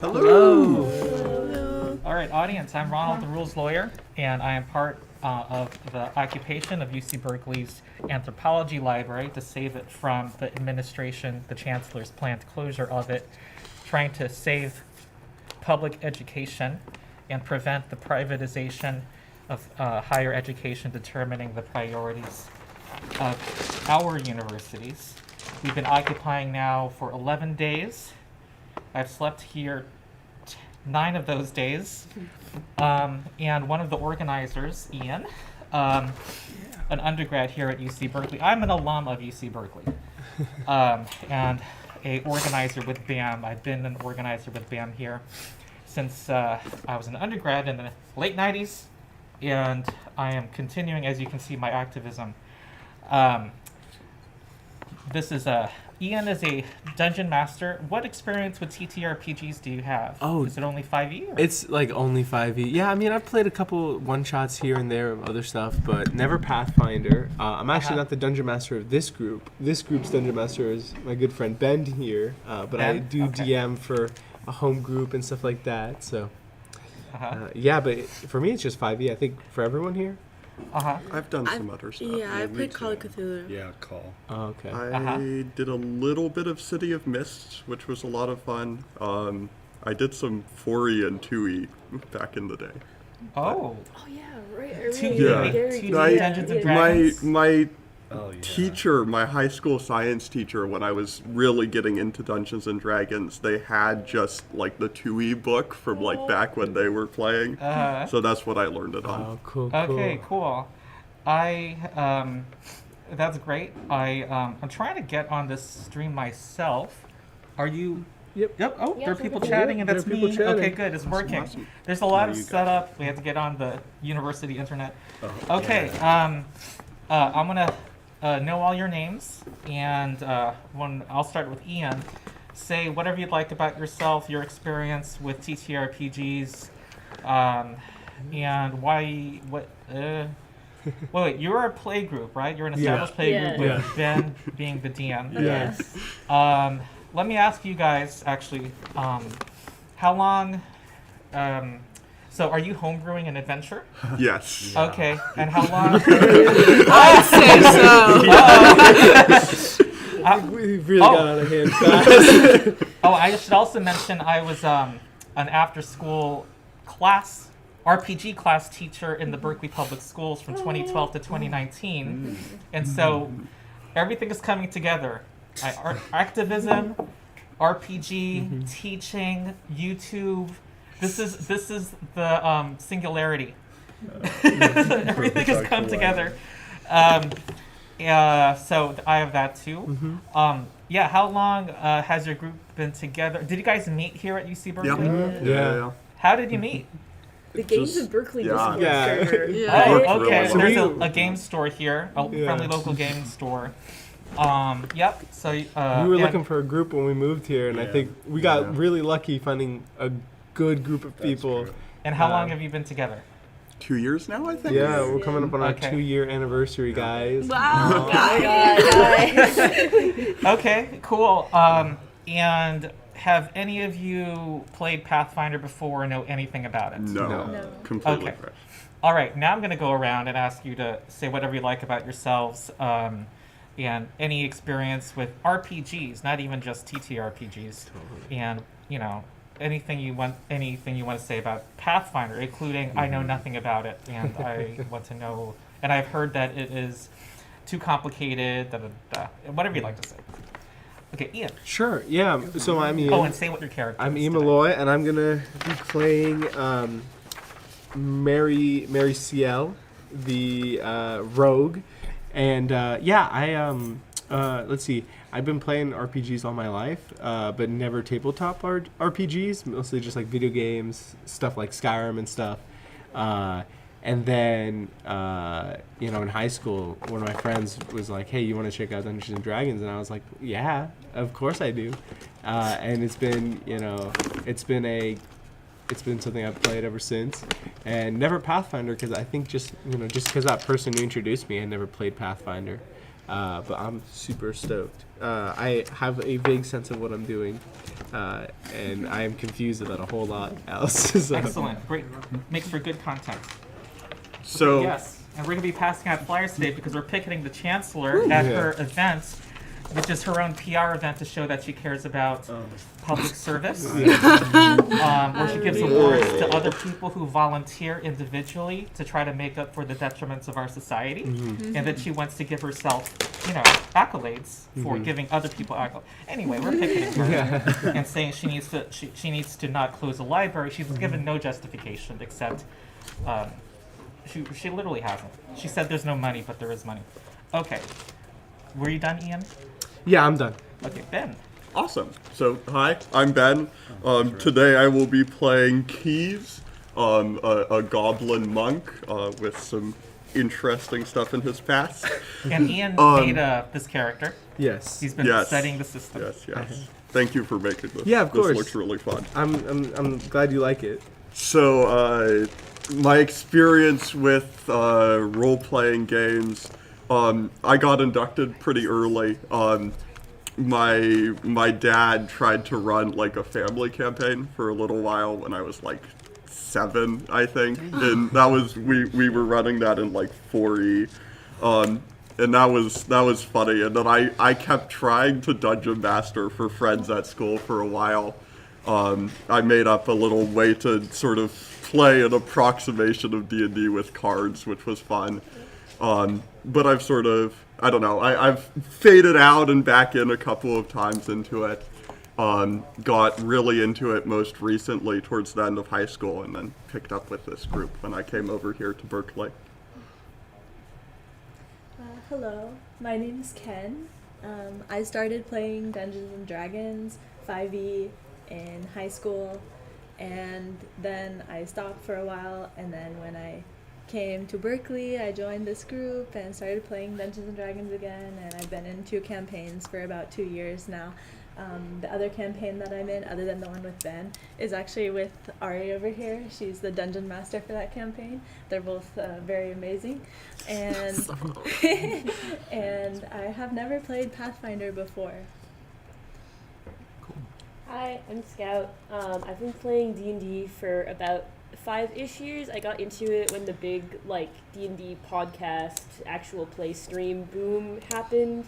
Hello. Hello. All right, audience, I'm Ronald, the rules lawyer, and I am part of the occupation of UC-Berkeley's Anthropology Library to save it from the administration, the chancellor's planned closure of it, trying to save public education and prevent the privatization of higher education, determining the priorities of our universities. We've been occupying now for 11 days. I've slept here 9 of those days. And one of the organizers, Ian, an undergrad here at UC-Berkeley. I'm an alum of UC-Berkeley. And a organizer with BAM. I've been an organizer with BAM here since I was an undergrad in the late 90s. And I am continuing, as you can see, my activism. Ian is a dungeon master. What experience with TTRPGs do you have? Oh, is it only 5e? Or? It's like only 5e. Yeah, I mean, I've played a couple one-shots here and there of other stuff, but never Pathfinder. I'm actually not the dungeon master of this group. This group's dungeon master is my good friend Ben here, but Ben? I do DM for a home group and stuff like that. So, yeah, but for me, it's just 5e. I think for everyone here. I've done some other stuff. Yeah, I played Call of Cthulhu. Yeah, Call. Oh, okay. I did a little bit of City of Mist, which was a lot of fun. I did some 4e and 2e back in the day. Oh yeah, right. Dungeons and Dragons. My teacher, my high school science teacher, when I was really getting into Dungeons and Dragons, they had just like the 2e book from like back when they were playing. So that's what I learned it on. Oh, cool. Okay, cool. That's great. I'm trying to get on this stream myself. Are you? Yep. Oh, there are people chatting, and that's me. Okay, good. It's working. Awesome. There's a lot of setup. We have to get on the university internet. Okay. I'm gonna know all your names, and I'll start with Ian. Say whatever you'd like about yourself, your experience with TTRPGs, and why. Wait, you're a play group, right? You're an established play group with Ben being the DM. Yes. Let me ask you guys, actually, how long... So are you homebrewing an adventure? Yes. Yeah. Okay, and how long? I'd say so. We really got out of hand fast. I should also mention I was an after-school RPG class teacher in the Berkeley Public Schools from 2012 to 2019. And so everything is coming together. Activism, RPG, teaching, YouTube. This is the singularity. Everything has come together. So I have that too. How long has your group been together? Did you guys meet here at UC-Berkeley? Yeah. How did you meet? The Games of Berkeley Discord. Oh, okay. So there's a game store here, a friendly local game store. Yep. So we were looking for a group when we moved here, and I think we got really lucky finding a good group of people. And how long have you been together? 2 years now, I think. Yeah, we're coming up on our 2-year anniversary, guys. Wow, guys. Okay, cool. And have any of you played Pathfinder before or know anything about it? No. Completely fresh. All right, now I'm going to go around and ask you to say whatever you like about yourselves and any experience with RPGs, not even just TTRPGs. Totally. And, anything you want to say about Pathfinder, including I know nothing about it, and I want to know, and I've heard that it is too complicated, whatever you'd like to say. Okay, Ian. Sure, yeah. So I'm Ian. Oh, and say what your character is. I'm Ian Malloy, and I'm going to be playing Mary Ciel, the rogue. And let's see. I've been playing RPGs all my life, but never tabletop RPGs, mostly just like video games, stuff like Skyrim and stuff. And then, in high school, one of my friends was like, hey, you want to check out Dungeons & Dragons? And I was like, yeah, of course I do. And it's been, it's been something I've played ever since. And never Pathfinder, because I think just because that person who introduced me had never played Pathfinder. but I'm super stoked. I have a vague sense of what I'm doing, and I am confused about a whole lot else. So. Excellent. Great. Makes for good content. So Yes. And we're going to be passing out flyers today because we're picketing the chancellor at her event, which is her own PR event to show that she cares about public service. Where she gives awards to other people who volunteer individually to try to make up for the detriments of our society. And then she wants to give herself, accolades for giving other people accolades. Anyway, we're picketing her and saying she needs to not close the library. She's given no justification except she literally hasn't. She said there's no money, but there is money. Okay. Were you done, Ian? Yeah, I'm done. Okay, Ben. awesome. So hi, I'm Ben. Today I will be playing Keys, a goblin monk with some interesting stuff in his past. And Ian made this character. Yes. He's been Yes. studying the system. Yes. Thank you for making this. Yeah, of course. This looks really fun. I'm glad you like it. So, my experience with role-playing games, I got inducted pretty early. My dad tried to run like a family campaign for a little while when I was like 7, I think, and that was we were running that in like 4E, and that was funny. And then I kept trying to dungeon master for friends at school for a while. I made up a little way to sort of play an approximation of D&D with cards, which was fun. But I've sort of, I don't know, I've faded out and back in a couple of times into it. Got really into it most recently towards the end of high school, and then picked up with this group when I came over here to Berkeley. Hello, my name is Ken. I started playing Dungeons and Dragons 5e in high school, and then I stopped for a while, and then when I came to Berkeley, I joined this group and started playing Dungeons and Dragons again, and I've been in 2 campaigns for about 2 years now. The other campaign that I'm in, other than the one with Ben, is actually with Ari over here. She's the dungeon master for that campaign. They're both very amazing. And, and I have never played Pathfinder before. Hi, I'm Scout. I've been playing D&D for about 5-ish years. I got into it when the big D&D podcast actual play stream boom happened.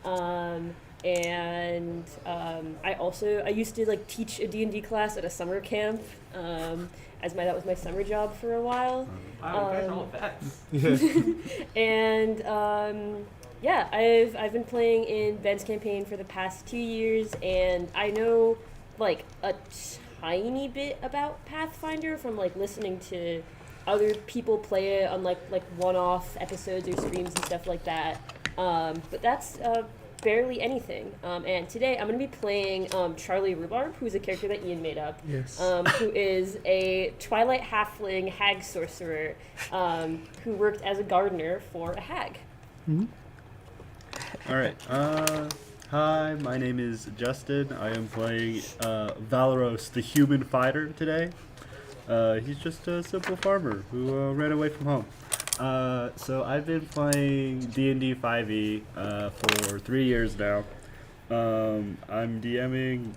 I used to teach a D&D class at a summer camp, that was my summer job for a while. Wow, you guys are all vets. And I've been playing in Ben's campaign for the past 2 years, and I know a tiny bit about Pathfinder from listening to other people play it on one-off episodes or streams and stuff like that. But that's barely anything. And today I'm going to be playing Charlie Rhubarb, who's a character that Ian made up. Yes. Who is a Twilight halfling hag sorcerer who worked as a gardener for a hag. Mm-hmm. All right. Hi, my name is Justin. I am playing Valeros, the human fighter today. He's just a simple farmer who ran away from home. So I've been playing D&D 5e for 3 years now. I'm DMing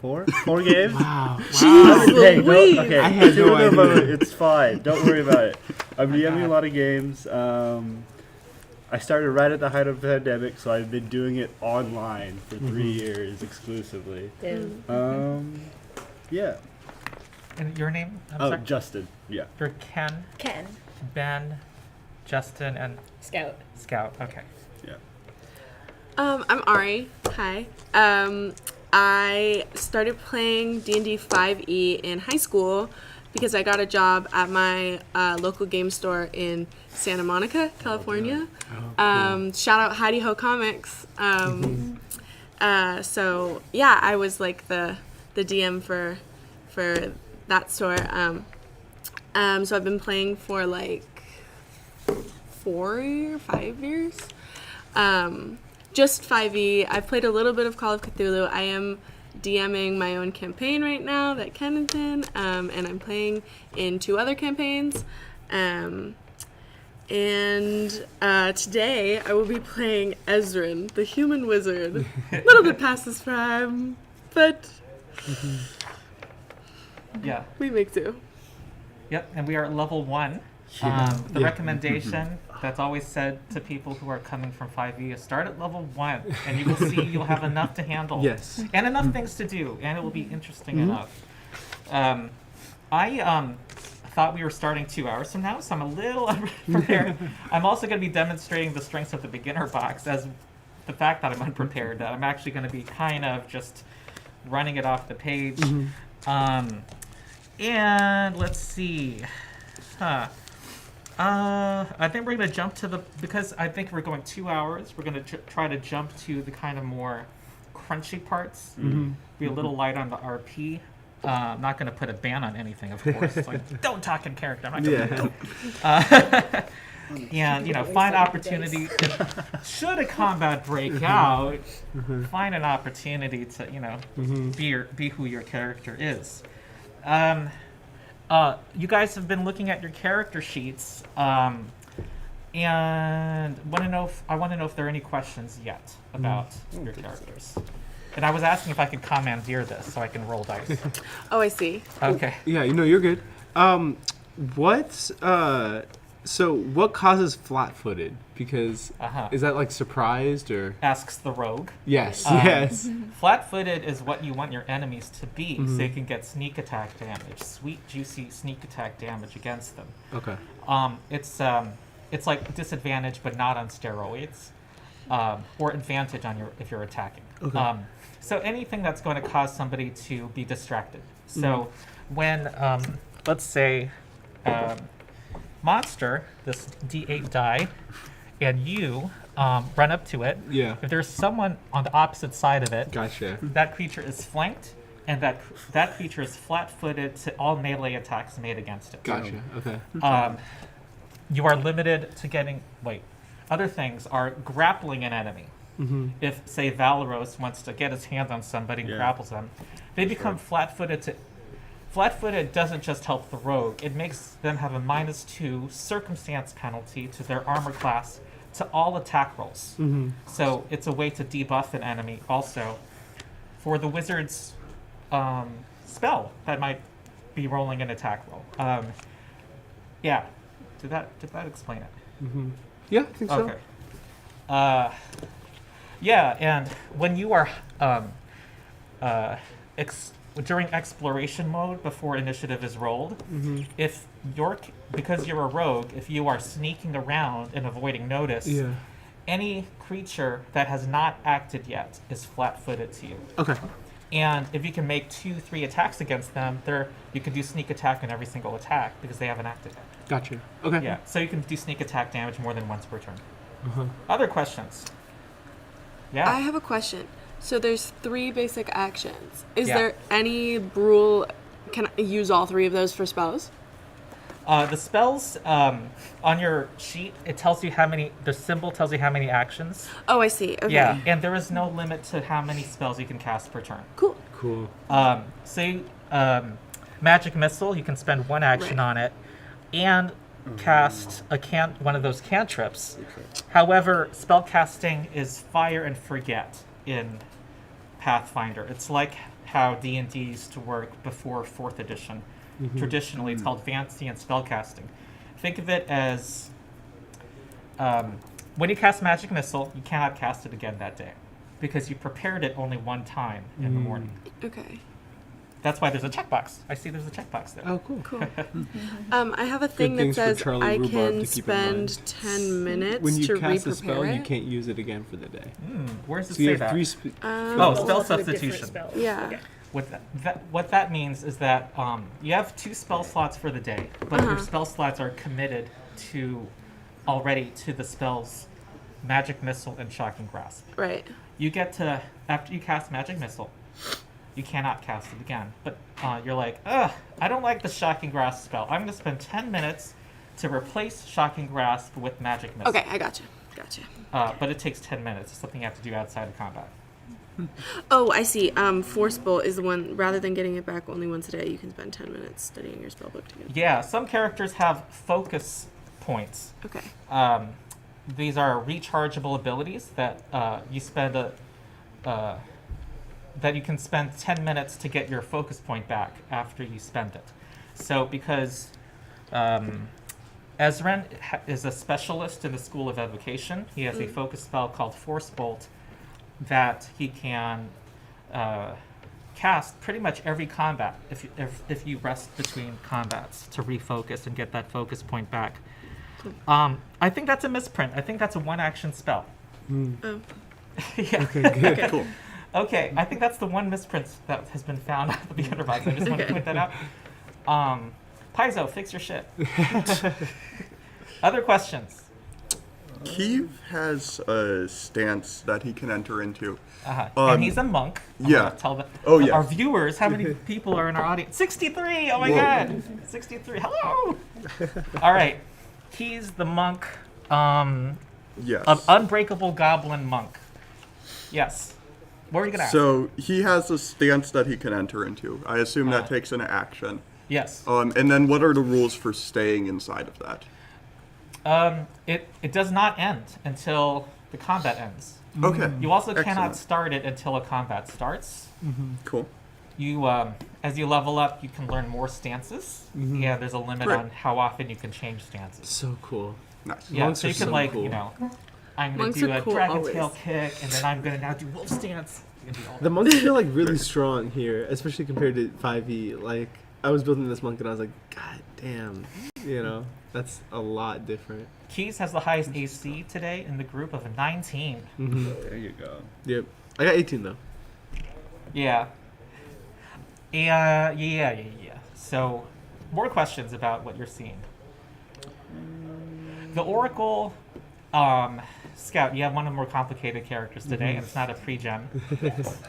4 games. Wow. Hey, Louise. okay, I had no idea. It's fine. Don't worry about it. I'm DMing a lot of games. I started right at the height of the pandemic, so I've been doing it online for 3 years exclusively. Yeah. And your name? I'm sorry? Justin. Yeah. You're Ken, Ken. Ben, Justin, and Scout. Scout. Okay. Yeah. I'm Ari. Hi. I started playing D&D 5e in high school because I got a job at my local game store in Santa Monica, California. Shout out Heidi Ho Comics. So yeah, I was the DM for that store. So I've been playing for 4 or 5 years. Just 5e. I've played a little bit of Call of Cthulhu. I am DMing my own campaign right now that Ken is in, and I'm playing in 2 other campaigns. And today I will be playing Ezrin, the human wizard. A little bit past his prime, but Yeah. we make do. Yep, and we are at level 1. The recommendation that's always said to people who are coming from 5e is start at level 1, and you will see you'll have enough to handle. Yes. And enough things to do, and it will be interesting enough. I thought we were starting 2 hours from now, so I'm a little unprepared. I'm also going to be demonstrating the strengths of the beginner box as the fact that I'm unprepared, that I'm actually going to be kind of just running it off the page. And let's see. I think we're going to jump to because I think we're going 2 hours, we're going to try to jump to the kind of more crunchy parts. Be a little light on the RP. I'm not going to put a ban on anything, of course. It's like, don't talk in character. I'm not going to do that. And, find opportunity. Should a combat break out, find an opportunity to, be who your character is. You guys have been looking at your character sheets, and I want to know if there are any questions yet about your characters. And I was asking if I could commandeer this so I can roll dice. Oh, I see. Okay. Yeah, you're good. What causes flat-footed? Because is that like surprised or? Asks the rogue. Yes. Yes. Flat-footed is what you want your enemies to be, so you can get sneak attack damage, sweet, juicy sneak attack damage against them. Okay. It's like disadvantage, but not on steroids, or advantage if you're attacking. Okay. So anything that's going to cause somebody to be distracted. So when, let's say, monster, this D8 die, and you run up to it. Yeah. If there's someone on the opposite side of it, Gotcha. that creature is flanked, and that creature is flat-footed to all melee attacks made against it. Gotcha. Okay. You are limited to getting. Other things are grappling an enemy. If, say, Valeros wants to get his hands on somebody and grapples them, they become flat-footed. Flat-footed doesn't just help the rogue; it makes them have a -2 circumstance penalty to their armor class to all attack rolls. So it's a way to debuff an enemy. Also, for the wizard's spell that might be rolling an attack roll. Yeah, did that explain it? Yeah, I think so. Okay. Yeah, and when you are during exploration mode before initiative is rolled, because you're a rogue, if you are sneaking around and avoiding notice, any creature that has not acted yet is flat-footed to you. Okay. And if you can make 2-3 attacks against them, you can do sneak attack on every single attack because they haven't acted yet. Gotcha. Okay. Yeah, so you can do sneak attack damage more than once per turn. Other questions? Yeah. I have a question. So there's 3 basic actions. Is Yeah. there any rule? Can I use all 3 of those for spells? The spells on your sheet, it tells you how many. The symbol tells you how many actions. Oh, I see. Okay. Yeah, and there is no limit to how many spells you can cast per turn. Cool. Cool. Magic Missile, you can spend 1 action on it, and cast one of those cantrips. However, spell casting is fire and forget in Pathfinder. It's like how D&D used to work before 4th edition. Traditionally, it's called fantasy and spellcasting. Think of it as when you cast Magic Missile, you cannot cast it again that day because you prepared it only 1 time in the morning. Okay. That's why there's a checkbox. I see there's a checkbox there. Oh, cool. Cool. I have a thing that things for says Charlie I Rhubarb can to keep in mind. spend 10 minutes When you to cast a re-prepare spell, it. you can't use it again for the day. Where's it So you say have that? 3 Spell substitution. Yeah. Okay. What that means is that you have 2 spell slots for the day, but your spell slots are committed already to the spells Magic Missile and Shocking Grasp. Right. You get to, after you cast Magic Missile, you cannot cast it again. But you're like, I don't like the Shocking Grasp spell. I'm going to spend 10 minutes to replace Shocking Grasp with Magic Missile. Okay, I gotcha. But it takes 10 minutes. It's something you have to do outside of combat. Oh, I see. Force Bolt is the one, rather than getting it back only once a day, you can spend 10 minutes studying your spellbook together. Yeah, some characters have focus points. Okay. These are rechargeable abilities that you spend that you can spend 10 minutes to get your focus point back after you spend it. So because Ezren is a specialist in the School of Evocation, he has a focus spell called Force Bolt that he can cast pretty much every combat if you rest between combats to refocus and get that focus point back. I think that's a misprint. I think that's a one-action spell. Oh. Yeah. Okay, good. Okay. Cool. Okay, I think that's the one misprint that has been found at the beginner box. I just want to point that out. Paizo, fix your shit. Other questions? Keeve has a stance that he can enter into. And he's a monk. I'm yeah. gonna tell Oh, yes. our viewers how many people are in our audience. 63! Oh my Whoa. god! 63. Hello! All right. He's the monk Yes. of Unbreakable Goblin Monk. Yes. What were you going to ask? So he has a stance that he can enter into. I assume that takes an action. Yes. And then what are the rules for staying inside of that? It does not end until the combat ends. Okay. You also cannot Excellent. start it until a combat starts. Cool. You, as you level up, you can learn more stances. Yeah, there's a limit Right. on how often you can change stances. So cool. Nice. Yeah, Monks so are you can so like, cool. you know, I'm gonna Monks do are a cool dragon always. tail kick, and then I'm gonna now do wolf stance. You can do all The that. monks feel like really strong here, especially compared to 5e. Like, I was building this monk and I was like, God damn, you know, that's a lot different. Keys has the highest AC today in the group of 19. There you go. Yep. I got 18 though. Yeah. Yeah. So, more questions about what you're seeing. The Oracle, Scout, you have one of the more complicated characters today, and it's not a pre-gen.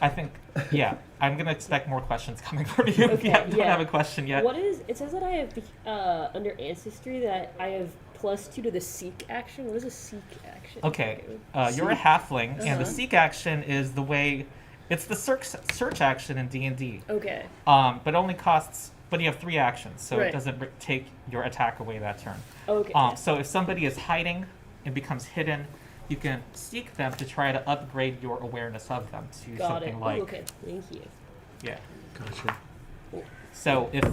I think, yeah, I'm going to expect more questions coming from you if you Okay, don't yeah. have a question yet. What is? It says that I have under ancestry that I have +2 to the seek action. What is a seek action? Okay, you're a halfling, and the Uh-huh. seek action is the way, it's the search action in D&D. Okay. But only costs, but you have 3 actions, so Right. it doesn't take your attack away that turn. Okay. So if somebody is hiding and becomes hidden, you can seek them to try to upgrade your awareness of them to Got something it. like, okay. Thank you. yeah. Gotcha. So if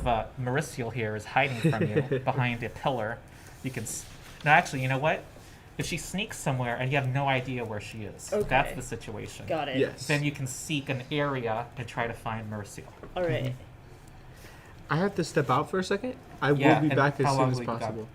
Mauricio here is hiding from you behind a pillar, you can. No, actually, you know what? If she sneaks somewhere and you have no idea where she is, Okay. that's the situation. Got it. Yes. Then you can seek an area and try to find Mauricio. All right. I have to step out for a second. I Yeah, will be and back as how soon long as will you be back? possible.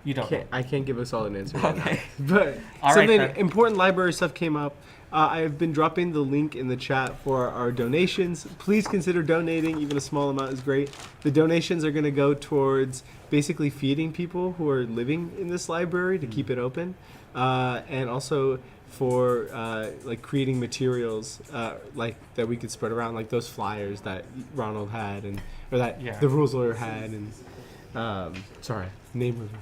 You don't know. I can't give a solid answer right now. Okay. But All right, something then. important library stuff came up. I've been dropping the link in the chat for our donations. Please consider donating. Even a small amount is great. The donations are going to go towards basically feeding people who are living in this library to keep it open, and also for like creating materials like that we could spread around, like those flyers that Ronald had, and or that Yeah. the rules lawyer had, and sorry, name reveal.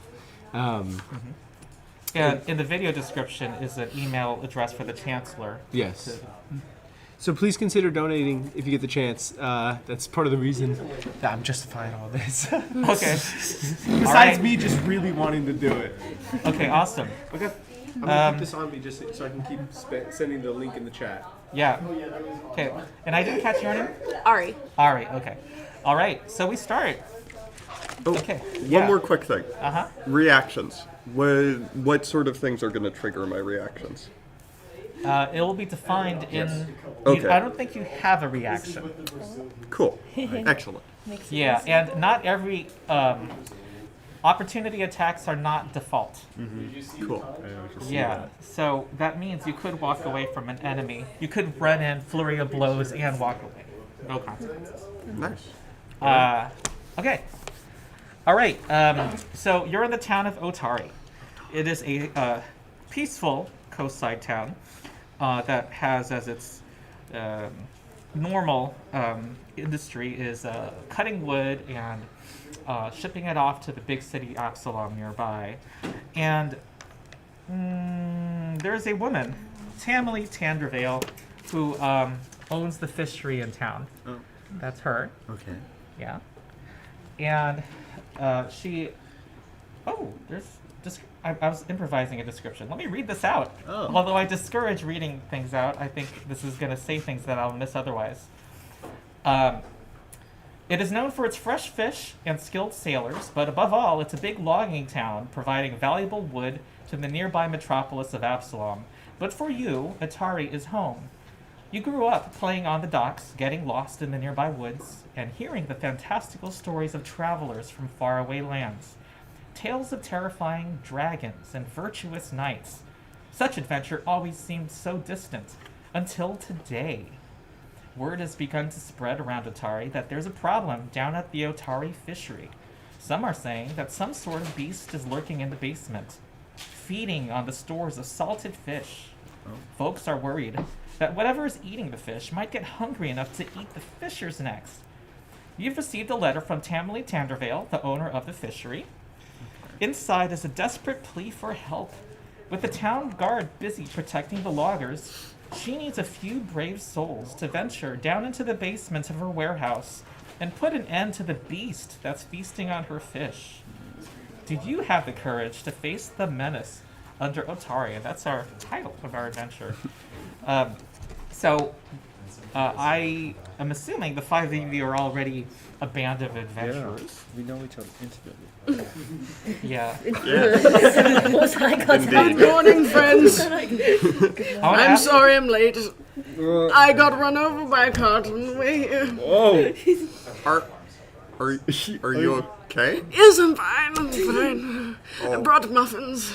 And in the video description is an email address for the Chancellor. Yes. So please consider donating if you get the chance. That's part of the reason that I'm justifying all this. Okay. Besides right. me just really wanting to do it. Okay, awesome. Okay. I'm gonna keep this on me just so I can keep sending the link in the chat. Yeah. Okay. And I didn't catch your name? Ari. All right, okay. All right, so we start. Oh, Okay. One more quick thing. Uh-huh. Reactions. What sort of things are going to trigger my reactions? It will be defined in... Okay. I don't think you have a reaction. Cool. Excellent. Makes Yeah, sense. and not every... opportunity attacks are not default. Cool. Yeah, so that means you could walk away from an enemy. You could run in, flurry of blows, and walk away. No consequences. Nice. Okay. All right. So you're in the town of Otari. It is a peaceful coastside town that has as its normal industry is cutting wood and shipping it off to the big city Absalom nearby. And there's a woman, Tamily Tandervale, who owns the fishery in town. Oh. That's her. Okay. Yeah. And she Oh, there's just I was improvising a description. Let me read this out. Oh. Although I discourage reading things out, I think this is going to say things that I'll miss otherwise. It is known for its fresh fish and skilled sailors, but above all, it's a big logging town, providing valuable wood to the nearby metropolis of Absalom. But for you, Atari is home. You grew up playing on the docks, getting lost in the nearby woods, and hearing the fantastical stories of travelers from faraway lands. Tales of terrifying dragons and virtuous knights. Such adventure always seemed so distant, until today. Word has begun to spread around Otari that there's a problem down at the Otari fishery. Some are saying that some sort of beast is lurking in the basement, feeding on the stores of salted fish. Folks are worried that whatever is eating the fish might get hungry enough to eat the fishers next. You've received a letter from Tamily Tandervale, the owner of the fishery. Inside is a desperate plea for help. With the town guard busy protecting the loggers, she needs a few brave souls to venture down into the basement of her warehouse and put an end to the beast that's feasting on her fish. Do you have the courage to face the menace under Otari? And that's our title of our adventure. I am assuming the five of you are already a band of adventurers. We know each other intimately. Yeah. Most high contact. Indeed. Good morning, friends. I'm Sorry. sorry I'm late. I got run over by a cart on the way here. Whoa! Are you okay? Yes, I'm fine. I'm fine. I brought muffins.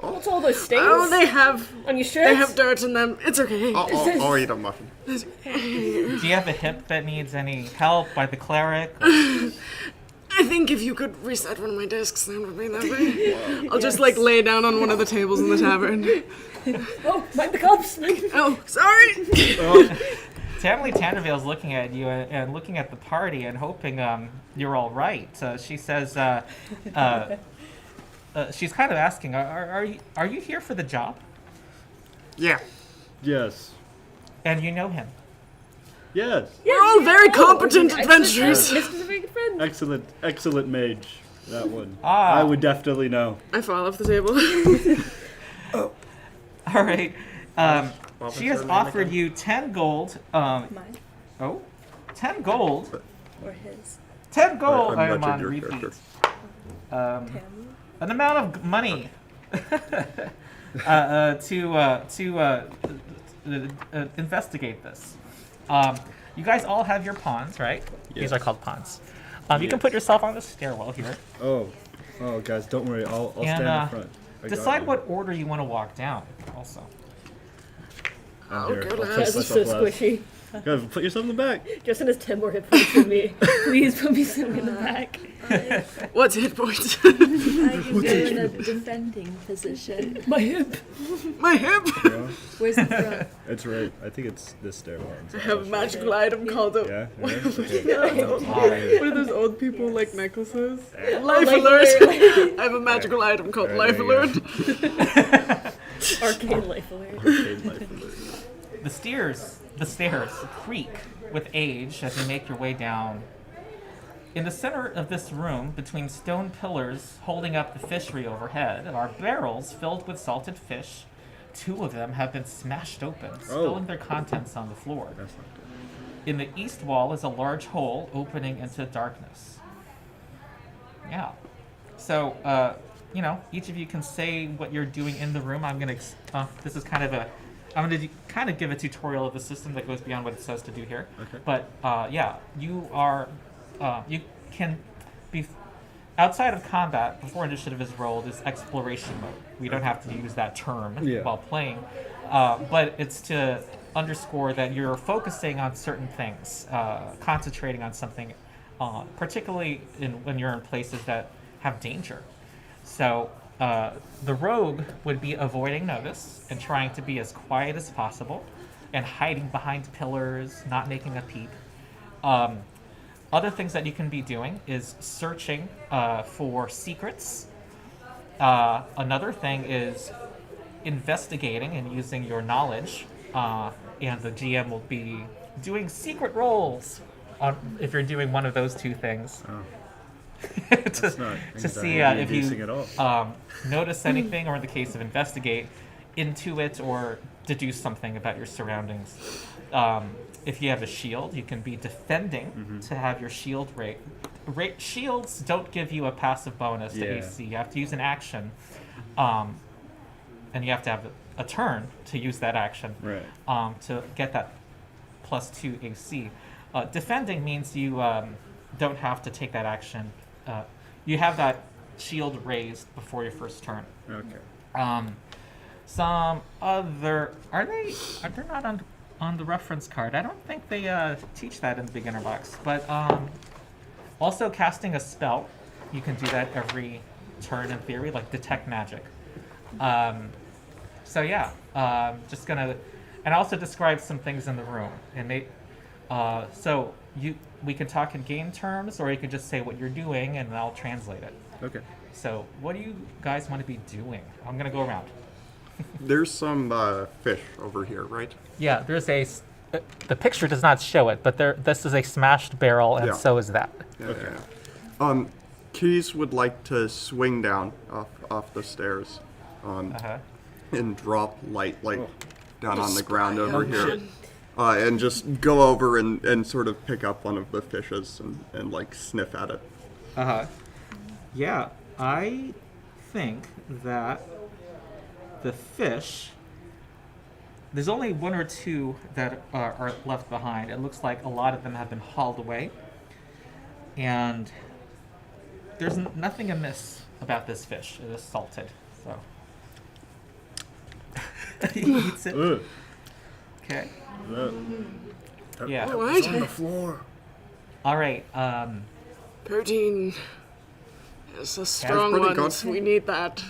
What's all those stains Oh, they have on your shirt? they have dirt in them. It's okay. I'll eat a muffin. Do you have a hip that needs any help by the cleric? I think if you could reset one of my discs, that would be that way. I'll just like lay down on one of the tables in the tavern. Oh, mind the cups. Oh, sorry. Tamily Tandervale's looking at you and looking at the party and hoping you're all right. She says, she's kind of asking, are you here for the job? Yeah. Yes. And you know him? Yes. We're all very competent adventurers. This is a very good friend. Excellent mage. That one. Ah. I would definitely know. I fall off the table. All right. What She was has her name offered again? you 10 gold. Mine 10 gold. or his? 10 gold. I'm I'm nudging on your repeat. character. Tammy? An amount of money to investigate this. You guys all have your pawns, right? These Yes. are called pawns. You can put yourself on the stairwell here. Oh, guys, don't worry. I'll stand in front. I got Decide you. what order you want to walk down. Also, Here, good I'll lad. place This is so myself last. squishy. Guys, put yourself in the back. Justin has 10 more hit points than me. Please put me somewhere in the back. What's hit points? I can go in a defending position. My hip. My hip. Where's the front? It's right. I think it's this stairwell. I have a magical item called a. Yeah. Okay. What are those old people like necklaces? Life Life alert. alert. I have a magical item called Alright, life there you alert. Arcane life alert. the stairs creak with age as you make your way down. In the center of this room, between stone pillars holding up the fishery overhead, are barrels filled with salted fish. 2 of them have been smashed open, spilling their contents on the floor. That's not good. In the east wall is a large hole opening into darkness. Yeah. So, each of you can say what you're doing in the room. I'm gonna. This is kind of a. I'm gonna kind of give a tutorial of the system that goes beyond what it says to do here. Okay. But you are. You can be outside of combat before initiative is rolled is exploration mode. We don't have to use that term while playing, but it's to underscore that you're focusing on certain things, concentrating on something, particularly when you're in places that have danger. So the rogue would be avoiding notice and trying to be as quiet as possible and hiding behind pillars, not making a peep. Other things that you can be doing is searching for secrets. Another thing is investigating and using your knowledge, and the GM will be doing secret rolls if you're doing one of those 2 things. That's not to see anxiety if inducing you at all. notice anything, or in the case of investigate, intuit or deduce something about your surroundings. If you have a shield, you can be defending to have your shield rate. Shields don't give you a passive bonus to AC. You have to use an action, and you have to have a turn to use that action to get that +2 AC. Defending means you don't have to take that action. You have that shield raised before your first turn. Okay. Some other they're not on the reference card. I don't think they teach that in the beginner box. But also casting a spell, you can do that every turn in theory, like detect magic. So yeah, just gonna, and also describe some things in the room. And we can talk in game terms, or you can just say what you're doing, and I'll translate it. Okay. So what do you guys want to be doing? I'm gonna go around. There's some fish over here, right? Yeah, there's the picture does not show it, but this is a smashed barrel, and so is that. Okay. Keys would like to swing down off the stairs, and drop lightly down on the ground over here, and just go over and sort of pick up one of the fishes and like sniff at it. Yeah, I think that the fish, there's only one or two that are left behind. It looks like a lot of them have been hauled away. And there's nothing amiss about this fish. It is salted, so. He eats it. Okay. Yeah. It's on the floor. All right. Protein is a strong pretty one. good. We need that.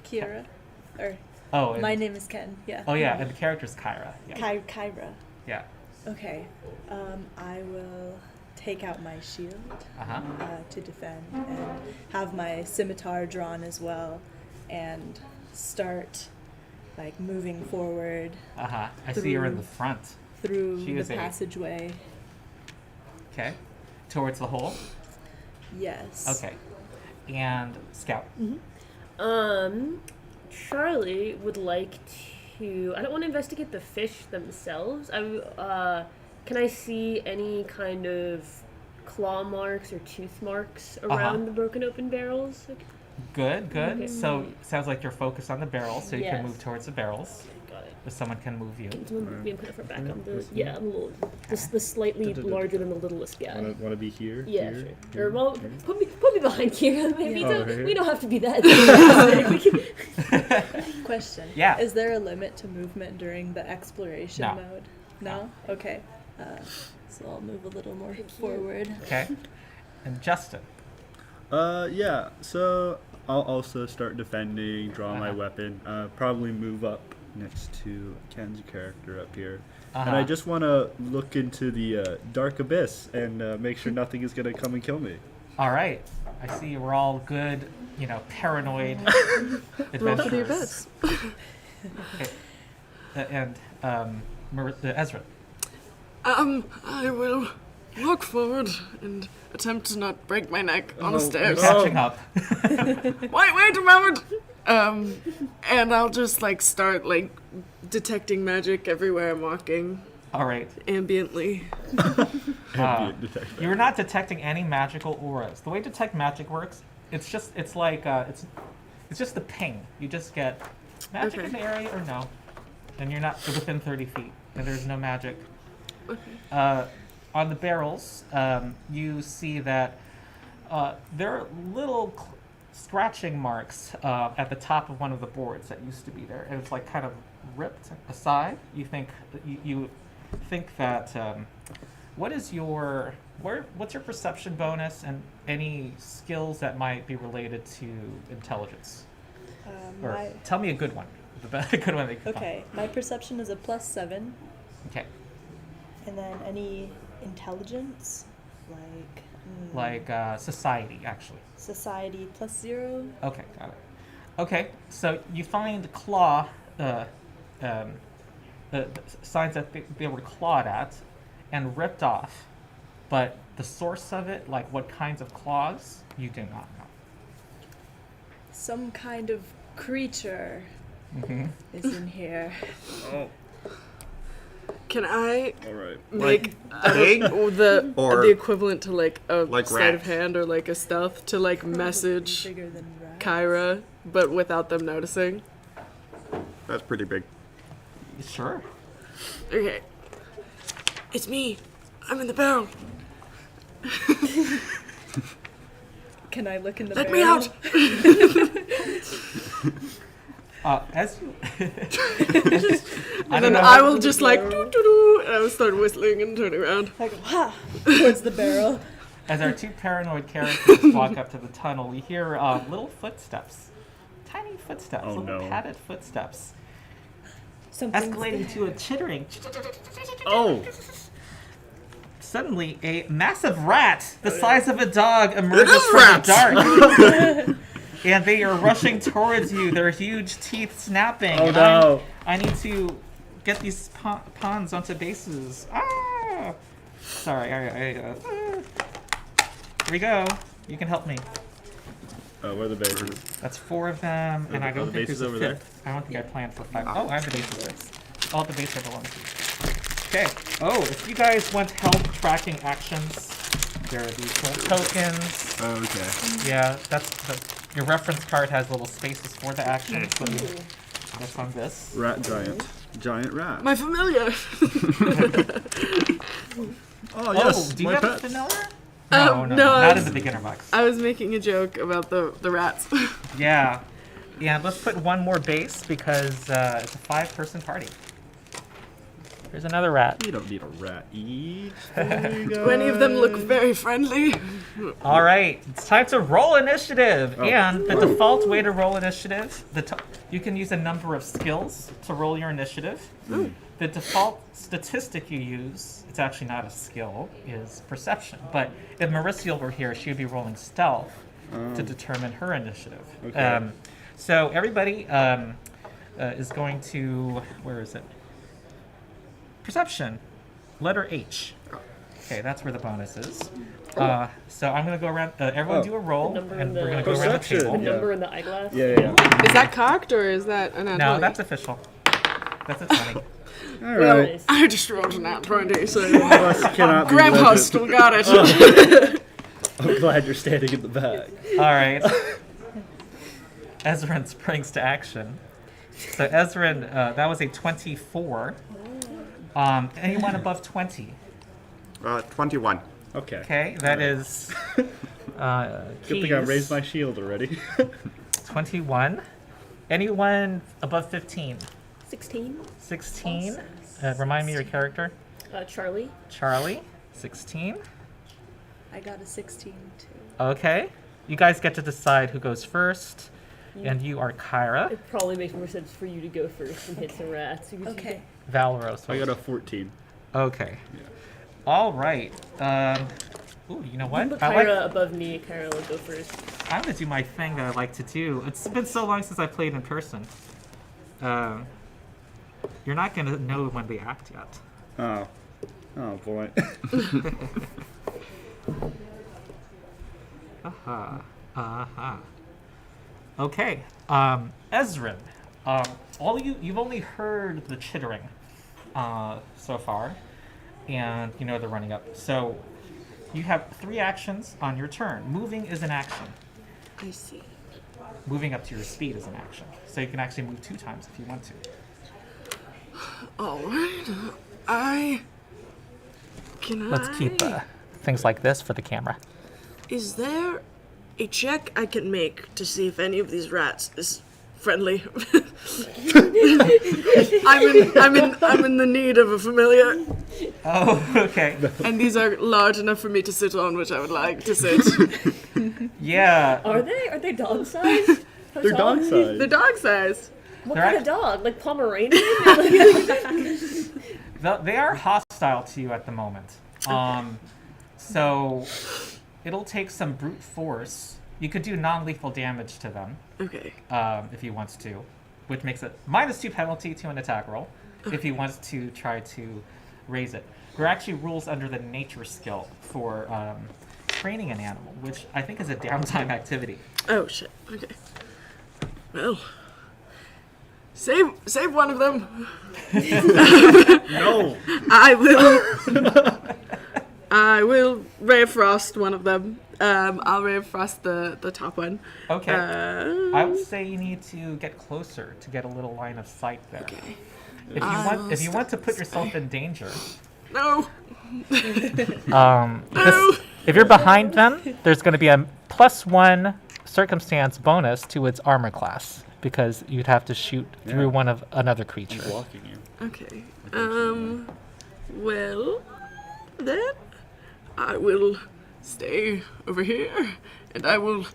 Kira, or Oh. my name is Ken. Yeah. Oh yeah, and the character's Kyra. Yeah. Kyra. Yeah. Okay. I will take out my shield to defend, and have my scimitar drawn as well, and start like moving forward I see you're in the front. through She the is a- passageway. Okay. Towards the hole. Yes. Okay. And Scout. Charlie would like to. I don't want to investigate the fish themselves. Can I see any kind of claw marks or tooth marks around the broken open barrels? Good. Okay. So sounds like you're focused on the barrels, so you can Yes. move towards the barrels. Got it. If someone can move you. Can someone move me and put her back on the? Yeah, I'm a little. The slightly larger than the littlest guy. Want to be here? Yeah, Here? sure. Or well, put me behind Kira. Maybe Yeah. Oh, here? we don't have to be that. drastic. We can- Question. Yeah. Is there a limit to movement during the exploration No. mode? No? Okay. So I'll move a little more forward. Okay. And Justin. Yeah. So I'll also start defending, draw my Uh-huh. weapon, probably move up next to Ken's character up here. And Uh-huh. I just want to look into the dark abyss and make sure nothing is going to come and kill me. All right. I see we're all good, paranoid Roll for the adventurers. abyss. And Ezra. I will walk forward and attempt to not break my neck on the You're stairs. catching up. Wait a moment. And I'll just start detecting magic everywhere I'm walking All right. ambiently. Ambient detect. You're not detecting any magical auras. The way detect magic works, it's just the ping. You just get magic Okay. in the area or no, and you're not within 30 feet, and there's no magic. Okay. On the barrels, you see that there are little scratching marks at the top of one of the boards that used to be there, and it's kind of ripped aside. You think that what's your perception bonus and any skills that might be related to intelligence? Or tell me a good one. The good one that you can Okay, my perception is a +7, find. Okay. and then any intelligence, Society, actually. society +0. Okay, got it. Okay, so you find claw, signs that they were clawed at and ripped off, but the source of it, like what kinds of claws, you do not know. Some kind of creature is in here. Oh, Can I all right. make Or the equivalent to like a like sleight of rats. hand or like a stealth to like message Bigger than rats. Kyra, but without them noticing? That's pretty big. Sure. Okay. It's me. I'm in the barrel. Can I look in the Let barrel? me out. As you, And then I will just like doo doo doo, and I will start whistling and turning around. I go, ha! Towards the barrel. As our two paranoid characters walk up to the tunnel, we hear little footsteps. Tiny footsteps, Oh, little no. padded footsteps. Something's Escalating to a chittering. Oh, Suddenly, a massive rat, the size of a dog, emerges is from rats! the dark. And they are rushing towards you, their huge teeth snapping. oh And no. I need to get these pawns onto bases. Ah! Sorry, here we go. You can help me. Oh, where are the bases? That's 4 of them, and I Are don't the think bases there's a over there? fifth. I don't think I planned for 5. Oh, I have the bases. All the bases belong to you. Okay. Oh, if you guys want help tracking actions, there are these little tokens. Oh, okay. Yeah, your reference card has little spaces for the actions. So that's on this. Rat giant. Giant rat. My familiar. Oh, yes. Do you my have a pet. familiar? No, I not in was- the beginner box. I was making a joke about the rats. Yeah. Yeah, let's put one more base because it's a 5-person party. There's another rat. You don't need a rat each. Many of them look very friendly. All right, it's time to roll initiative. And the default way to roll initiative, you can use a number of skills to roll your initiative. The default statistic you use, it's actually not a skill, is perception. But if Mauricio were here, she would be rolling stealth to determine her initiative. Okay. So everybody is going to, where is it? Perception, letter H. Okay, that's where the bonus is. So I'm going to go around, everyone do a roll, The number and in we're the- going to go around the Perception. table. The Yeah. number in the eyeglass. Yeah, yeah. Is that cocked or is that an No, that's official. That's a 20. All Well, right. Nice. I just rolled an at 20, so Us cannot be Grandpa legend. still got it. I'm glad you're standing in the back. All right. Ezrin springs to action. So Ezrin, that was a 24. Anyone above 20? 21. Okay. Okay, that is. Good thing I Keys, raised my shield already. 21. Anyone above 15? 16. 16. Remind me your character. Charlie. Charlie, 16. I got a 16 too. Okay. You guys get to decide who goes first. And you are Kyra. It probably makes more sense for you to go first and hit some rats. because you Okay. Valoros. I got a 14. Okay. All right. Ooh, you know what? Put I like, Kyra above me. Kyra will go first. I'm gonna do my thing that I like to do. It's been so long since I played in person. You're not gonna know when they act yet. Oh. Oh, boy. Aha. Aha. Okay. Ezrin. All you've only heard the chittering so far, and you know they're running up. So you have 3 actions on your turn. Moving is an action. I see. Moving up to your speed is an action. So you can actually move 2 times if you want to. Alright. Let's keep things like this for the camera. Is there a check I can make to see if any of these rats is friendly? I'm in the need of a familiar, Oh, okay. and these are large enough for me to sit on, which I would like to sit. Yeah. Are they? Are they dog sized? They're dog They're sized. dog sized. What They're kind act- of dog? Like Pomeranian? They are hostile to you at the moment. So it'll take some brute force. You could do non-lethal damage to them Okay. if you want to, which makes it -2 penalty to an attack roll if you want to try to raise it. There are actually rules under the nature skill for training an animal, which I think is a downtime activity. Oh shit. Okay. Well, save one of them. No. I will ray of frost one of them. I'll ray of frost the top one. Okay. I would say you need to get closer to get a little line of sight there. Okay. If you want to put yourself in danger, No. if you're behind them, there's going to be a +1 circumstance bonus to its armor class because you'd have to shoot through one of another creature. He's blocking you. Okay. Well, then I will stay over here, and I will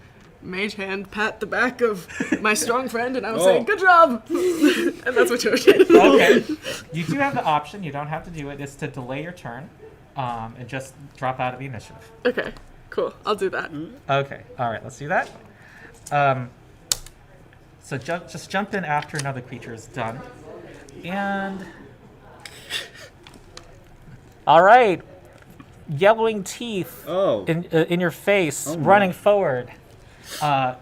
mage hand pat the back of my strong friend, and I will say, "Good job," and that's what you're saying. Okay. You do have the option. You don't have to do it. It's to delay your turn, and just drop out of the initiative. Okay. Cool. I'll do that. Okay. All right. Let's do that. So just jump in after another creature is done, and all right. Yellowing teeth in your face, running forward.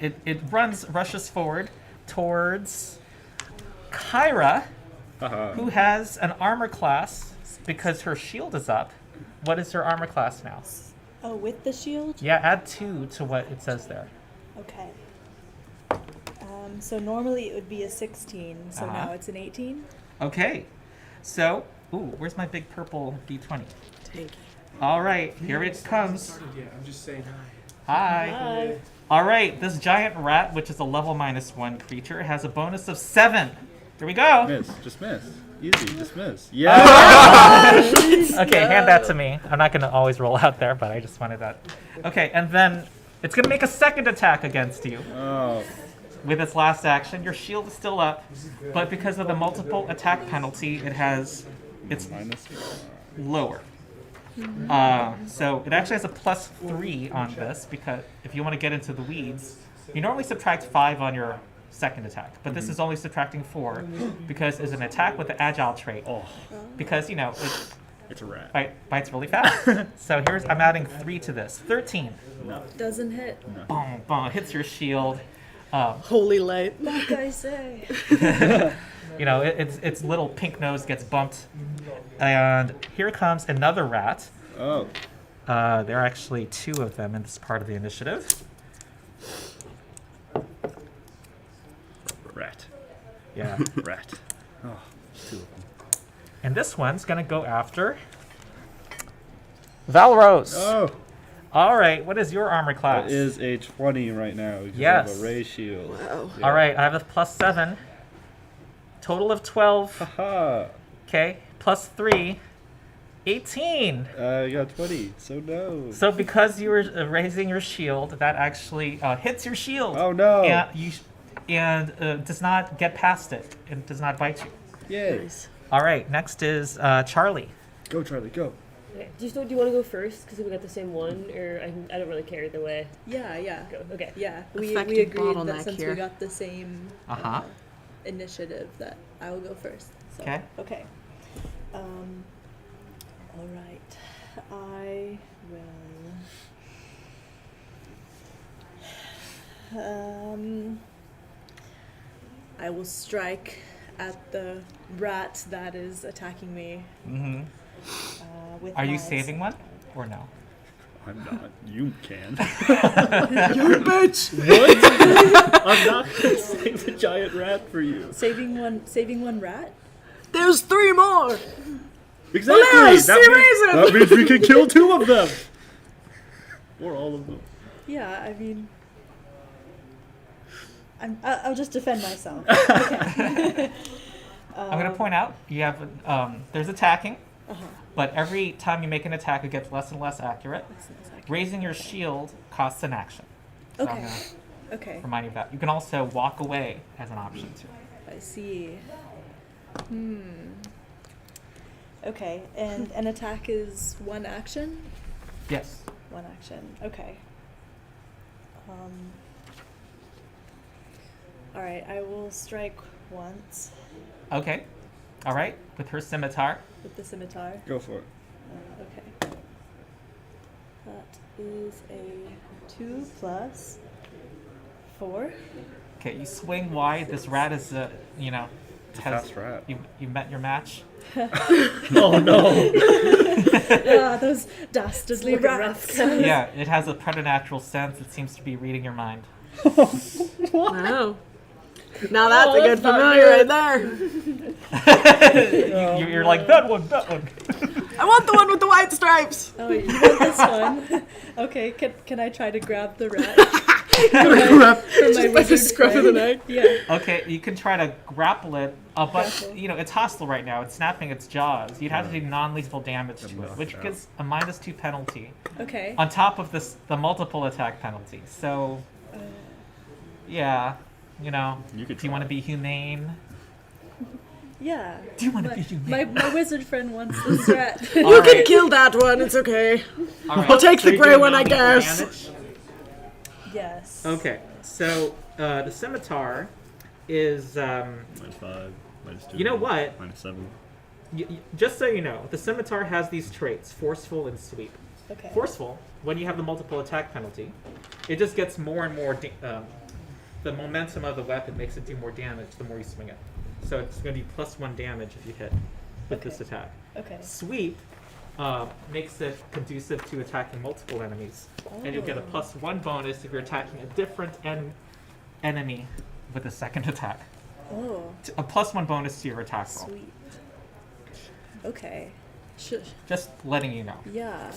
It rushes forward towards Kyra, who has an armor class because her shield is up. What is her armor class now? Oh, with the shield? Yeah, add 2 to what it says there. Okay. So normally it would be a 16, so now it's an 18. Okay. So, where's my big purple D20? Thank you. All right, here it comes. Yeah, I'm just saying hi. Hi. Hi. All right, this giant rat, which is a level -1 creature, has a bonus of 7. Here we go. Miss. Just miss. Easy. Just miss. Yeah. Okay, hand that to me. I'm not going to always roll out there, but I just wanted that. Okay, and then it's going to make a second attack against you. Oh. With its last action, your shield is still up, but because of the multiple attack penalty, it's Minus. lower. So it actually has a +3 on this because if you want to get into the weeds, you normally subtract 5 on your second attack, but this is only subtracting 4 because it's an attack with the agile trait. Because It's a rat. bites really fast. So I'm adding 3 to this. 13. No. Doesn't hit. Boom, boom, hits your shield. Holy light. Like I say. Its little pink nose gets bumped, and here comes another rat. Oh. There are actually 2 of them in this part of the initiative. Rat. Yeah. Rat. Oh, 2 of them. And this one's gonna go after Valros. Oh. All right, what is your armor class? It is a 20 right now. Because Yes. I have a ray shield. Wow. All right, I have a +7. Total of 12. Haha. Okay, +3. 18. I got 20, so no. So because you were raising your shield, that actually hits your shield. Oh no. And does not get past it. It does not bite you. Yay. Nice. All right, next is Charlie. Go, Charlie, go. Okay. Do you want to go first because we got the same one, or I don't really care either way. Yeah. Go. Okay. Yeah, we Effective agreed bottleneck that since here. we got the same Uh-huh. initiative that I will go first. So, Okay. Okay. All right. I will. I will strike at the rat that is attacking me. Mm-hmm. With Are you my saving one or no? I'm not. You can. You bitch! I'm not gonna save a giant rat for you. Saving one rat. There's 3 more! Exactly! Alas, That means we can kill 2 of them! Or all of them. Yeah, I mean, I'll just defend myself. Okay. I'm going to point out you have there's attacking, but every time you make an attack, it gets less and less accurate. Raising your shield costs an action. So I'm Okay. gonna Okay. remind you of that. You can also walk away as an option too. I see. Okay, and an attack is 1 action? Yes. 1 action. Okay. All right, I will strike once Okay. All right. With her scimitar. with the scimitar. Go for it. Okay. That is a 2 plus 4. Okay, you swing wide. This rat is, you know, Fast rat. You met your match. Oh no! Ah, those dastardly rats. Yeah, it has a preternatural sense. It seems to be reading your mind. Wow. Now that's a good that's not familiar good. right there. You're like, that one. I want the one with the white stripes. Oh, you want this one? Okay, can I try to grab the rat? Just by the scruff of the neck. Yeah. Okay, you can try to grapple it, but, Grapple. you know, it's hostile right now. It's snapping its jaws. You'd have to do non-lethal damage to it, which gives a -2 penalty Okay. on top of the multiple attack penalty. So, yeah, you know, You could do you want to be humane? Yeah. Do you want to be humane? My wizard friend wants this rat. You All can right. kill that one. It's okay. All right, I'll take the you're gray doing one, I non-lethal guess. damage? Yes. Okay, so the scimitar is, -5, -2. you know what? -7. Just so you know, the scimitar has these traits: forceful and sweep. Okay. Forceful, when you have the multiple attack penalty, it just gets more and more. The momentum of the weapon makes it do more damage the more you swing it. So it's going to be +1 damage if you hit with this attack. Okay. Sweep makes it conducive to attacking multiple enemies, and you'll get a +1 bonus if you're attacking a different enemy with a second attack. Oh, A +1 bonus to your attack roll. sweet. Okay. Just letting you know. Yeah.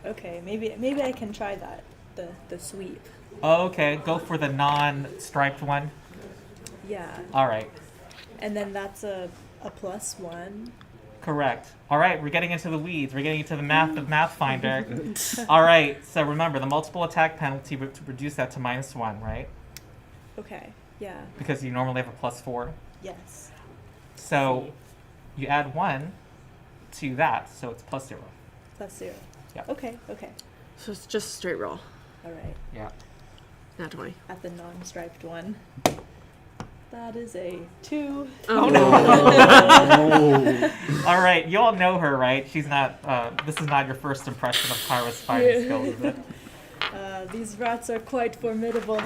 Okay, maybe I can try that. The sweep. Okay, go for the non-striped one. Yeah. All right, And then that's a +1. correct. All right, we're getting into the weeds. We're getting into the math of Pathfinder. All right, so remember the multiple attack penalty to reduce that to -1, right? Okay. Yeah. Because you normally have a +4. Yes. So you add 1 to that, so it's +0. +0. Yeah. Okay. So it's just a straight roll. All right. Yeah. Not 20. At the non-striped one. That is a 2. Oh no! All right, you all know her, right? She's not. This is not your first impression of Kyra's fighting skills, is it? These rats are quite formidable.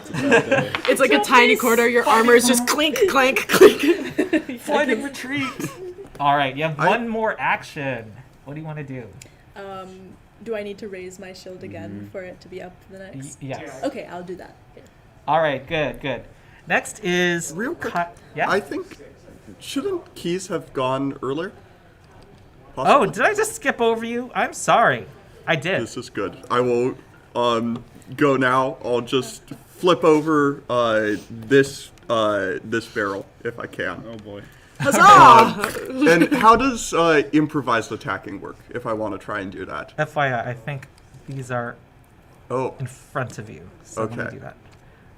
It's like a tiny quarter. Your armor is just clink, clank, clink. Flight and retreat. All right, you have one more action. What do you want to do? Do I need to raise my shield again for it to be up to the next? Yes. Okay, I'll do that. All right, good. Next is Real quick, yeah. I think, shouldn't keys have gone earlier? Oh, Possibly? did I just skip over you? I'm sorry. I did. This is good. I will go now. I'll just flip over this barrel if I can. Oh boy. Huzzah! And how does improvised attacking work if I want to try and do that? FYI, I think these are Oh, in front of you. So let me Okay. do that.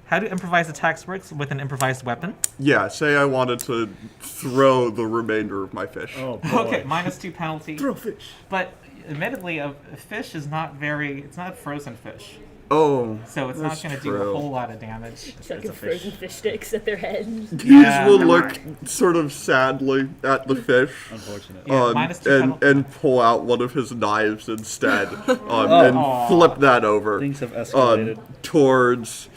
How do improvised attacks work with an improvised weapon? yeah. Say I wanted to throw the remainder of my fish. Oh boy. Okay, -2 penalty. Throw fish. But admittedly, a fish is not it's not frozen fish. Oh, So it's not that's going to do a true. whole lot of damage. Chucking a fish. frozen fish sticks at their head. Keys Yeah. will look sort of sadly at the fish. Unfortunate. Yeah, -2 penalty. and pull out one of his knives instead, and Aw. flip that over Things have escalated. towards.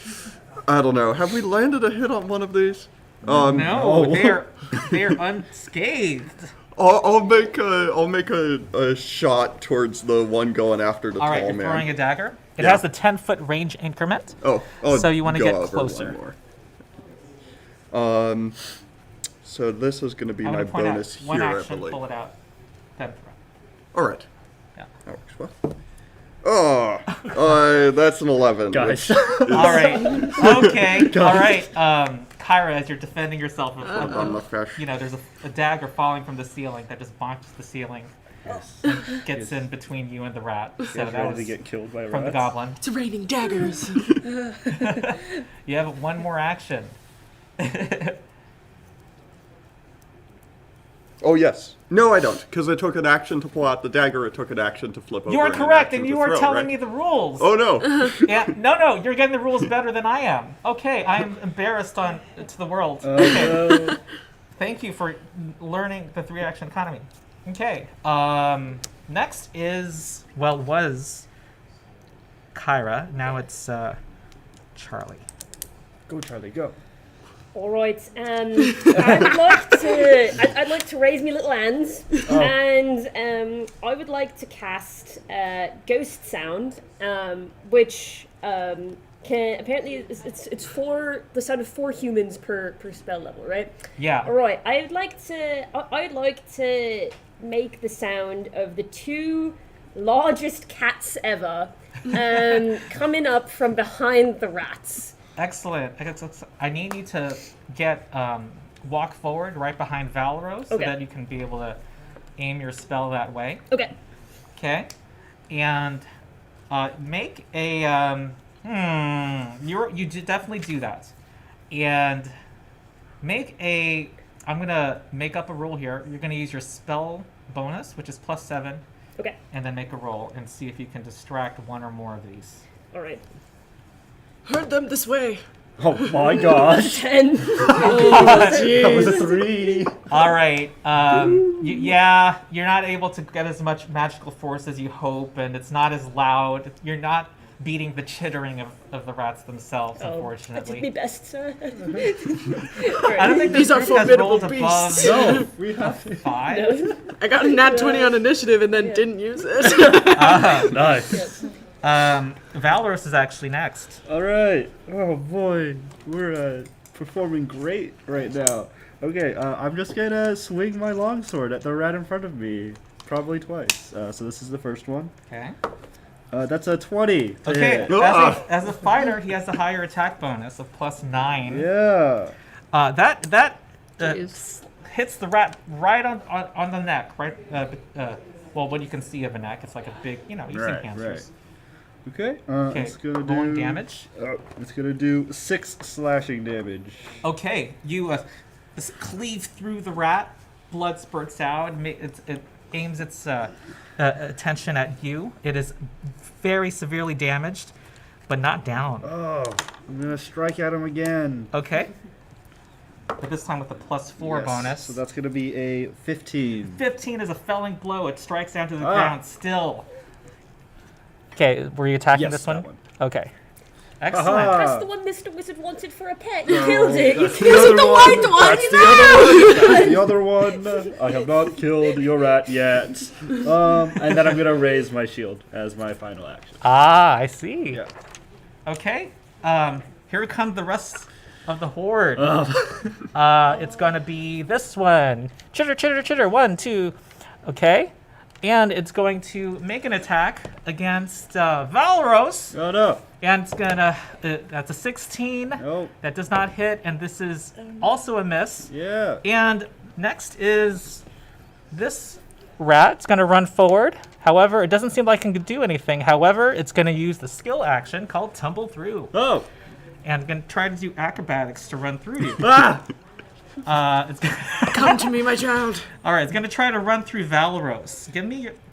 I don't know. Have we landed a hit on one of these? No, they're unscathed. I'll make a shot towards the one going after the All right, tall you're man. throwing a dagger. It Yeah. has a 10-foot range increment. Oh, So you wanna go get over closer. one more. So this is going to be I'm my going to point bonus out one here, I action, believe. pull it out, then throw. All right. Yeah. That works well. Oh, that's an 11. Guys. which is All right. Okay. All right. Kyra, as you're defending yourself, on the fish. you know, there's a dagger falling from the ceiling that just bonks the ceiling, gets in between you and the rat. So that Ready was to get killed by from the rats? goblin. It's raining daggers. You have one more action. Oh, yes. No, I don't, because I took an action to pull out the dagger. It took an action to flip over. You are and an correct, action and to you are throw, telling right? me the rules. Oh, no. Yeah, no, you're getting the rules better than I am. Okay, I am embarrassed to the world. Okay, thank you for learning the 3-action economy. Okay. Next is was Kyra. Now it's Charlie. Go, Charlie, go. All right. I'd like to raise me little hands, and I would like to cast Ghost Sound, which can apparently it's for the sound of 4 humans per spell level, right? Yeah. All right. I'd like to make the sound of the 2 largest cats ever coming up from behind the rats. Excellent. I need you to get walk forward right behind Valro so that you can be able to aim your spell that way. Okay. Okay. And make a you definitely do that. And make a I'm gonna make up a roll here. You're gonna use your spell bonus, which is +7. Okay. And then make a roll and see if you can distract one or more of these. All right. Herd them this way. Oh my gosh. 10. That was a 3. All right. You're not able to get as much magical force as you hope, and it's not as loud. You're not beating the chittering of the rats themselves, I did unfortunately. my best, sir. I don't think These this are group has formidable rolled above beasts. No, we have 5. I got a nat 20 on initiative and then didn't use it. Nice. Valorous is actually next. All right. Oh boy, we're performing great right now. Okay, I'm just gonna swing my longsword at the rat in front of me, probably twice. So this is the first one. Okay. That's a 20. to Okay. hit. As a fighter, he has a higher attack bonus of +9. Yeah. That Jeez. hits the rat right on the neck, right? Well, what you can see of a neck, it's like a big, you've seen cancers. Okay. Okay. It's gonna Rolling do damage. It's gonna do 6 slashing damage. Okay, you cleave through the rat. Blood spurts out. It aims its attention at you. It is very severely damaged, but not down. Oh, I'm gonna strike at him again. Okay. But this time with a +4 Yes, bonus. So that's gonna be a 15. 15 is a felling blow. It strikes down to the ground still. Okay, were you attacking Yes, this that one? one. Okay. Excellent. Aha. That's the one Mr. Wizard wanted for a pet. You killed it. You That's killed the other one. white one, That's the other one. That's the other one. I have not killed your rat yet. And then I'm gonna raise my shield as my final action. Ah, I see. Yeah. Okay. Here come the rest of the horde. It's going to be this one. Chitter, chitter, chitter. 1, 2. Okay. And it's going to make an attack against Valros. Oh no. And it's going to... that's a 16. Nope. That does not hit. And this is also a miss. Yeah. And next is this rat. It's going to run forward. However, it doesn't seem like it can do anything. However, it's going to use the skill action called Tumble Through. Oh. And I'm going to try to do acrobatics to run through you. Ah. Come to me, my child. All right, it's going to try to run through Valros.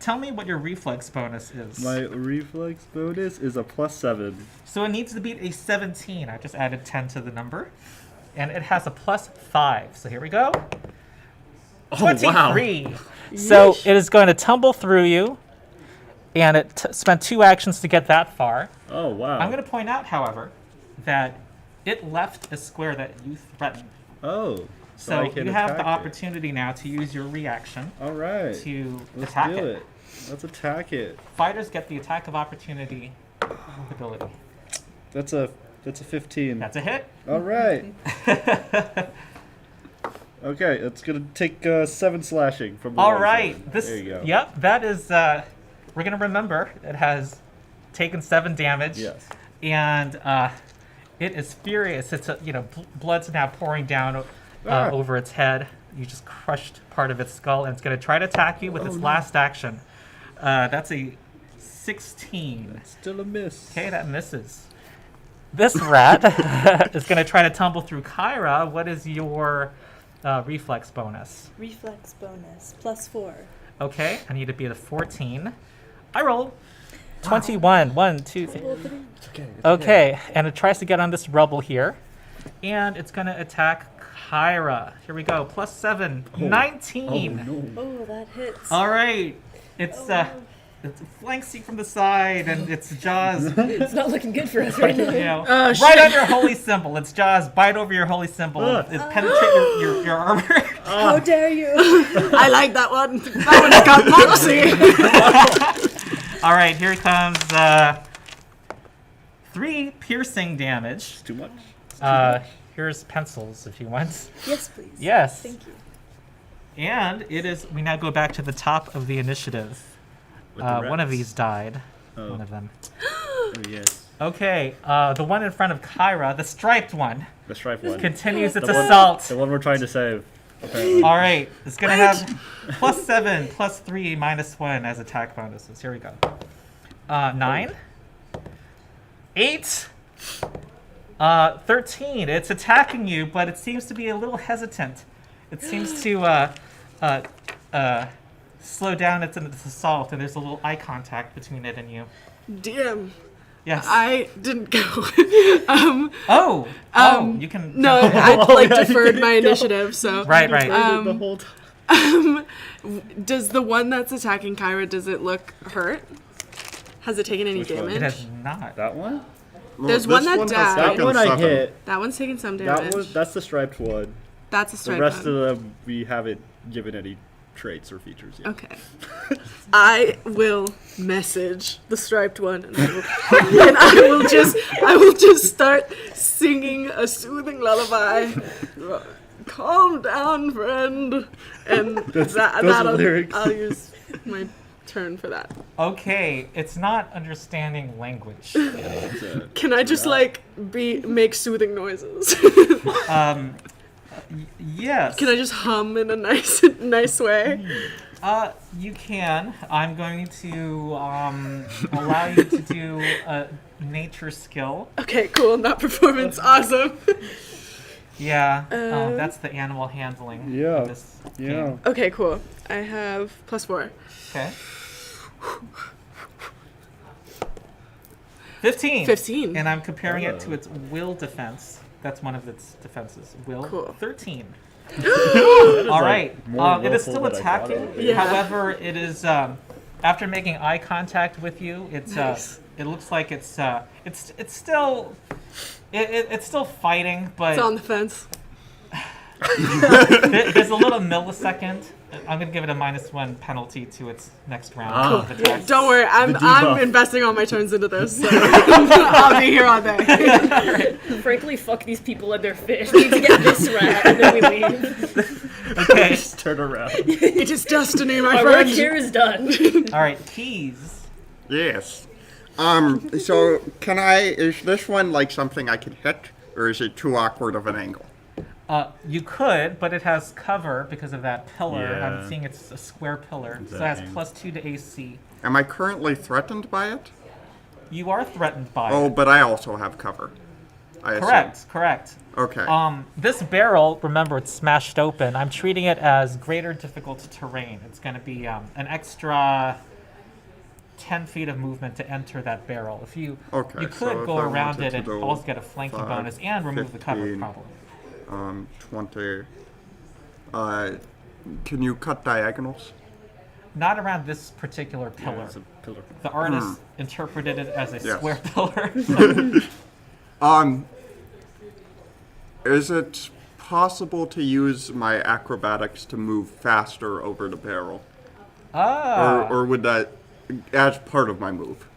Tell me what your reflex bonus is. My reflex bonus is a +7. So it needs to beat a 17. I just added 10 to the number. And it has a +5. So here we go. 23. Wow. So it is going to tumble through you. And it spent 2 actions to get that far. Oh wow. I'm going to point out, however, that it left a square that you threatened. Oh. So I can you have the attack it. opportunity now to use your reaction All right. to Let's attack do it. it. Let's attack it. Fighters get the attack of opportunity ability. That's a 15. That's a hit. All right. Okay, it's gonna take 7 slashing from the All longsword. right. There you go. Yep, that is. We're gonna remember it has taken 7 damage. Yes. And it is furious. It's blood's now pouring down over its head. You just crushed part of its skull, and it's gonna try to attack you with its last action. That's a 16. Still a miss. Okay, that misses. This rat is going to try to tumble through Kyra. What is your reflex bonus? Reflex bonus +4. Okay, I need to be at a 14. I roll 21. 1, 2, 3. It's okay. Okay, and it tries to get on this rubble here. And it's going to attack Kyra. Here we go. +7, 19. Oh, no. Oh, that hits. All right. It's it's flanks you from the side, and its jaws, It's not looking good for us right now. you know, Oh, right shit. on your holy symbol. Its jaws bite over your holy symbol. It penetrates your armor. How dare you? I like that one. That one's got mercy. All right, here comes 3 piercing damage. Too much? Here's pencils if you want. Yes, please. Yes. Thank you. And it is. We now go back to the top of the initiative. With the One of rats. these died. Oh. One of them. Oh, yes. Okay, the one in front of Kyra, the striped one, The striped one. continues its The one- assault. The one we're trying to save. Apparently. All right, it's gonna have +7, +3, -1 as attack bonuses. Here we go. 9, 8, 13. It's attacking you, but it seems to be a little hesitant. It seems to slow down its assault, and there's a little eye contact between it and you. DM, Yes. I didn't go. Oh, you can. No, jump in. I like yeah, you deferred didn't my go. initiative, so. Right, right. The whole time. Does the one that's attacking Kyra, does it look hurt? Has it taken any Which one? damage? It has not. That one? There's This one that has died. That taken one I 7. hit. That one's taken some damage. That's the striped one. That's a The striped rest one. of them, we haven't given any traits or features yet. Okay. I will message the striped one, and I will just start singing a soothing lullaby. Calm down, friend. And those lyrics. I'll use my turn for that. Okay, it's not understanding language. Can I just make soothing noises? Yes. Can I just hum in a nice way? You can. I'm going to allow you to do a nature skill. Okay, cool. That performance, awesome. Yeah, that's the animal handling. Yeah, of this yeah. game. Okay, cool. I have +4. Okay. 15. 15. And I'm comparing it to its will defense. That's one of its defenses. Will. Cool. 13. All All right. more It is willful still than I thought it attacking. would be. Yeah. However, it is after making eye contact with you. It's Nice. it looks like it's still it's still fighting, but It's on the fence. there's a little millisecond. I'm gonna give it a -1 penalty to its next round of attacks. Don't worry, I'm debuff. investing all my turns into this. So I'll be here all day. Frankly, fuck these people and their fish. We need to get this rat, and then we leave. Okay. Just turn around. It is destiny, my Our work friend. here is done. All right. Keys. Yes. So is this one like something I can hit, or is it too awkward of an angle? You could, but it has cover because of that pillar. Yeah. I'm seeing it's a square pillar, so it That has angle. +2 to AC. Am I currently threatened by it? You are threatened by Oh, it. but I also have cover. I assume. Correct. Okay. This barrel, remember, it's smashed open. I'm treating it as greater difficult terrain. It's going to be an extra 10 feet of movement to enter that barrel. If you Okay, you so could if go I around wanted it to and go also get a flanking 5, bonus and remove the cover 15, probably. 20. Can you cut diagonals? Not around this particular pillar. Yeah, it's a pillar. The artist interpreted it as a Yes. square pillar. Is it possible to use my acrobatics to move faster over the barrel? Or would that, as part of my move?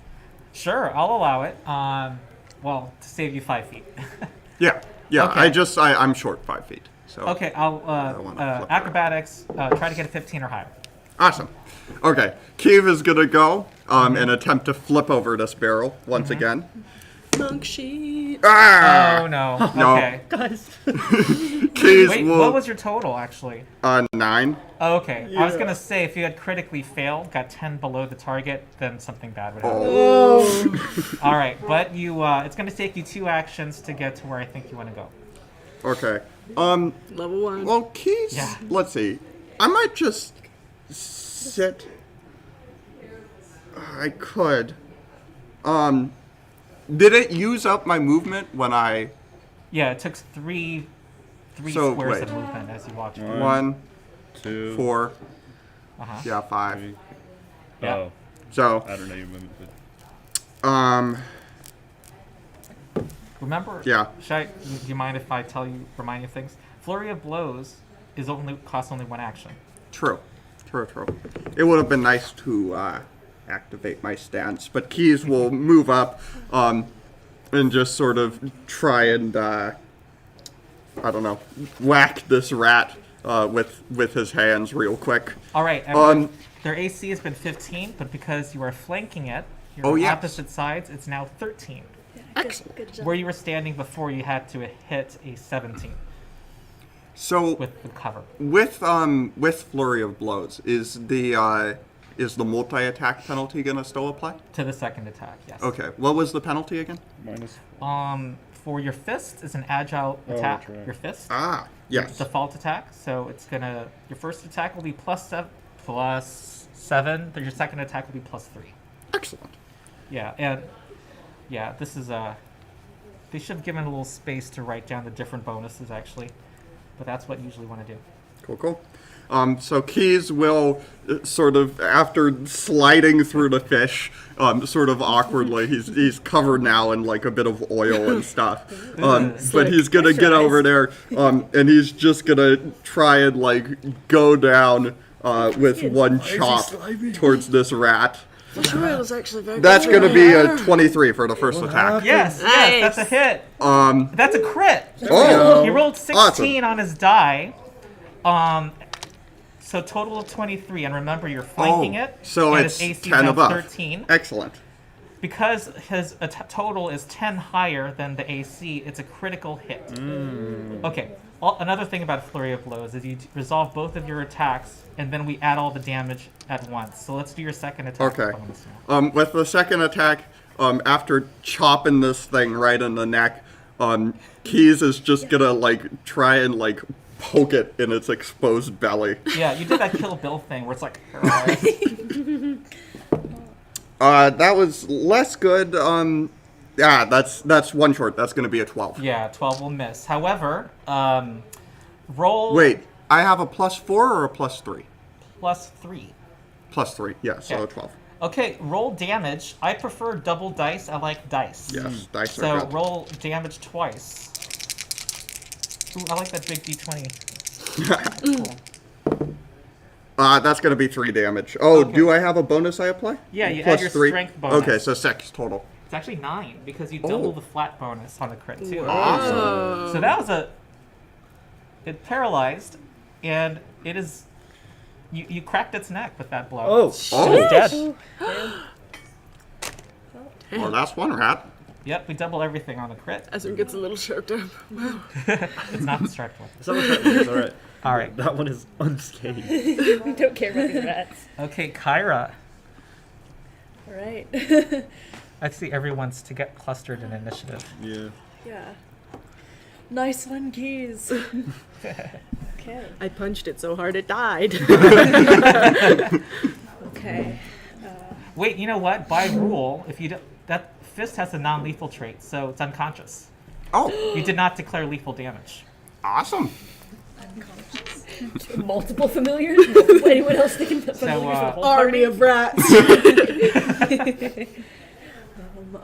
Sure, I'll allow it. Well, to save you 5 feet. Yeah. Okay. I'm short 5 feet. So. Okay, I'll wanna flip that. acrobatics. Try to get a 15 or higher. Awesome. Okay, Kiev is gonna go and attempt to flip over this barrel once again. Monk sheet. Ah! Oh no. No. Okay. Guys. Keys Wait, will. what was your total actually? 9. Oh, okay. I was Yeah. gonna say if you had critically failed, got 10 below the target, then something bad would happen. Oh. All right, but you, it's gonna take you 2 actions to get to where I think you want to go. Okay. Level 1. Well, Keys. Yeah. Let's see. I might just sit. I could. Did it use up my movement when I? Yeah, it took 3 3 So, squares wait. of movement as you watch. One. 1, 2, 4, Uh-huh. yeah, 5. 3. Yeah. Oh, So, I don't know your movement. Remember? Yeah. Do you mind if I remind you of things? Flurry of blows costs only 1 action. true. It would have been nice to activate my stance, but Keys will move up and just sort of try and, I don't know, whack this rat with his hands real quick. All right. Everyone, their AC has been 15, but because you are flanking it, you're on yes. opposite sides, it's now 13. Excellent. Good job. Where you were standing before, you had to hit a 17 So with the cover. with flurry of blows, is the multi-attack penalty gonna still apply? To the second attack, yes. Okay. What was the penalty again? Minus. For your fist, it's an agile Oh, attack. that's right. Your fist. Ah, yes. Default attack. So it's gonna. Your first attack will be +7. Then your second attack will be +3. Excellent. Yeah, and this is they should have given a little space to write down the different bonuses actually, but that's what you usually want to do. Cool. So Keys will sort of, after sliding through the fish, sort of awkwardly, he's covered now in like a bit of oil and stuff. But he's gonna get over there, and he's just gonna try and like go down with one chop towards this rat. Sure, it was actually very That's good. gonna be a 23 for the first attack. Yes, Nice. that's a hit. That's a crit. Oh, He rolled 16 on his die. So total of 23, and remember you're flanking it. so and it's his AC 10 is now above. 13. Excellent. Because his total is 10 higher than the AC, it's a critical hit. Okay. Another thing about Flurry of Blows is you resolve both of your attacks, and then we add all the damage at once. So let's do your second attack. Okay. bonus now. With the second attack, after chopping this thing right in the neck, Keys is just gonna like try and like poke it in its exposed belly. Yeah, you did that Kill Bill thing where it's like. That was less good. Yeah, that's one short. That's gonna be a 12. Yeah, 12 will miss. However, roll Wait, I have a +4 or a +3? +3. +3, yeah, so Okay. a 12. Okay, roll damage. I prefer double dice. I like dice. Yes, dice So are good. roll damage twice. Ooh, I like that big D20. Cool. That's gonna be 3 damage. Oh, Okay. do I have a bonus I apply? Yeah, you add your +3? strength bonus. Okay, so 6 total. It's actually 9 because you double Oh. the flat bonus on the crit too. Awesome. So that was it paralyzed, and it is. You cracked its neck with that blow. Oh, Oh, Dead. well, that's one rat. Yep, we double everything on the crit. Ezra gets a little choked up. It's not the strike one. it's all right. All right. That one is unscathed. We don't care about these rats. Okay, Kyra. All right. I see everyone's to get clustered in initiative. Yeah. Yeah. Nice one, Keys. Okay. I punched it so hard it died. Okay. Wait, you know what? By rule, if you do, that fist has a non-lethal trait, so it's unconscious. Oh, You did not declare lethal damage. awesome. Unconscious. Multiple familiars? Multiple, anyone else thinking familiars for the whole Army party? of rats.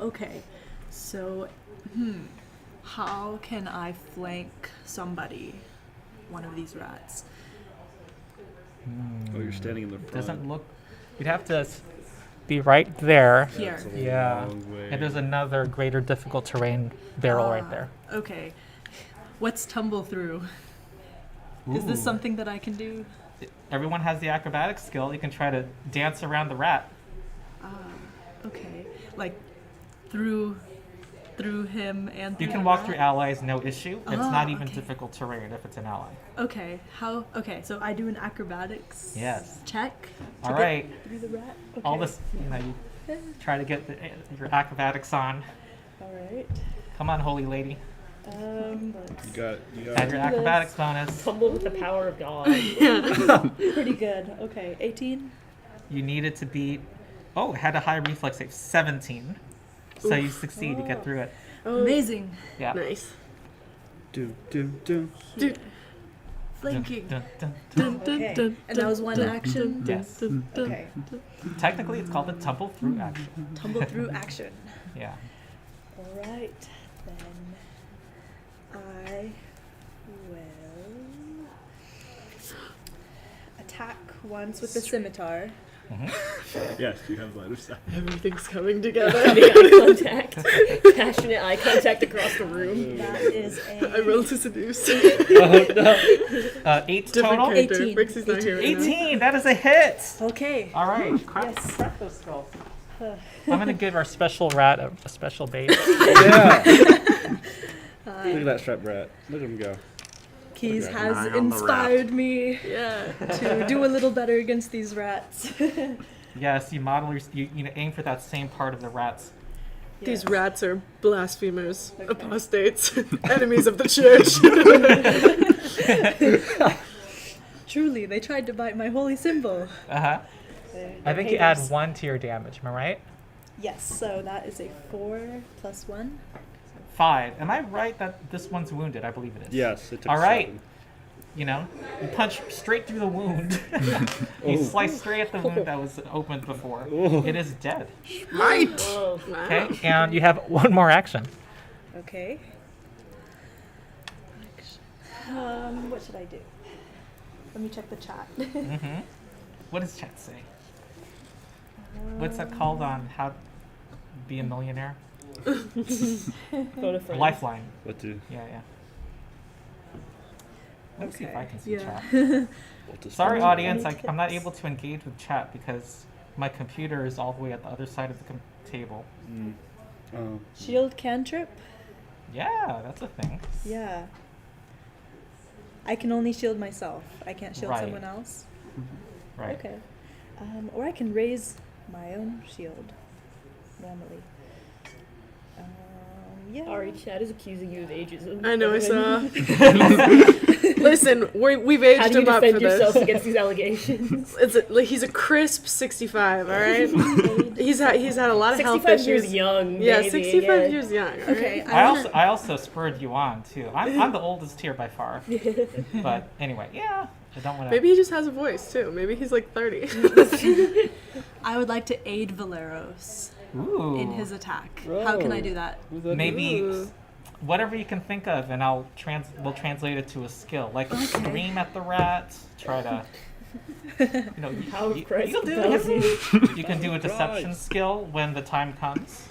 Okay. So, how can I flank somebody? One of these rats. Oh, you're standing in the front. Doesn't look. You'd have to be right there. Here. That's a Yeah. long way. And there's another greater difficult terrain barrel right there. Okay. What's tumble through? Is this Ooh. something that I can do? Everyone has the acrobatic skill. You can try to dance around the rat. Okay. Like through him and You through can the walk rat? through allies, no issue. It's Oh, not even okay. difficult terrain if it's an ally. Okay. How? Okay. So I do an acrobatics. Yes. Check. to All get right. Through the rat. Okay. All this, you try to get your acrobatics on. All right. Come on, holy lady. You got. Add your acrobatics bonus. Tumble with the power of God. Pretty good. Okay. 18. You needed to beat. Oh, it had a high reflex save, 17. So you succeed. You get through it. Amazing. Yeah. Nice. Flanking. Dun, dun, dun. Okay. And that was one action. Yes. Okay. Technically, it's called the tumble through action. Tumble through action. Yeah. All right. Then I will attack once with the scimitar. Yes, you have line of sight. Everything's coming together. Having eye contact, passionate eye contact across the room. That is I a rolled to seduce. 8 Different total. character. 18. Brixie's not here right now. 18. That is a hit. okay. All right. Crack, Yes. crack those skulls. I'm gonna give our special rat a special bait. Yeah. Look at that strap rat. Look at him go. Keys Eye has on the inspired me Yeah. to do a little better against these rats. Yes, you model you aim for that same part of the rats. These Yes. rats are blasphemers, Okay. apostates, enemies of the church. Truly, they tried to bite my holy symbol. I think you add 1 to your damage. Am I right? Yes, so that is a 4 plus 1. 5. Am I right that this one's wounded? I believe it is. Yes, it took All right. 7. You know, you punch straight through the wound. You slice straight at the wound that was opened before. It is dead. Whoa. Wow. Okay, and you have 1 more action. Okay. What should I do? Let me check the chat. What does chat say? What's that called on how to be a millionaire? Phone a friend. Lifeline. What do? Yeah. Let me see if I can see Yeah. chat. What to Sorry, say? audience, Any I'm not tips? able to engage with chat because my computer is all the way at the other side of the table. Oh. Shield cantrip? Yeah, that's a thing. Yeah. I can only shield myself. I can't shield Right. someone else. Right. Okay. Or I can raise my own shield. Normally. Yeah. Ari, Chad is accusing you of ageism. I know, I saw. Listen, we've How aged do you him up for defend yourself this. against these allegations? He's a crisp 65, all right? he's had a lot of health 65 issues. years young. Yeah, maybe, 65 yeah. years young. all Okay. right? I also spurred you on too. I'm the oldest here by far. But anyway, yeah. I don't want to. Maybe he just has a voice too. Maybe he's like 30. I would like to aid Valeros Ooh. in his attack. How can I do that? Who's that? Maybe Ooh. whatever you can think of, and we'll translate it to a skill. Like scream at the rat. Try to. How You Christ can do compels you. You can do a deception skill when the time comes.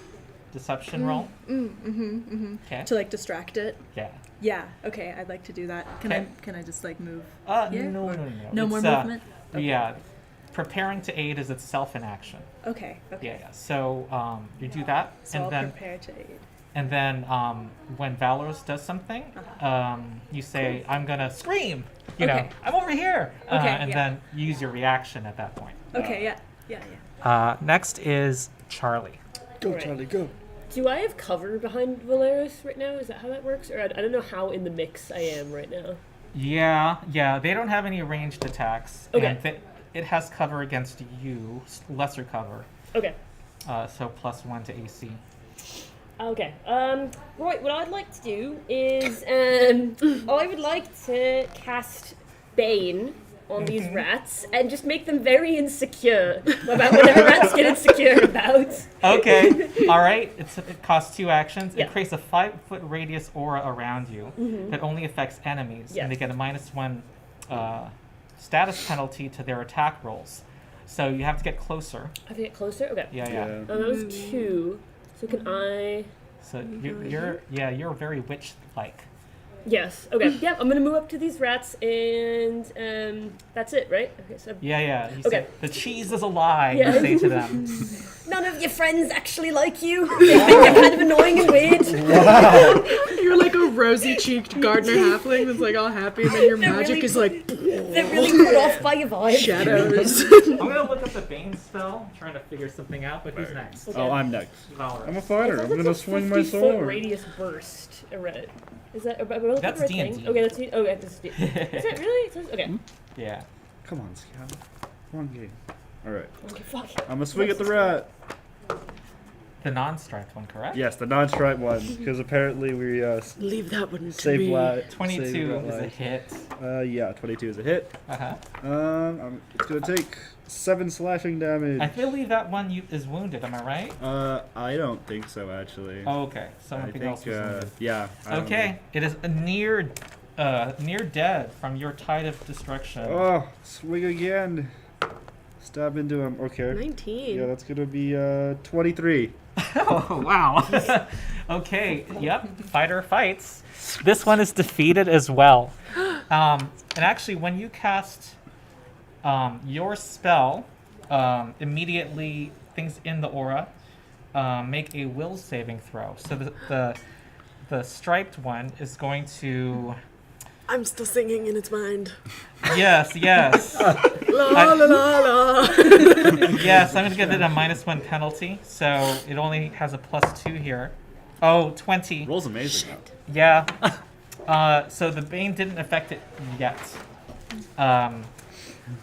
Deception roll. Okay. To like distract it? Yeah. Yeah. Okay. I'd like to do that. Okay. Can I just like move? No, here, no, or no. No more It's, movement. Yeah. Preparing to aid is itself an action. Okay. Okay. Yeah. So you do that, So and I'll then prepare to aid. when Valoros does something, you say, "I'm gonna scream." Okay. I'm over here. Okay, and yeah. then use your reaction at that point. Okay. Yeah. Yeah. Next is Charlie. Go, Right. Charlie, go. Do I have cover behind Valeros right now? Is that how that works? Or I don't know how in the mix I am right now. Yeah. They don't have any ranged attacks. Okay. And it has cover against you, lesser cover. Okay. So +1 to AC. Okay. Right. What I'd like to do is, I would like to cast Bane on these rats and just make them very insecure about whatever rats get insecure about. Okay. All right. It costs 2 actions. Yeah. It creates a 5-foot radius aura around you that only affects enemies, Yes. and they get a -1 status penalty to their attack rolls. So you have to get closer. I have to get closer. Okay. Yeah. That was 2. So can I? So you're very witch-like. Yes. Okay. Yeah. I'm gonna move up to these rats, and that's it, right? Okay. So Yeah. You Okay. say, the cheese is a lie. Yeah. You say to them. none of your friends actually like you. They think you're kind of annoying and weird. You're like a rosy-cheeked gardener halfling that's like all happy, and then your They're magic really- is like They're really put off by your vibe. shadows. I'm gonna look up the Bane spell, trying to figure something out. But who's next? Okay. Oh, I'm next. Valorous. I'm a fighter. I'm It's gonna a swing my 50-foot sword. radius burst. Is that? Am I looking That's at the right D&D. thing? Okay, that's okay. That's D. Is it really? It says, okay. Yeah. Come on, Scout. One game. All right. Okay. Fuck. I'm gonna swing at the rat. the non-striped one, correct? Yes, the non-striped one, because apparently we Leave that one to saved me. lives. 22 is a hit. Yeah, 22 is a hit. Uh-huh. It's gonna take 7 slashing damage. I believe that one is wounded, am I right? I don't think so actually. Oh, okay. Something else was wounded. Yeah. I don't Okay, it is near dead from your tide of destruction. know. Oh, swing again. Stab into him. Okay. 19. Yeah, that's gonna be 23. Oh, wow. Okay, yep, fighter fights. This one is defeated as well. And actually, when you cast your spell, immediately things in the aura make a will saving throw. So the striped one is going to... I'm still singing in its mind. Yes. La la la la. Yes, I'm going to give it a -1 penalty, so it only has a +2 here. Oh, 20. Roll's amazing. Yeah. So the bane didn't affect it yet.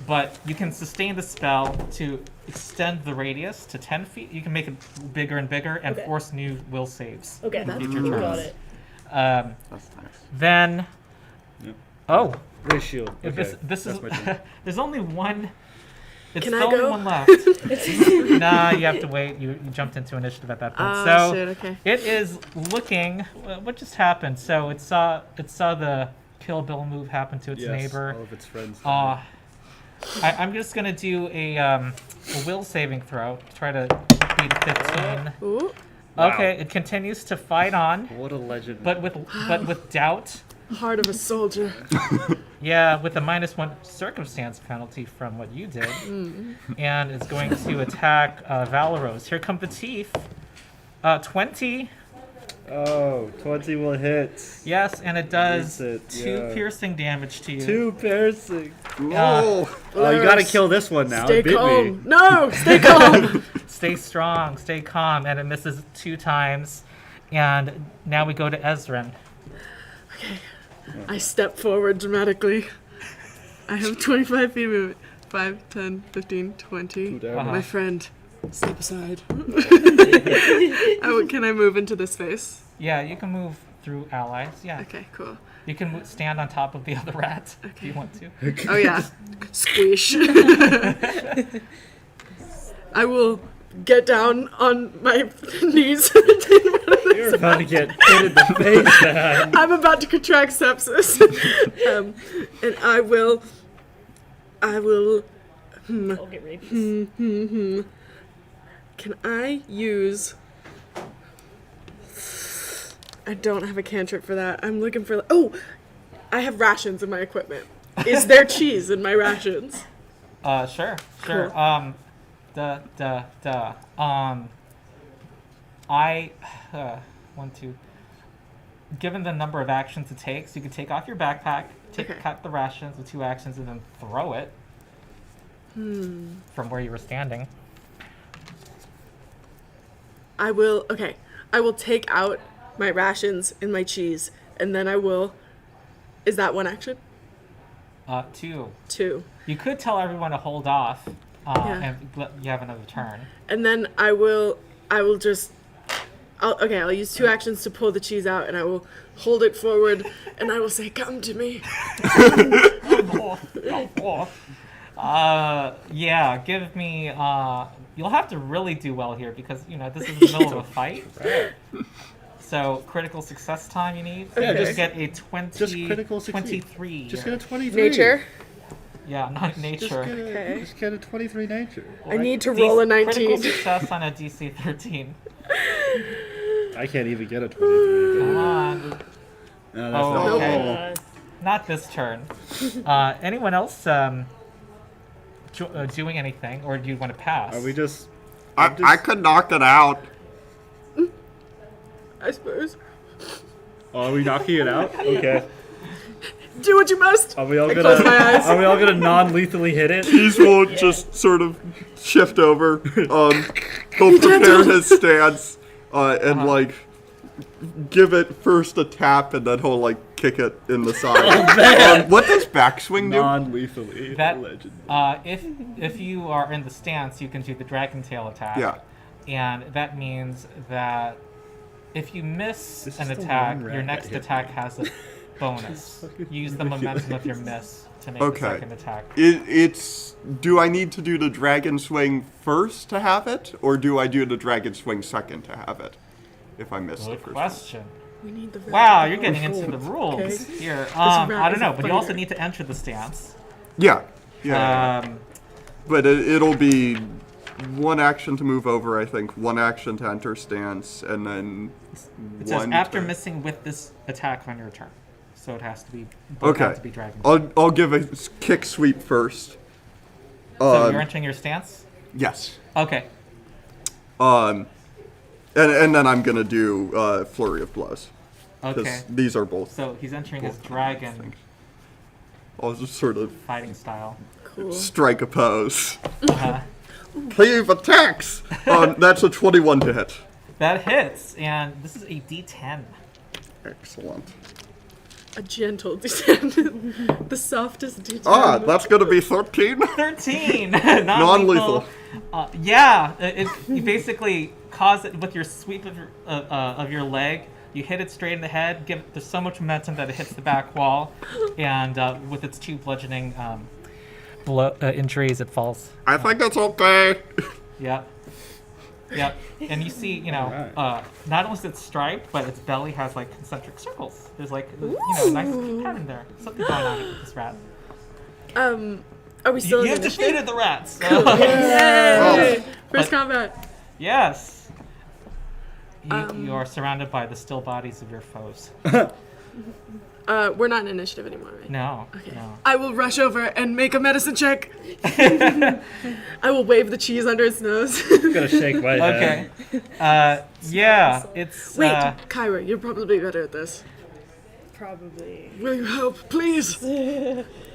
But you can sustain the spell to extend the radius to 10 feet. You can make it bigger and bigger and Okay. force new will saves. Okay, in future turns. got it. That's nice. Then... Yep. Oh, Raise shield. if Okay. this is... That's my turn. There's only one... It's Can the I only go? one left. Nah, you have to wait. You jumped into initiative at that point. Oh, so shit, okay. it is looking... What just happened? So it saw the Kill Bill move happen to its Yes, neighbor. all of its friends. I'm just gonna do a will saving throw to try to beat a 15. Ooh. Wow. Okay, it continues to fight on, What a legend. but with doubt. Heart of a soldier. Yeah, with a -1 circumstance penalty from what you did, and it's going to attack Valeros. Here come the teeth. 20. Oh, 20 will hit. Yes, and it does Hits it, 2 yeah. piercing damage to you. 2 piercing. Whoa! Oh, you gotta kill this one now. Stay It bit calm. me. No, stay calm. Stay strong, stay calm, and it misses 2 times. And now we go to Ezrin. I step forward dramatically. I have 25 feet movement. 5, 10, 15, 20. Damage. Uh-huh. My friend, step aside. Can I move into this space? Yeah, you can move through allies. Yeah, Okay, cool. you can stand on top of the other rat if you want to. Oh yeah, squish. I will get down on my knees. You're about to get hit in the face, man. I'm about to contract sepsis. And I will. I'll get rabies. Can I use? I don't have a cantrip for that. I'm looking for. Oh, I have rations in my equipment. Is there cheese in my rations? Sure. Cool. Given the number of actions it takes, you can take off your backpack, Okay. cut the rations with 2 actions, and then throw it from where you were standing. I will. Okay, I will take out my rations and my cheese, and then I will. Is that one action? 2. 2. You could tell everyone to hold off, Yeah. and let you have another turn. And then I will just. I'll use 2 actions to pull the cheese out, and I will hold it forward, and I will say, "Come to me." Yeah, give me, you'll have to really do well here because, this is the middle of a fight. So, critical success time you need. So Yeah, you just- get a 20, just critical succeed. 23. Just get a 23. Nature. Yeah, not Just nature. Okay. just get a 23 nature. I need to roll a 19. Critical success on a DC 13. I can't even get a 23. Come on. No, that's Oh, not okay. Not this turn. Anyone else doing anything, or do you want to pass? Are we just... I could knock it out. I suppose. Oh, are we knocking it out? Okay. Do what you must. Are we all I gonna... close my eyes. Are we all gonna non-lethally hit it? He's will just sort of shift over. He'll prepare his stance and give it first a tap, and then he'll kick it in the side. What does backswing do? Non-lethally. That Legend. if you are in the stance, you can do the dragon tail attack. Yeah. and that means that if you miss This an is the attack, one your rat next that hit attack me. has a bonus. Use the momentum of your miss to make Okay. the second attack. It's. Do I need to do the dragon swing first to have it, or do I do the dragon swing second to have it? If I miss the Good first question. We need the Wow, rat you're to getting go into the forward, rules okay? here. rat I don't is know, a but you also fighter. need to enter the stance. one. Yeah. But it'll be one action to move over, I think, one action to enter stance, and then It says one after to... missing with this attack on your turn, so it has to be both have Okay. to be dragon. I'll give a kick sweep first. So you're entering your stance. Yes. Okay. And then I'm gonna do flurry of blows. Because Okay. these are both. So he's entering his both dragon things. I'll just sort of fighting style. Cool. strike a pose. Uh, Cleave attacks. That's a 21 to hit. that hits, and this is a D10. Excellent. A gentle descent. The softest descent. That's gonna be 13. 13. Non-lethal. You basically cause it with your sweep of your leg. You hit it straight in the head. There's so much momentum that it hits the back wall, and with its 2 bludgeoning injuries, it falls. I think that's okay. Yep. And you see, not only is it striped, but its belly has like concentric circles. There's like, nice pattern there. Something going on with this rat. Are we still You in have initiative? defeated the rats. Yay! First But- combat. Yes. You are surrounded by the still bodies of your foes. We're not in initiative anymore, right? No. I will rush over and make a medicine check. I will wave the cheese under its nose. Gotta shake my head. Okay. It's. Wait, Kyra, you're probably better at this. Probably. Will you help, please?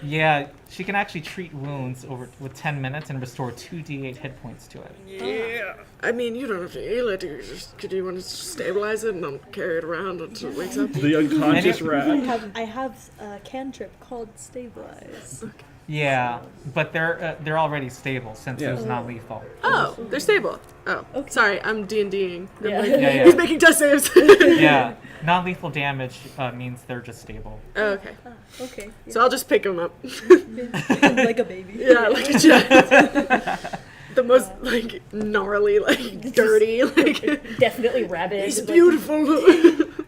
Yeah, she can actually treat wounds with 10 minutes and restore 2d8 hit points to it. Yeah. I mean, you don't have to heal it. Could you want to stabilize it and then carry it around until it wakes up? The unconscious rat. I have a cantrip called Stabilize. Yeah, but they're already stable since it was not lethal. Oh, they're stable. Oh, sorry, I'm D&Ding. Yeah. Yeah. He's making test saves. Yeah, non-lethal damage means they're just stable. Oh, okay. Okay. So I'll just pick him up. Like a baby. Yeah, like a giant. The most, gnarly, dirty, Definitely rabbit. He's like- beautiful.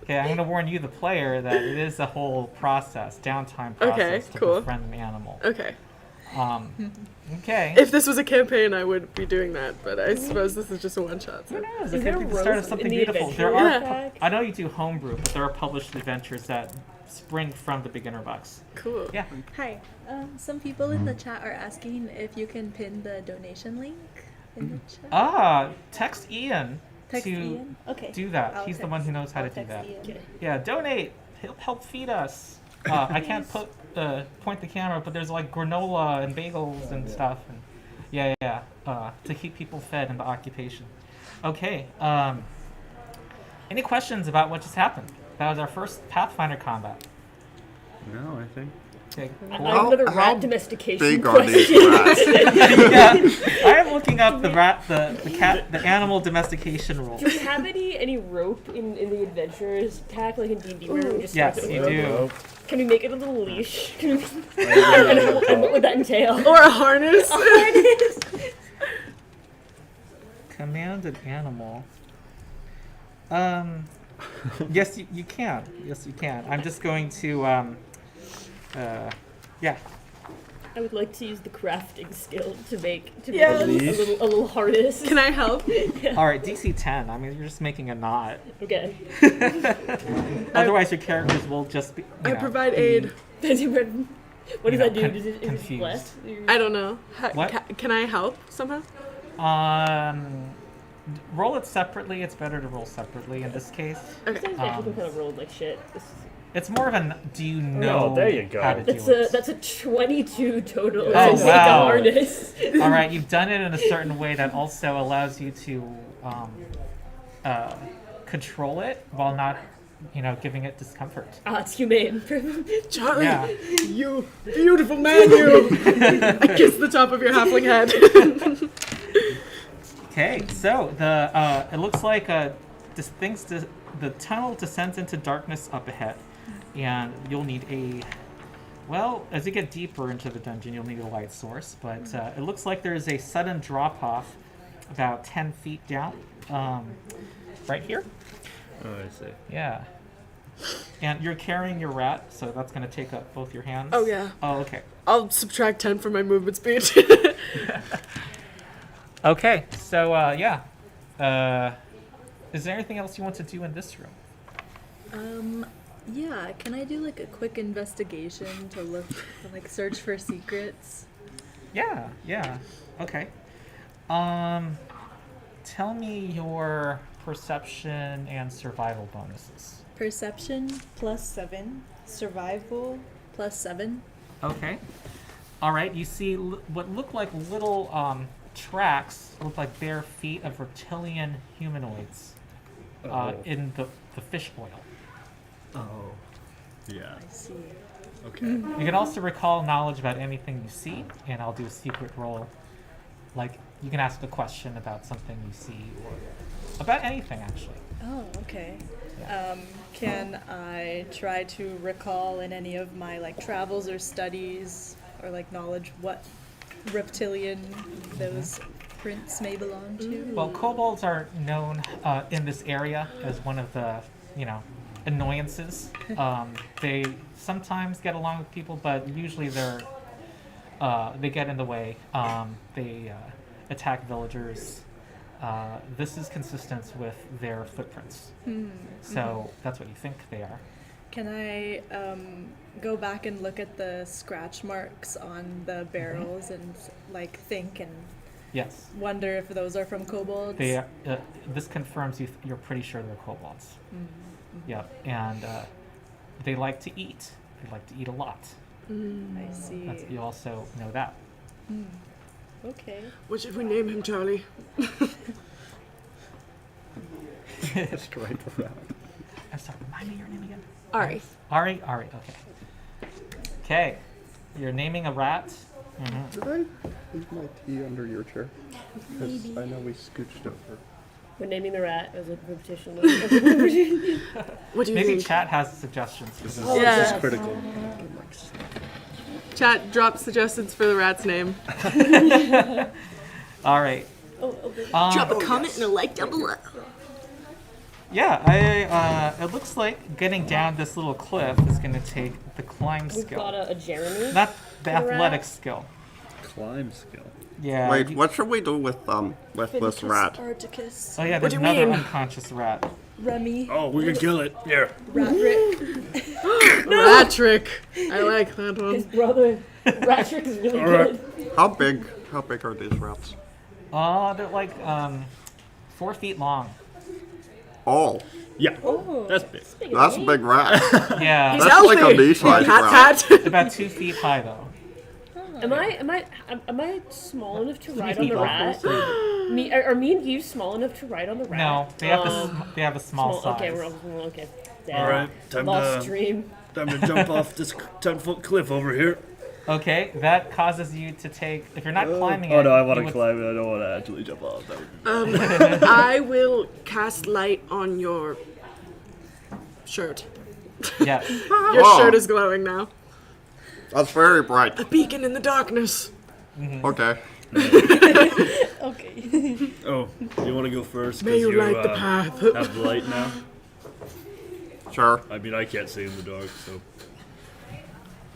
Okay, I'm gonna warn you, the player, that it is a whole downtime process to cool. befriend an animal. Okay. Okay. If this was a campaign, I would be doing that, but I suppose this is just a one-shot. So. Who knows? Is It there could a be the start of rope something in the beautiful. There adventure are. pack? I know you do homebrew, but there are published adventures that spring from the beginner box. Cool. Yeah. Hi. Some people in the chat are asking if you can pin the donation link in the chat. Text Ian Text to Ian? Okay. do that. I'll He's the text- one who knows how I'll to do text that. Ian. Yeah, donate. He'll help feed us. I can't point the camera, but there's like granola and bagels and stuff. And to keep people fed in the occupation. Okay. Any questions about what just happened? That was our first Pathfinder combat. No, I think. Okay, I cool. have another How rat domestication Big are these question. rats? Yeah, I am looking up the animal domestication rules. Do we have any rope in the adventurers pack, like in D&D, where we just Yes, strap it you with do. rope? Can we make it a little leash? Can we, and what would that entail? Or a harness. Command an animal. Yes, you can. Yes, you can. I'm just going to, yeah. I would like to use the crafting skill to make Yes. a little harness. Can I help? All right, DC 10. I mean, you're just making a knot. Okay. Otherwise, your characters will just be. I provide aid. What does that do? Is it confused. blessed? I don't know. What? Can I help somehow? Roll it separately. It's better to roll separately in this case. Sometimes I can kind of roll like shit. It's more of an do you know there you go. how to do it. That's a 22 total. Oh, to make wow. a harness. All right, you've done it in a certain way that also allows you to control it while not, giving it discomfort. It's humane. Charlie, Yeah. you beautiful man, you. I kiss the top of your halfling head. Okay, so it looks like the tunnel descends into darkness up ahead, and you'll need as you get deeper into the dungeon, you'll need a light source. But it looks like there is a sudden drop off about 10 feet down, right here. Oh, I see. Yeah. And you're carrying your rat, so that's going to take up both your hands. Oh, yeah. Oh, okay. I'll subtract 10 from my movement speed. Okay, so is there anything else you want to do in this room? Yeah, can I do like a quick investigation to look, like search for secrets? Yeah. Okay. Tell me your perception and survival bonuses. Perception +7, survival +7. Okay. All right. You see what look like little tracks, look like bare feet of reptilian humanoids in the fish oil. Oh. Yeah. I see. Okay. You can also recall knowledge about anything you see, and I'll do a secret roll. Like, you can ask a question about something you see, or about anything, actually. Oh, okay. Yeah. Can I try to recall in any of my like travels or studies or like knowledge what reptilian those prints may belong to? Well, kobolds are known in this area as one of the, annoyances. They sometimes get along with people, but usually they get in the way. They attack villagers. This is consistent with their footprints. So that's what you think they are. Can I go back and look at the scratch marks on the barrels and like think and Yes. wonder if those are from kobolds? They are, this confirms you're pretty sure they're kobolds. Yep. And they like to eat. They like to eat a lot. I see. You also know that. Okay. What should we name him, Charlie? Destroy the rat. I'm sorry, remind me your name again. Ari. Ari, okay. Okay, you're naming a rat. Did I leave my tea under your chair? Because I know we scooched over. We're naming the rat as a repetition. What do you Maybe think? chat has suggestions. This is, Yeah. this is critical. Chat, drop suggestions for the rat's name. All right. Drop a comment and a like down below. Yeah, it looks like getting down this little cliff is going to take the climb We've got skill, a Jeremy. not the rat. athletics skill. Climb skill. Yeah. Wait, what should we do with this rat? Articus. Oh yeah, What there's do you another mean? unconscious rat. Remy. Oh, we can kill it. Here. Ratrick. Rat trick. I like that His one. brother. Ratrick is really Alright. good. How big are these rats? They're like 4 feet long. Oh, Yeah. Oh, That's big. that's a big rat. Yeah. He's That's like a healthy. knee-sized Pat, rat. pat. About 2 feet high though. Am I small enough to ride on feet the off rat? Are me and you small enough to ride on the rat? No, they have a small size. Okay, we're okay. All right, time Lost to dream. jump off this 10-foot cliff over here. Okay, that causes you to take. If you're not climbing it. Oh no, I want you to would- climb it. I don't want to actually jump off. That would be I will cast light on your shirt. Yeah. Your Whoa. shirt is glowing now. That's very bright. A beacon in the darkness. Okay. Okay. Oh, you want to go first? May 'Cause you light the path. have light now. Sure. I mean, I can't see in the dark, so.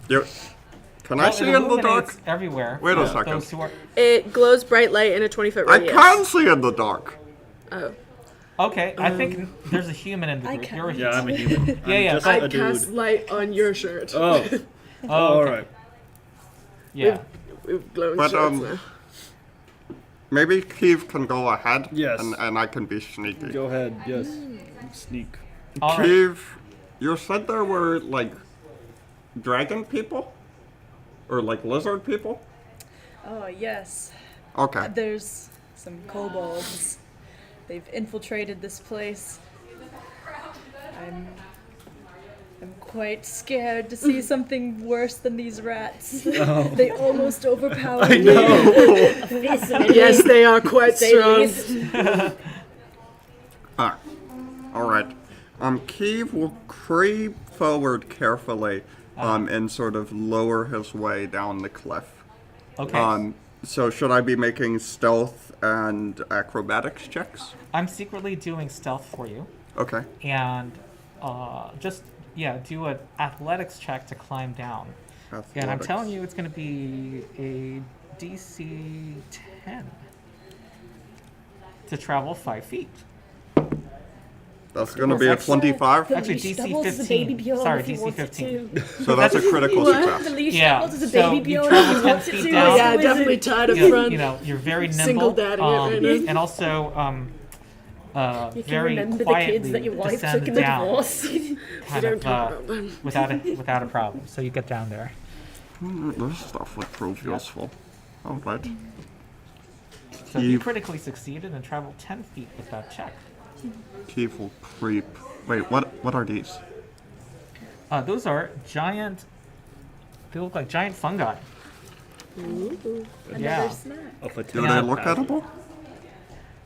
Can I Well, see it in the dark? illuminates everywhere. Wait a for second. Those who are, It glows bright light in a 20-foot I radius. can see in the dark. Oh. okay, I think there's a human in the I group. can. You're a Yeah, I'm a human. I'm yeah, just but- a I cast dude. light on your shirt. Oh. Oh, All okay. right. Yeah. We've glowing But, shirts now. Maybe Keeve can go ahead. Yes. And I can be sneaky. Go ahead. Yes. Sneak. All right. Keeve, you said there were like dragon people? Or like lizard people? Oh, yes. Okay. There's some kobolds. They've infiltrated this place. I'm I'm quite scared to see something worse than these rats. They almost overpowered me. Yes, they are quite strong. All right. Keeve will creep forward carefully, and sort of lower his way down the cliff. Okay. So should I be making stealth and acrobatics checks? I'm secretly doing stealth for you. Okay. And do an athletics check to climb down. And I'm telling you, it's going to be a DC 10 to travel 5 feet. That's going to be a 25. Actually, leash DC doubles as a baby 15. Bjorn Sorry, if he DC wants it 15. to. So that's a critical The success. leash Yeah, doubles as a so baby you Bjorn travel if he 10 wants it feet to. down. Yeah, definitely tied up You, front. you're very nimble. Single daddy right now. And also You can very remember the quietly kids that your wife descend took in the down, divorce. kind don't of, talk about them. without a problem. So you get down there. This stuff would prove useful. All right. So you Keeve. critically succeeded and traveled 10 feet with that check. Keeve will creep. Wait, what are these? Those are giant. They look like giant fungi. Another Yeah. snack. Of a Do Yeah. they look edible?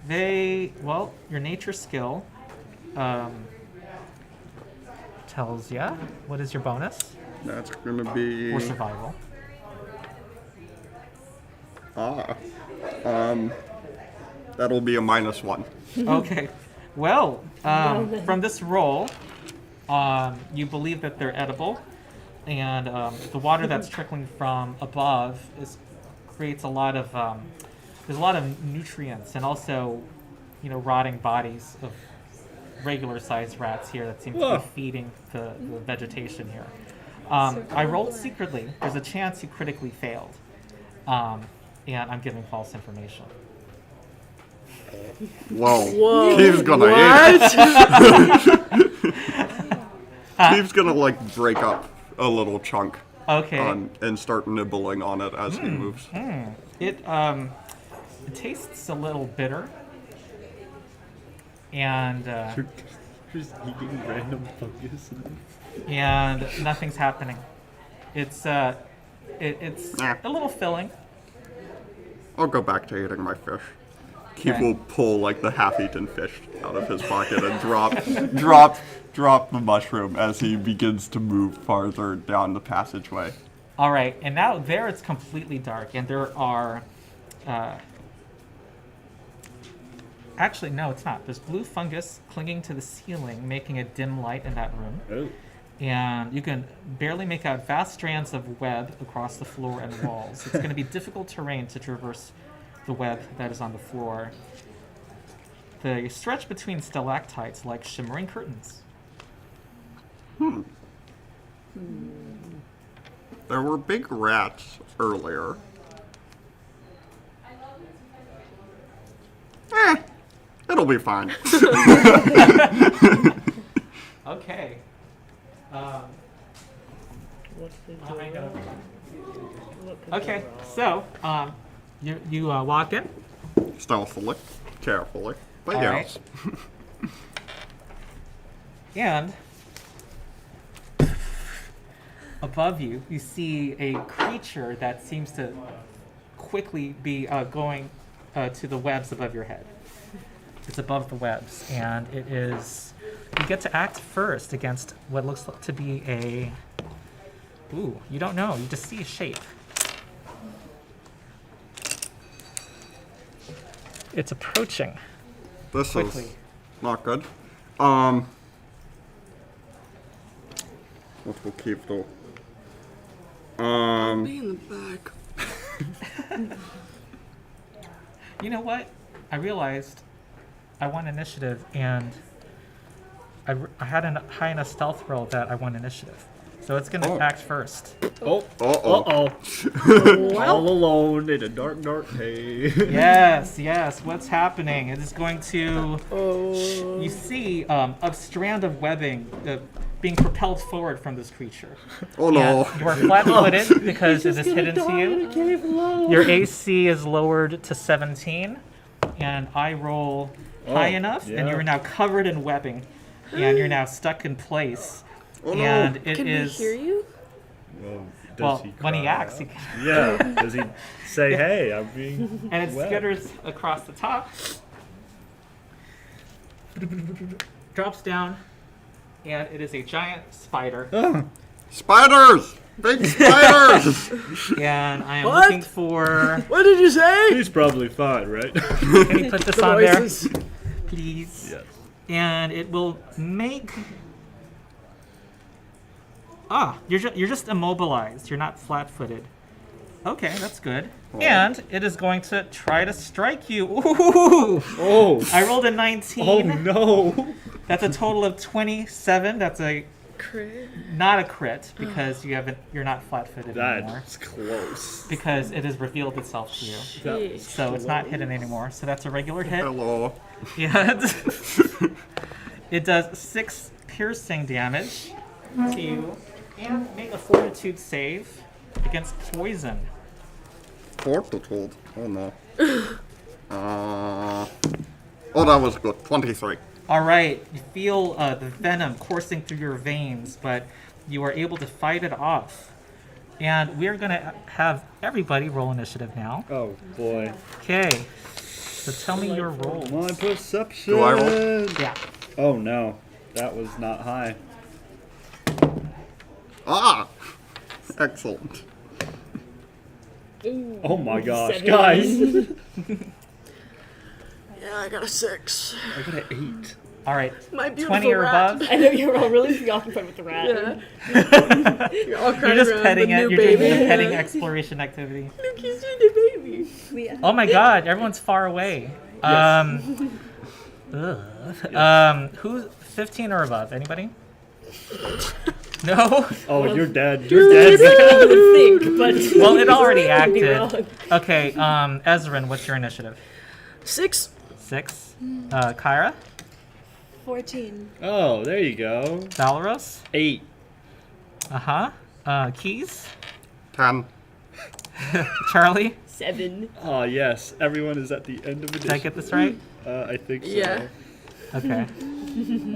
Your nature skill tells ya. What is your bonus? That's going to be... Or survival. That'll be a -1. Okay. Well, from this roll, you believe that they're edible, and the water that's trickling from above creates a lot of there's a lot of nutrients and also, rotting bodies of regular-sized rats here that seem to be feeding the vegetation here. I rolled secretly. There's a chance you critically failed, and I'm giving false information. Whoa. Keeve's gonna eat it. Keeve's gonna break up a little chunk. Okay. And start nibbling on it as he moves. It tastes a little bitter, and Just eating random fungus. and nothing's happening. It's a little filling. I'll go back to eating my fish. Keeve Okay. will pull the half-eaten fish out of his pocket and drop the mushroom as he begins to move farther down the passageway. All right, and now there it's completely dark, and there are. Actually, no, it's not. There's blue fungus clinging to the ceiling, making a dim light in that room. Oh. And you can barely make out vast strands of web across the floor and walls. It's going to be difficult terrain to traverse the web that is on the floor. They stretch between stalactites like shimmering curtains. There were big rats earlier. It'll be fine. Okay. Okay, so you walk in. Stealthily, carefully, but All yes. And above you, you see a creature that seems to quickly be going to the webs above your head. It's above the webs, and it is. You get to act first against what looks to be a. Ooh, you don't know. You just see a shape. It's approaching. This Quickly. is not good. What will keep though? Be in the back. You know what? I realized I won initiative, and I had a high enough stealth roll that I won initiative. So it's going to act first. Oh. Uh-oh. All alone in a dark, dark cave. Yes. What's happening? It is going to. You see a strand of webbing being propelled forward from this creature. Oh no. And you are flat-footed because it is hidden to you. Your AC is lowered to 17, and I roll high enough, and yeah. you're now covered in webbing, and you're now stuck in place. Oh and no! it Can is. we hear you? Well, Well, does he when he cry acts, out? he can. Yeah. Does he say, "Hey, I'm being"? And it wet? skitters across the top, drops down, and it is a giant spider. Oh, Spiders! Big spiders! And I am What? looking for. What did you say? he's probably fine, right? Can you put this The on there, voices. please? Yes. And it will make. You're just immobilized. You're not flat-footed. Okay, that's good. And it is going to try to strike you. Ooh! Oh. I rolled a 19. Oh no. That's a total of 27. That's a Crit. not a crit because you're not flat-footed anymore. That's close. Because it has revealed itself to you. That was So it's not hidden anymore. So that's a regular hit. Hello. And it does 6 piercing damage to you. And make a fortitude save against poison. Fortitude. Oh no. Oh, that was good. 23. All right, you feel the venom coursing through your veins, but you are able to fight it off. And we're going to have everybody roll initiative now. Oh boy. Okay, so tell me your roll. My perception. Do I roll? Yeah. Oh no, that was not high. Ah! Excellent. Ooh, Oh my gosh, 7. guys! Yeah, I got a 6. I got an 8. All right, My beautiful 20 or rat. above. I know you're all really preoccupied with the rat. Yeah. You're all You're crying just around petting the it. new You're baby. doing the petting exploration activity. Look, he's doing the baby. We Oh my god, everyone's far away. Yes. Who's 15 or above? Anybody? No? Oh, you're dead. You're dead. I would think, but Well, it already could be acted. wrong. Okay, Ezrin, what's your initiative? 6. 6. Kyra? 14. Oh, there you go. Valeros? 8. Keys? 10. Charlie? 7. Oh yes, everyone is at the end of the Did I get this right? I think so. Yeah. Okay.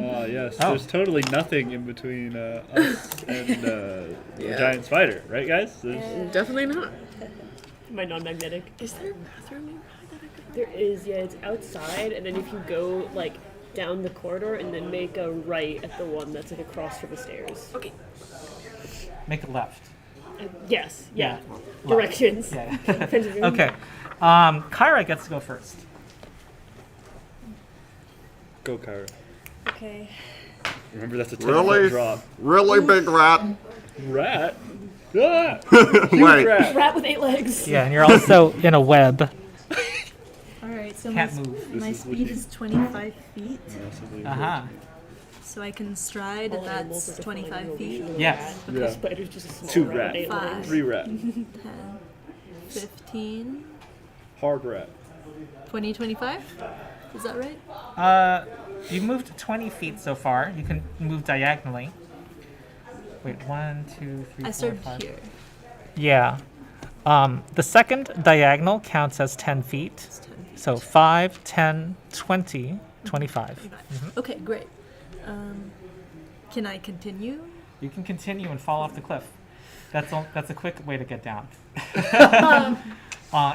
Oh yes, Oh. there's totally nothing in between us and the Yeah. giant spider, right guys? There's- Definitely not. My non-magnetic. Is there a bathroom nearby that I could There is, yeah, it's outside, and then if you go, like, down the corridor and then make a right at the one that's, like, across from the stairs. Okay. Make it left. Yes, yeah. Left. Directions. Yeah. Depends if you're- Okay. Kyra gets to go first. Go Kyra. Okay. Remember that's a 10-foot Really? drop. Really big rat. Rat? Ah! Wait. Rat. Rat with 8 legs. Yeah, and you're also in a web. Alright, so Can't my, move. my This is speed looking- is 25 feet. Massively Uh-huh. So I can stride, All and animals that's are definitely 25 evolution feet. of the Yes. rat, Yeah. because spider's just a small 2 rat rat. with 8 5. legs. 3 rat. 10, 15, Hard rat. 20, 25? Is that right? You moved 20 feet so far. You can move diagonally. Wait, 1, 2, 3, I 4, started 5. here. Yeah. The second diagonal counts as 10 feet. It's 10 feet. So 5, 10, 20, 25. Okay, great. Can I continue? You can continue and fall off the cliff. That's a quick way to get down.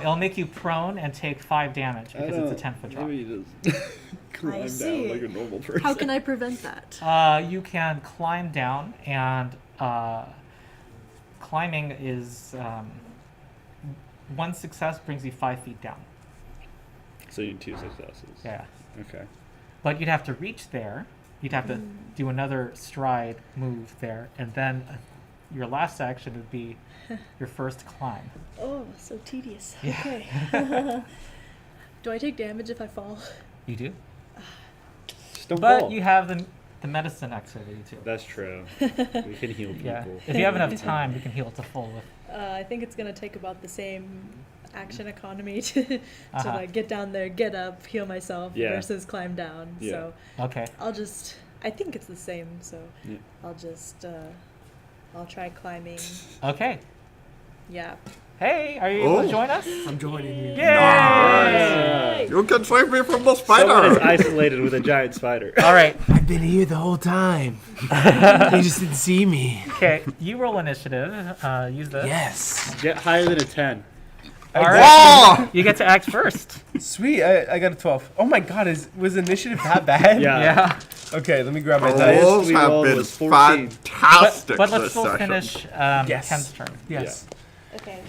It'll make you prone and take 5 damage because it's a 10-foot drop. Maybe just climb see. down like a normal person. How can I prevent that? You can climb down, and climbing is 1 success brings you 5 feet down. So you need 2 successes. Yeah. Okay. But you'd have to reach there. You'd have to do another stride move there, and then your last action would be your first climb. Oh, so tedious. Yeah. Okay. Do I take damage if I fall? You do, Just don't but fall. you have the medicine activity too. That's true. We can heal people. Yeah. If you have enough time, you can heal to full with. I think it's gonna take about the same action economy to Uh-huh. like get down there, get up, heal myself Yeah. versus climb down. Yeah. So Okay. I think it's the same. So Yeah. I'll try climbing. Okay. Yeah. Hey, are you able to Oh. join us? I'm joining you. Yay! You can save me from the Someone is spider. isolated with a giant spider. All right. I've been here the whole time. You just didn't see me. Okay, you roll initiative. Use this. Yes. Get higher than a 10. All right. Ah! You get to act first. Sweet. I got a 12. Oh my god, was initiative that bad? Yeah. Yeah. Okay, let me grab my The dice. rolls we have rolled been was 14. fantastic But let's this still session. finish Yes. Ken's turn. Yes. Okay.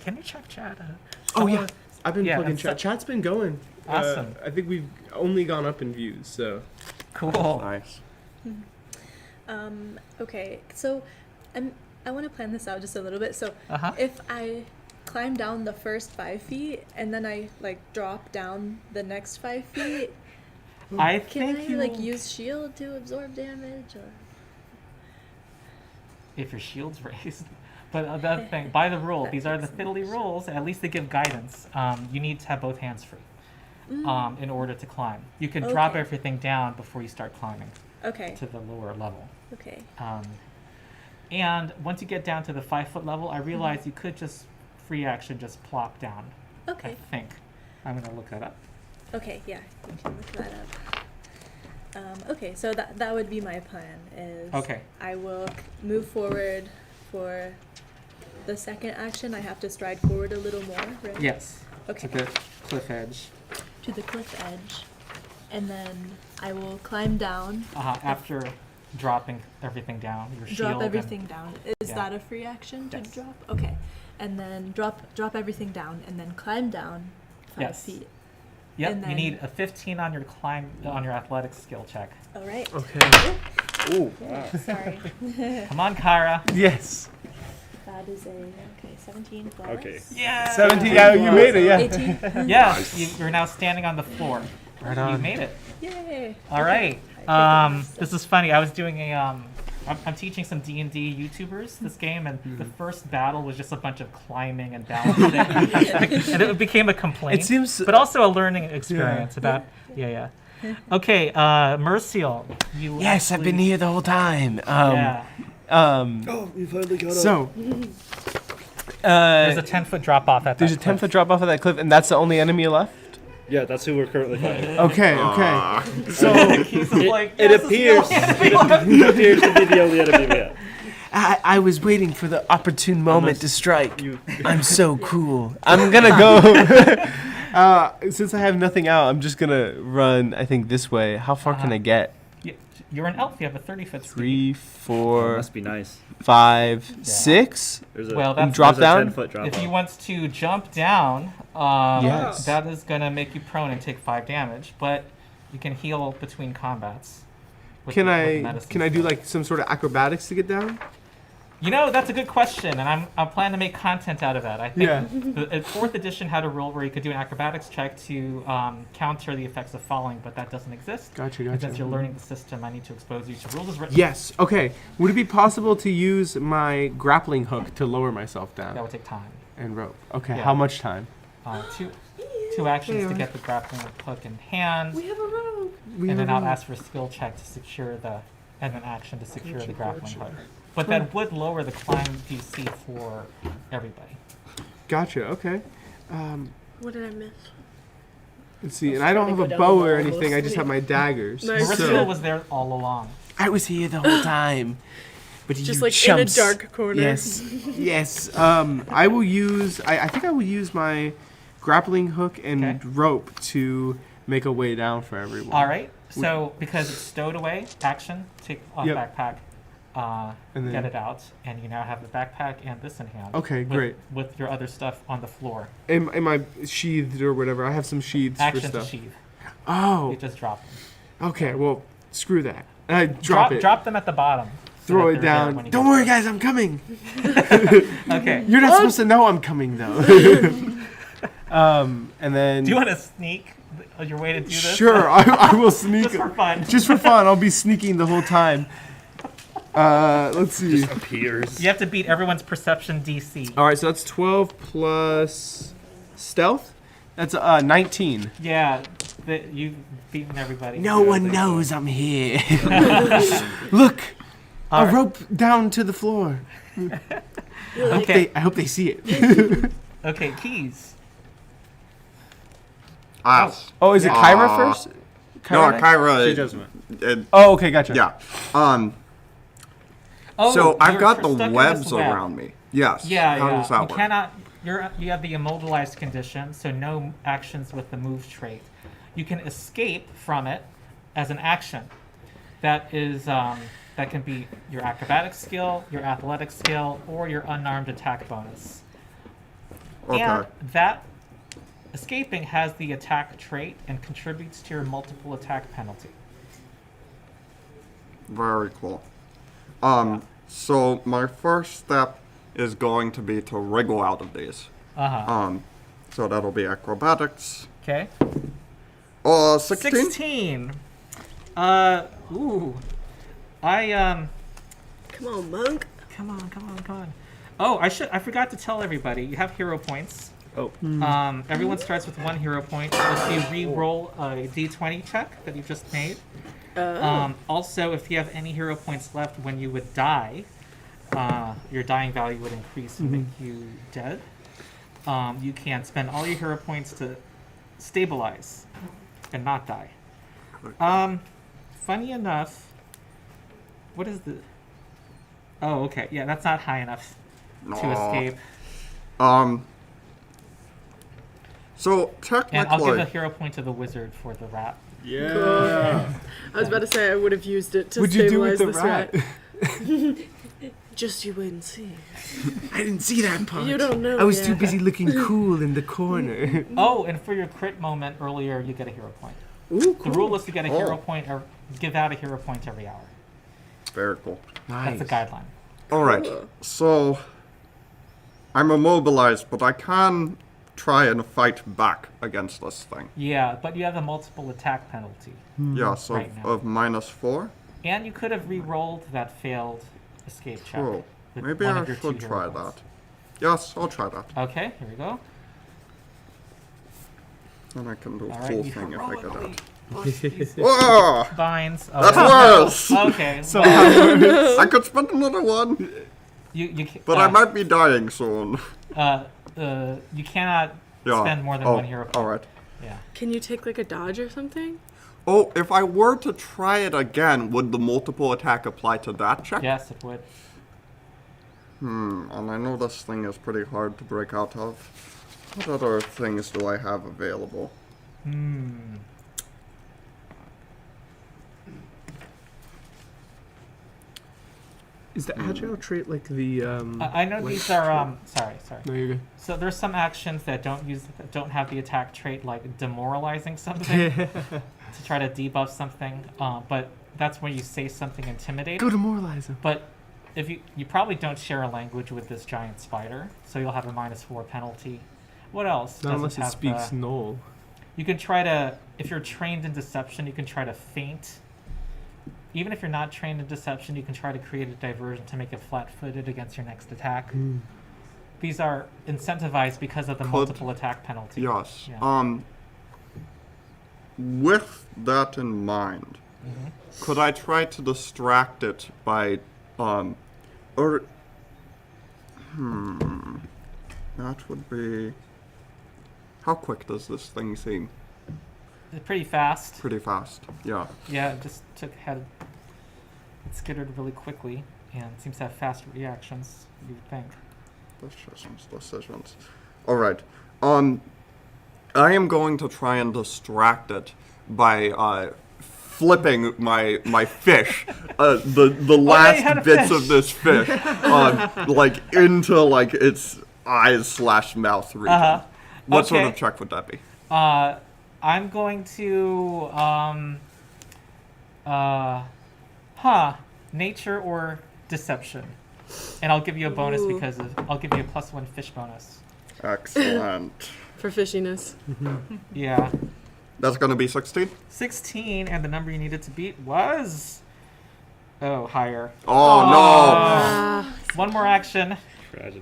Can you check chat? Oh yeah. I've been Yeah, plugging and chat. Chat's been going. Awesome. I think we've only gone up in views, so. Cool. Nice. Okay. So, I want to plan this out just a little bit. So, Uh-huh. if I climb down the first 5 feet and then I drop down the next 5 feet, I can think I you use shield to absorb damage or? if your shield's raised. But another thing, by the rule, these are the fiddly rules. At least they give guidance. You need to have both hands free in order to climb. You can drop Okay. everything down before you start climbing Okay. to the lower level. Okay. And once you get down to the 5-foot level, I realized you could just free action just plop down. Okay. I think. I'm gonna look that up. Okay. Yeah. You can look that up. Okay. So that would be my plan. Is Okay. I will move forward for the second action. I have to stride forward a little more, right? Yes. Okay. To the cliff edge. To the cliff edge, and then I will climb down. After dropping everything down, your shield. Drop and- everything down. Is yeah. that a free action to Yes. drop? Okay. And then drop everything down, and then climb down 5 Yes. feet. Yep. and You then- need a 15 on your athletics skill check. All right. Okay. Ooh, wow. Sorry. Come on, Kyra. Yes. That is a 17 plus. Okay. Yeah. 17. Yeah, you made it. Yeah. 18. Yeah. You're now standing on the floor. Right You on. made it. Yay. All right. I picked This is funny. I was doing I'm teaching some D&D YouTubers this game, and the first battle was just a bunch of climbing and balancing, and it became a complaint. It seems. but also a learning experience about yeah. Okay, Mercial, you. Yes, I've been actually- here the whole time. Yeah. Oh, you finally got So. There's a 10-foot drop off at There's a that 10-foot drop off of that cliff, and that's the only enemy left? Yeah, that's who we're currently fighting. Okay, okay. So he's like, It "Yes, appears it appears to be the only enemy we have. I was waiting for the opportune moment Unless to strike. You, I'm so cool. I'm gonna go. Since I have nothing out, I'm just gonna run, I think, this way. How far can I get? You're an elf. You have a 30-foot speed. 3, oh, 4, must be nice. 5, 6? There's a, Well, that's drop there's down? a 10-foot drop If off. you want to jump down, Yes. that is going to make you prone and take 5 damage, but you can heal between combats. with Can the I medicine do skill. like some sort of acrobatics to get down? You know, that's a good question, and I'm planning to make content out of that. I think Yeah. the 4th edition had a rule where you could do an acrobatics check to counter the effects of falling, but that doesn't exist. Gotcha, And gotcha. since you're learning the system, I need to expose you to rules as written. Yes. Okay. Would it be possible to use my grappling hook to lower myself That down would take time. and rope? Okay. Yeah. How much time? Two actions to get the grappling hook in hand, We have a rope. and then I'll ask for a skill check to secure and an action to secure the grappling hook. But that would lower the climb DC for everybody. Gotcha. Okay. What did I miss? Let's see. And I I was don't trying have to a go down bow the or wall anything. I just mostly. have my daggers. Nice. Marissa So was there all along. I was here the whole time. But Just you like chumps. in a dark corner. Yes. Yes. I will use. I think I will use my grappling hook and Okay. rope to make a way down for everyone. All right. So because it's stowed away, action, take off Yep. backpack, And then- get it out, and you now have the backpack and this in hand. Okay, with- great. With your other stuff on the floor. Am I sheathed or whatever? I have some sheaths for Action to stuff. sheath. Oh. You just drop them. Okay. Well, screw that. I drop it. Drop them at the bottom. so Throw that it they're there down. when you Don't get worry, there. guys. I'm coming. Okay. You're not supposed to know I'm coming though. And then. Do you want to sneak your way to do this? Sure, I will sneak. Just for fun. Just for fun, I'll be sneaking the whole time. Let's see. Just appears. You have to beat everyone's perception DC. All right, so that's 12 plus stealth. That's 19. Yeah, you've beaten everybody. No one knows I'm here. Look, All A right. rope down to the floor. Okay. I hope they see it. Okay, keys. Ass. Oh, is it Kyra first? No, next? Kyra. She does win. Oh, okay, gotcha. Yeah. Oh, So I've you're got the stuck in this webs web. around me. Yes. Yeah, How yeah. does that You work? cannot. You have the immobilized condition, so no actions with the move trait. You can escape from it as an action. That is that can be your acrobatic skill, your athletic skill, or your unarmed attack bonus. Okay. And that escaping has the attack trait and contributes to your multiple attack penalty. Very cool. So my first step is going to be to wriggle out of these. So that'll be acrobatics. Okay. 16? 16. Ooh. Come on, monk. Come on. Oh, I forgot to tell everybody. You have hero points. Oh. Everyone starts with 1 hero point. If you re-roll a d20 check that you just made. Also, if you have any hero points left when you would die, your dying value would increase and make you dead. You can spend all your hero points to stabilize and not die. Funny enough, what is the... Oh, okay. Yeah, that's not high enough to escape. So And I'll give a technically, hero point to the wizard for the rat. Yeah. I was about to say I would have used it to What'd you do stabilize with the this rat? Just you wait and see. I didn't see that part. You don't know I was yet. too busy looking cool in the corner. Oh, and for your crit moment earlier, you get a hero point. Ooh, The rule is to get a hero Oh. point or give out a hero point every hour. very cool. Nice. That's the guideline. All right. So I'm immobilized, but I can try and fight back against this thing. Yeah, but you have a multiple attack penalty. Yes, Right now. of -4. And you could have re-rolled that failed escape check. True. with Maybe one I of your should 2 try hero points. that. Yes, I'll try that. Okay, here we go. And I can do a All full right, you thing if I get heroically it. bust these Whoa! vines. That's Oh, worse! okay, So I could spend another one, but I might be dying soon. you cannot Yeah. spend more than Oh, 1 hero point. all right. Yeah. Can you take like a dodge or something? Oh, if I were to try it again, would the multiple attack apply to that check? Yes, it would. And I know this thing is pretty hard to break out of. What other things do I have available? is the agile trait like the I know these are sorry. No, you're good. So there's some actions that don't have the attack trait, like demoralizing something to try to debuff something. But that's when you say something intimidating. Go demoralize him. But if you probably don't share a language with this giant spider, so you'll have a -4 penalty. What else? Not doesn't unless it have, speaks Knoll. You can try to, if you're trained in deception, you can try to feint. Even if you're not trained in deception, you can try to create a diversion to make it flat-footed against your next attack. These are incentivized because of the multiple attack penalty. Yes. Yeah. With that in mind, could I try to distract it by, or, that would be, how quick does this thing seem? It's pretty fast. Pretty fast, yeah. Yeah, it just it skittered really quickly, and seems to have faster reactions, you would think. Decisions. All right. I am going to try and distract it by flipping my fish, the last had a bits fish. of this fish, like into like its eyes/mouth region. What sort Okay. of check would that be? I'm going to nature or deception, and I'll give you a bonus Ooh. because I'll give you a +1 fish bonus. Excellent. For fishiness. Yeah, That's gonna be 16. 16, and the number you needed to beat was higher. Oh One more action. Tragedy.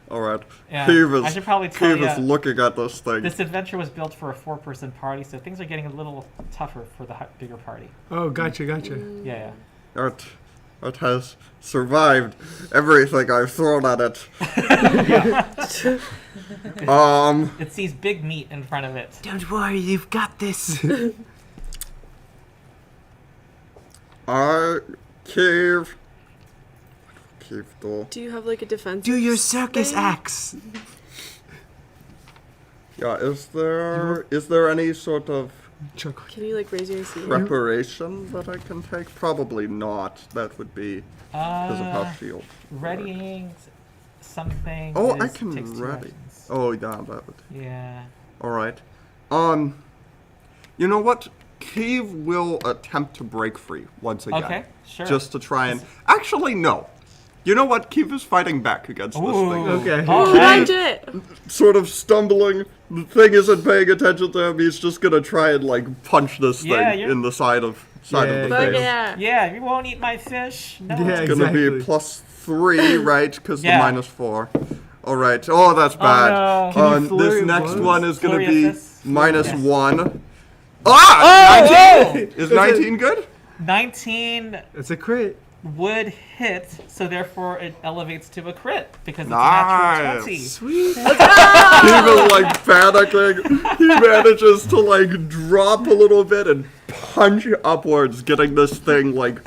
no! All right. Yeah, Peeves, I should probably tell Peeves you. looking at this thing. This adventure was built for a 4-person party, so things are getting a little tougher for the bigger party. Oh, gotcha. Yeah. All It has survived everything I've thrown at it. It sees big meat in front of it. Don't worry, you've got this. Cave door. Do you have like a defense? Do your circus thing? acts. Yeah, is there any sort of Can you like raise your seat? preparation that I can take? Probably not. That would be because of how shield. Readying something. Oh, I takes can 2 ready. actions. Oh, yeah, that would. Yeah. All right. You know what? Cave will attempt to break free once again. Okay, sure. Just to try and. Actually, no. You know what? Cave is fighting back against this thing. Okay. All Punch right. it! Sort of stumbling. The thing isn't paying attention to him. He's just gonna try and like punch this Yeah, thing you're- in the side of the Fuck face. yeah! Yeah, you won't eat my fish. No. Yeah, It's gonna be exactly. +3, right? Because Yeah. the -4. All right. Oh, that's bad. no. Can you flurry This of next blows? one is gonna Flurry of be fists? -1. Ah! Oh! 19? Is 19 good? 19 It's a crit. would hit, so therefore it elevates to a crit because it's a natural Nice. 20. Sweet. Even like panicking, he manages to like drop a little bit and punch upwards, getting this thing like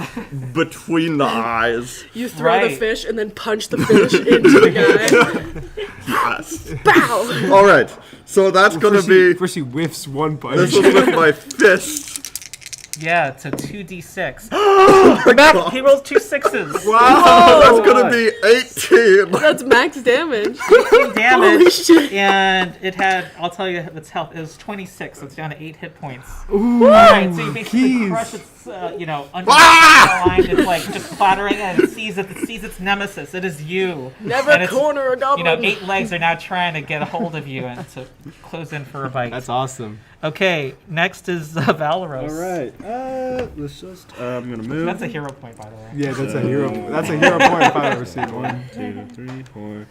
between the eyes. You throw the Right. fish and then punch the fish into the guy. Yes. Bow! All right. So that's gonna be. First he whiffs one punch. This is with my fist. Yeah, it's a 2d6. Oh God. He rolls 2 6s. Wow, that's gonna be 18. That's max damage. 18 damage. Holy shit. And it had, I'll tell you its health, it was 26, so it's down to 8 hit points. Ooh, Alright, so you basically keys. crush its, under Ah! the line. It's like just clattering and it sees its nemesis. It is you. Never And it's, corner a goblin. 8 legs are now trying to get a hold of you and to close in for a bite. That's awesome. Okay, next is Valeros. All right. Let's just. I'm gonna move. That's a hero point, by the way. Yeah, that's a hero. That's a hero point if I've ever seen one. 1, 2, 3, 4.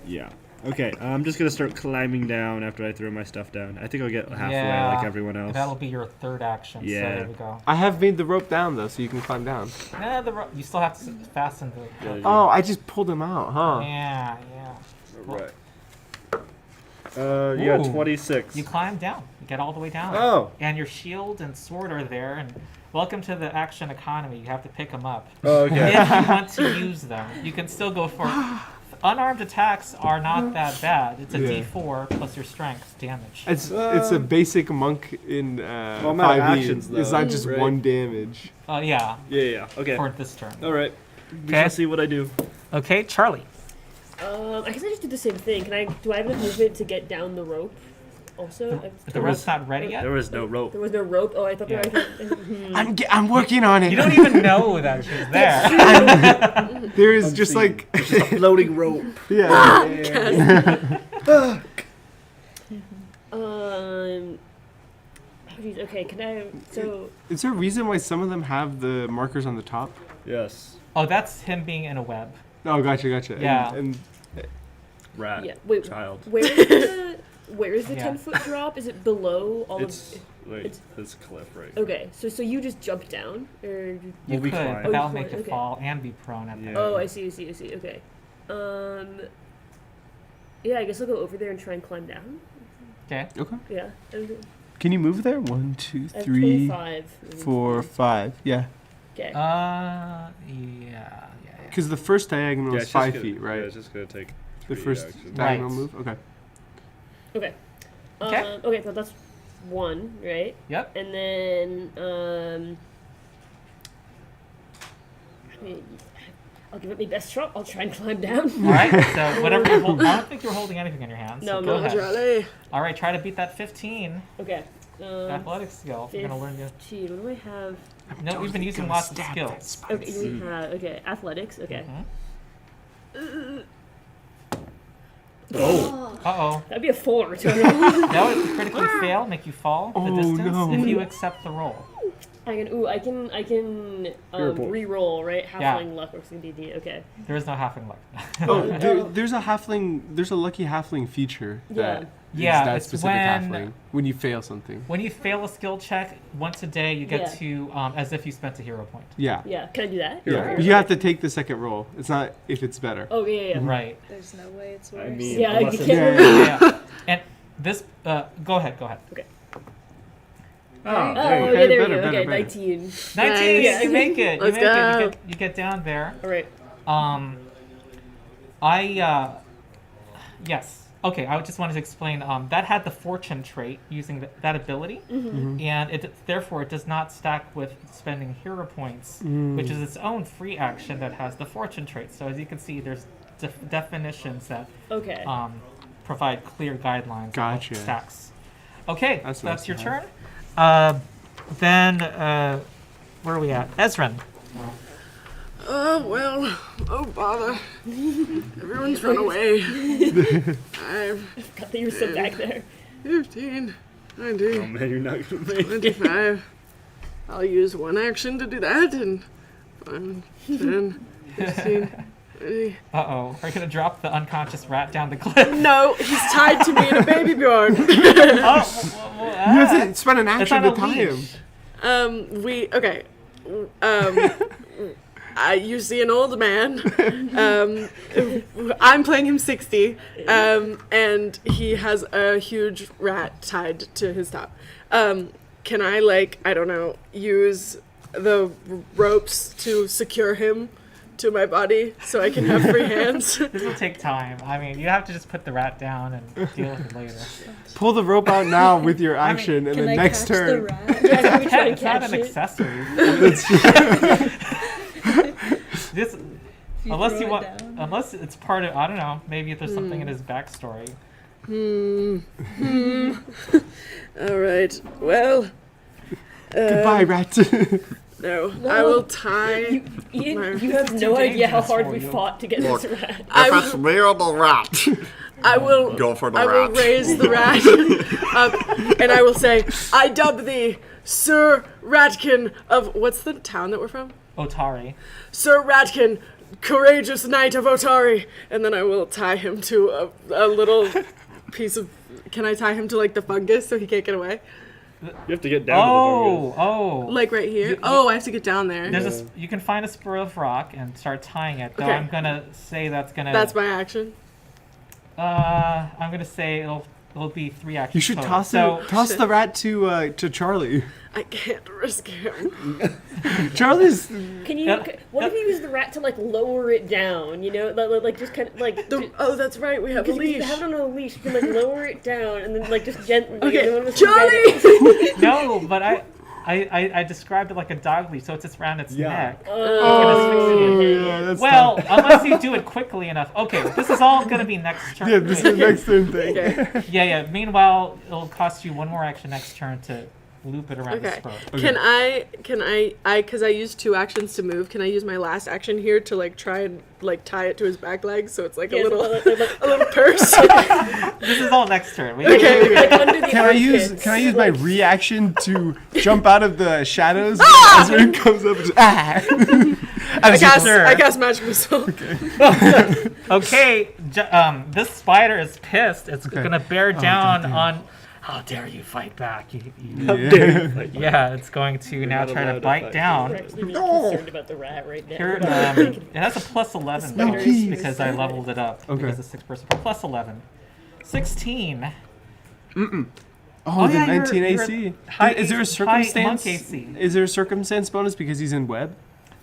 Yeah. Okay. I'm just gonna start climbing down after I throw my stuff down. I think I'll get halfway like everyone else. That'll be your third action. So Yeah. there we go. I have made the rope down though, so you can climb down. You still have to fasten the. Oh, I just pulled him out, huh? Yeah. All right. Yeah, Ooh. 26. You climb down. You get all the way down. Oh. And your shield and sword are there. And welcome to the action economy. You have to pick them up. Oh, okay. If you want to use them, you can still go for. Unarmed attacks are not that bad. It's a Yeah. D4 plus your strength damage. It's a basic monk in I'm out of 5e. actions, It's though, not just right? 1 damage. Yeah, Yeah. Okay. for this turn. All right. We Okay. shall see what I do. Okay, Charlie. I guess I just do the same thing. Do I have enough movement to get down the rope? Also, The rope's not ready yet. There was no rope. there was no rope. Oh, I thought Yeah. there I'm working on it. You don't even know that she's there. There is just like Floating rope. yeah. oh, geez, okay. Can I? So Is there a reason why some of them have the markers on the top? Yes. Oh, that's him being in a web. Oh, gotcha. Yeah. And Rat. yeah. Wait. Child. Where is the Yeah. 10-foot drop? Is it below all It's of? wait. it's- This cliff right. Okay. So you just jump down, or? You Well, we could, climb. but Oh, that'll you make climb, you okay. fall and be prone at that. Yeah. Oh, I see. Okay. Yeah, I guess I'll go over there and try and climb down. Okay. okay. Yeah. Can you move there? 1, 2, I have 3, 25. 4, 5. Yeah. Okay. Yeah. Because the first diagonal Yeah, is it's just 5 gonna- feet, right? Yeah, it's just gonna take. The 3 first actions. diagonal Right. move. Okay. Okay. Okay. Okay, so that's 1, right? Yep. And then, I mean, I'll give it my best shot. I'll try and climb down. All right. So whatever you hold, I don't think you're holding anything in your hands. No, so go no, ahead. Charlie. All right. Try to beat that 15 Okay. athletics skill. You're gonna learn to. 15. What do I have? No, we've been using lots of skills. Okay, we have, okay, athletics. Okay. Mhm. Oh. Uh-oh. That'd be a 4. That would critically fail, make you fall the Oh, distance no. if you accept the roll. I can re-roll, right? Halfling luck or CDD. Okay. There is no halfling luck. There's a lucky halfling feature that Yeah, is that it's specific when- halfling when you fail something. When you fail a skill check once a day, you get Yeah. to as if you spent a hero point. Yeah. Yeah. Can I do that? Yeah. You have to take the second roll. It's not if it's better. Oh yeah. Right. There's no way it's worse. I mean, Yeah, unless you it's- can't. Yeah. And this. Go ahead. Okay. Oh, Oh, there you go. okay, there better, we go. better, Okay, better. 19. 19. Nice. You make it. Let's you make go. it. You get down there. All right. Yes. Okay, I just wanted to explain. That had the fortune trait using that ability, and therefore it does not stack with spending hero points, which is its own free action that has the fortune trait. So as you can see, there's definitions that Okay. provide clear guidelines Gotcha. of stacks. Okay, That's so nice that's your to turn. Then where are we at? Ezrin. Oh, well. Oh, bother. Everyone's run away. I'm Got that you were still back there. 15, Oh 19, man, you're not gonna make it. 25. I'll use one action to do that, and 5, 10, 15, 20. Uh-oh. Are you going to drop the unconscious rat down the cliff? No, he's tied to me in a baby Bjorn. You You have to spend an action on a to tie him. leash. Okay. You see an old man. I'm playing him 60, and he has a huge rat tied to his top. Can I, I don't know, use the ropes to secure him to my body so I can have free hands? This will take time. I mean, you have to just put the rat down and deal with it later. Pull the rope out now with your I mean, action, and Can then I next catch the turn. rat? Yeah, can we try and It's not catch an it? accessory. This, If you unless throw you it want, down. unless it's part of, I don't know, maybe there's something in his backstory. All right. Well. Goodbye, rat. No, I will tie. Ian, you have no idea how dangerous hard for we you. fought to get Look. this rat. I If it's me or the rat, I will. go for the I will rat. raise the rat up, and I will say, "I dub thee, Sir Ratkin of what's the town that we're from? Otari. Sir Ratkin, courageous knight of Otari." And then I will tie him to a little piece of. Can I tie him to the fungus so he can't get away? You have to get down to the fungus. Oh. Like right here. You- I have to get down there. There's you can find a spur of rock and start tying it. Though Okay. I'm gonna say that's gonna. That's my action. I'm gonna say it'll be 3 actions. You should total. toss the rat to Charlie. I can't risk him. Charlie's Can you? Yeah. What if you use the rat to lower it down? You know, just kind of Oh, that's right. We have a Because if you leash. have it on a leash, you can lower it down and then just gently. Okay, you know, with the Charlie. No, but I described it like a dog leash, so it's just around its Yeah. neck. Oh, yeah, that's Well, tough. unless you do it quickly enough. Okay, this is all gonna be next turn. Yeah, this is the next turn thing. Okay. Yeah. Meanwhile, it'll cost you one more action next turn to loop it around the Okay. spur. Can I, because I used 2 actions to move, can I use my last action here to try and tie it to his back leg so it's a little purse? This is all next turn. We- Okay. under the Can I use my reaction to jump out of the shadows as it comes up? I cast, Sure. I cast magic missile. Okay, this spider is pissed. It's Okay. gonna bear down goddamn. on. How dare you fight back? Yeah. Yeah, it's going to now not try to allowed to bite fight. down. We're actually really concerned about the rat right now. Here, it has a plus 11 No, bonus please. because I leveled it up Okay. because it's 6-person. Plus 11. 16. Oh, the yeah, 19 you're AC. high Is there a AC high monk circumstance? AC. Is there a circumstance bonus because he's in web?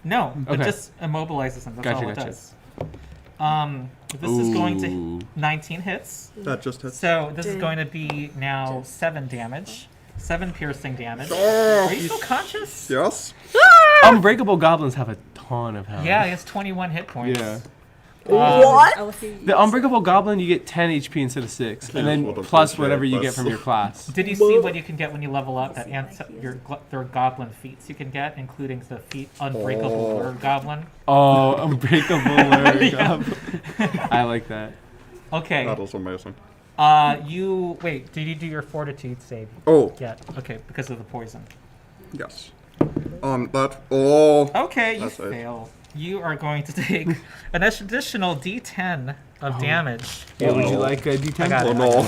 No, it Okay. just immobilizes him. That's Gotcha, all it gotcha. does. This is going to Ooh. 19 hits. That just hits. So this is Damn. going to be now 7 damage. 7 piercing damage. Are you still conscious? Yes. Unbreakable goblins have a ton of health. Yeah, he has 21 hit points. Yeah. What? I will see. The Unbreakable Goblin, you get 10 HP instead of 6, and then Well, plus appreciate whatever you this. get from your class. Did you see what you can get when you level up? That their goblin feats you can get, including the feat Unbreakable Lure Goblin. Oh, Unbreakable Lure Yeah. Goblin. I like that. Okay. That is amazing. Wait. Did you do your Fortitude save Oh, yet? Okay, because of the poison. yes. Okay, you That's it. fail. You are going to take an additional D10 of damage. Yeah, would you like a I D10? got Oh it. no.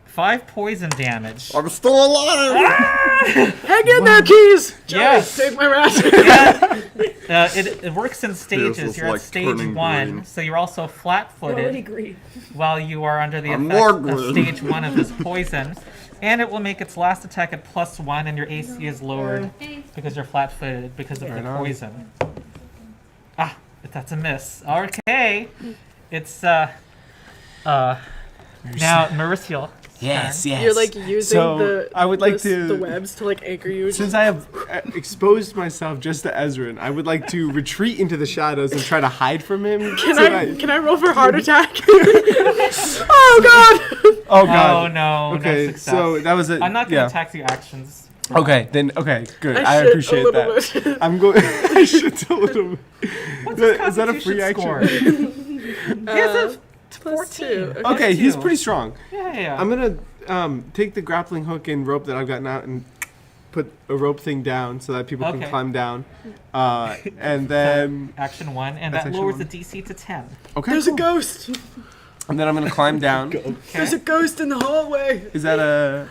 5 poison damage. I'm still alive! Hang in there, Keys! Yes. Take my ration. It works in stages. is You're at like stage turning 1, green. so you're also Already flat-footed agree. while you are under the I'm effect more of green. stage 1 of this poison. And it will make its last attack at +1, and your AC is lowered because you're flat-footed because of the Right on. poison. Ah, but that's a miss. Okay. It's, now, Mauricio. Yes. You're like using So, the I would like the to- webs to like anchor you. Since I have exposed myself just to Ezrin, I would like to retreat into the shadows and try to hide from him. Can I roll for heart attack? Oh god! Oh god. Oh, no. Okay, no success. so that was it. I'm not going to tax you actions. Okay, then okay, good. I shit appreciate a little that. bit. I'm going. I shit a little bit. What's his Is that a free constitution action? score? He has a Plus 14. 2. Okay, he's Two. pretty strong. Yeah. I'm gonna take the grappling hook and rope that I've gotten out and put a rope thing down so that people can Okay. climb down, and then Action 1, and That's that action lowers one. the DC to 10. okay, There's cool. a ghost. And then I'm gonna climb down. There's a ghost in the hallway. Is that a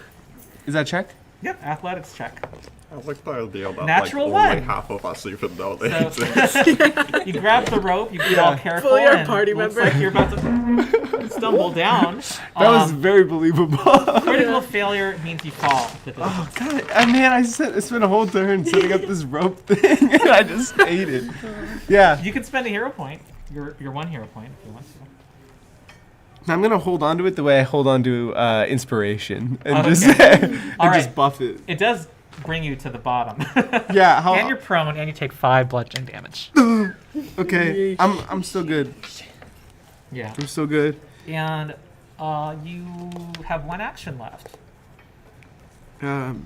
check? Yep, athletics check. I like the idea that Natural like, only one. half of us even know they So exist. you grab the rope, you get all careful, Fully our and party looks member. like you're about to stumble down. That was very believable. Critical failure means you fall. Oh god, man! I spent a whole turn setting up this rope thing, and I just ate it. Yeah, You can spend a hero point, your 1 hero point if you want to. I'm gonna hold on to it the way I hold on to inspiration, and just Okay. and All just right. buff it. It does bring you to the bottom. Yeah. How? And you're prone, and you take 5 bludgeoning damage. Okay. I'm still good. Yeah. I'm still good. And you have 1 action left. I'm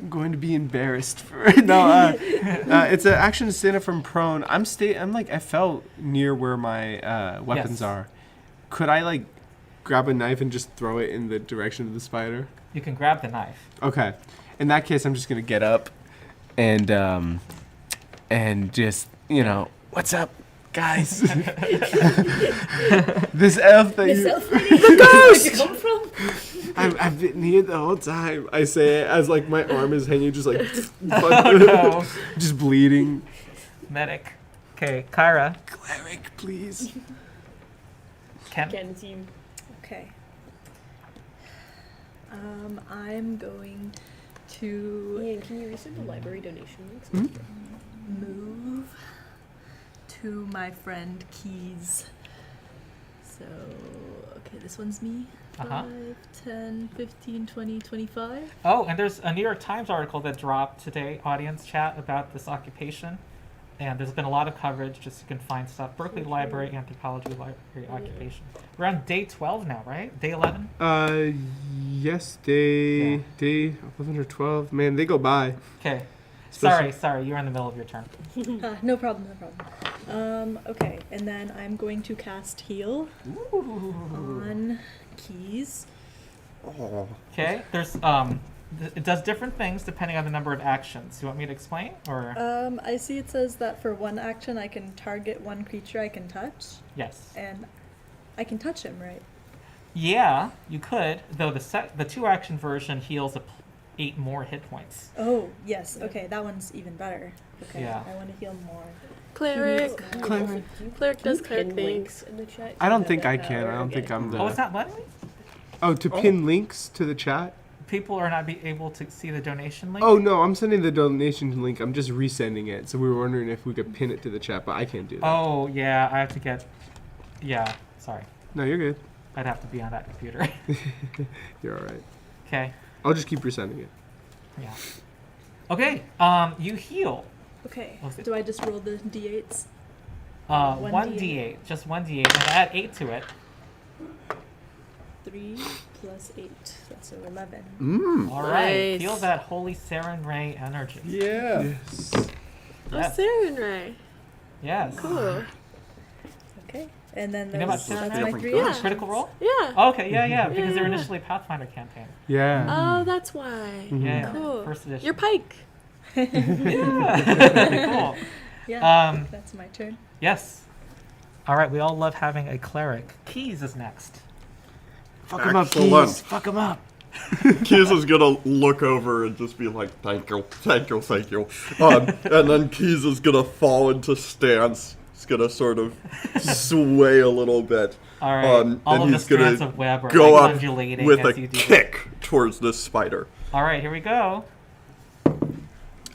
going to be embarrassed for it. No, it's an action to stand up from prone. I'm like I fell near where my weapons Yes. are. Could I like grab a knife and just throw it in the direction of the spider? You can grab the knife. Okay. In that case, I'm just gonna get up and just what's up, guys? This elf that you. Where'd you come from? I've been here the whole time. I say it as like my arm is hanging, just like Oh no. just bleeding. Medic. Okay, Kyra. Cleric, please. Ken. Ken team. Okay. I'm going to Ian, can you resend the library donation links? move to my friend Keys. So, okay, this one's me. Uh-huh. 5, 10, 15, 20, 25. Oh, and there's a New York Times article that dropped today, audience chat, about this occupation. And there's been a lot of coverage, just you can find stuff. Berkeley Library Anthropology Library Occupation. We're on day 12 now, right? Day 11? Yes, day 11 or 12. Man, they go by. Okay. Especially- Sorry, you're in the middle of your turn. No problem. Okay, and then I'm going to cast Heal on Keys. Oh, Okay, there's, it does different things depending on the number of actions. You want me to explain, or? I see it says that for one action I can target one creature I can touch, Yes. and I can touch him, right? Yeah, you could, though the 2-action version heals 8 more hit points. Oh, yes. Okay, that one's even better. Okay, Yeah. I want to heal more. Cleric. Cleric. Cleric does cleric Pin things. links in the chat. I don't think I can. I don't think I'm the. Oh, it's not letting me? Oh, to pin links to the chat? People are not able to see the donation link? Oh, no, I'm sending the donation link. I'm just resending it. So we were wondering if we could pin it to the chat, but I can't do that. Oh, yeah, I have to get... Yeah, sorry. No, you're good. I'd have to be on that computer. You're all right. Okay, I'll just keep resending it. yeah. Okay, you heal. Okay, Okay. do I just roll the d8s? 1d8, just 1d8, and add 8 to it. 3 plus 8, that's so 11. All right, Nice. feel that holy Saren Ray energy. Yeah. Yes. Oh, Yes. Saren Ray. Yes. Cool. Okay, And then You know about that's Shadowrun? my 3 Yeah. actions. Critical Role? Yeah. Oh, okay, yeah, because they were yeah. initially a Pathfinder campaign. Yeah. Oh, that's why. Yeah, Cool. first edition. You're Pike. Yeah. Cool. Yeah, that's my turn. Yes. All right, we all love having a cleric. Keys is next. Fuck him up, Excellent. Keys. Fuck him up. Keys is gonna look over and just be like, thank you, thank you, thank you. And then Keys is gonna fall into stance. He's gonna sort of sway a little bit. All right. and All of the he's gonna strands of web are go like up undulating with as a you do kick towards this spider. this. All right, here we go.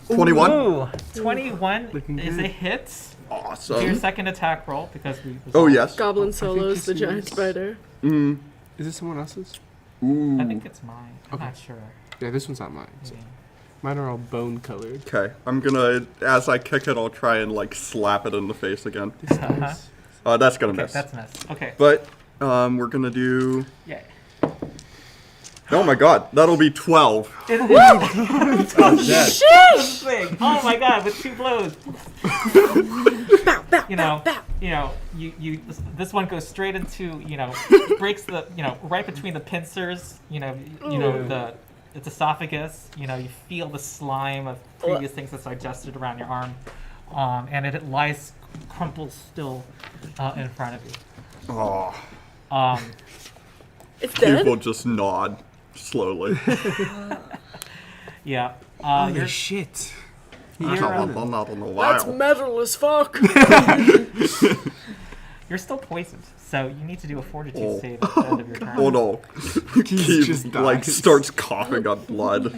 21. Ooh, 21 Looking is good. a hit. Do your Awesome. second attack roll because we. Oh, yes. Goblin this solos the giant is- spider. Mm. Is this someone else's? Ooh. I think it's mine. I'm Okay. not sure. Yeah, this one's not mine. So. Yeah. Mine are all bone colored. Okay, I'm gonna, as I kick it, I'll try and, like, slap it in the face again. This is That's gonna Okay, miss. that's a miss. Okay. But, we're gonna do... Yeah. Oh my god, that'll be 12. This thing. Oh my god, with 2 blows. This one goes straight into, breaks the, right between the pincers, its esophagus, you feel the slime of previous things that's digested around your arm, and it lies crumpled still in front of you. Oh, It's dead. people just nod slowly. Yeah. Holy You're, shit. I you're, haven't done that in a That's while. metal as fuck. you're still poisoned, so you need to do a fortitude Oh. save at the end of your turn. Oh no. Keith, just like, dies. starts coughing up blood.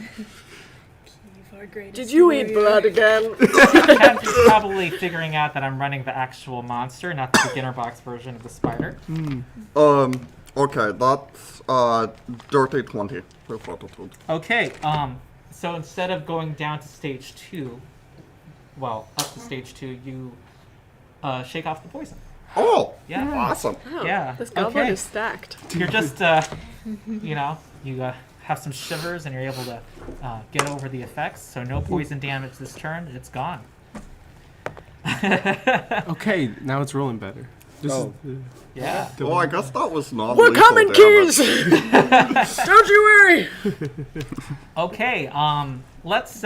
Our greatest Did you eat warrior. blood again? Captain's probably figuring out that I'm running the actual monster, not the beginner box version of the spider. Okay, that's, dirty 20 for fortitude. Okay, so instead of going down to stage 2, well, up to stage 2, you shake off the poison. Oh! Yeah. Awesome. Oh, Yeah, This goblin okay. is stacked. You're just, you have some shivers and you're able to get over the effects. So no poison damage this turn. It's gone. Okay, now it's rolling better. This Oh. is Yeah. Well, I guess that was not We're lethal coming, damage. Keys! Don't you worry! Okay. Let's.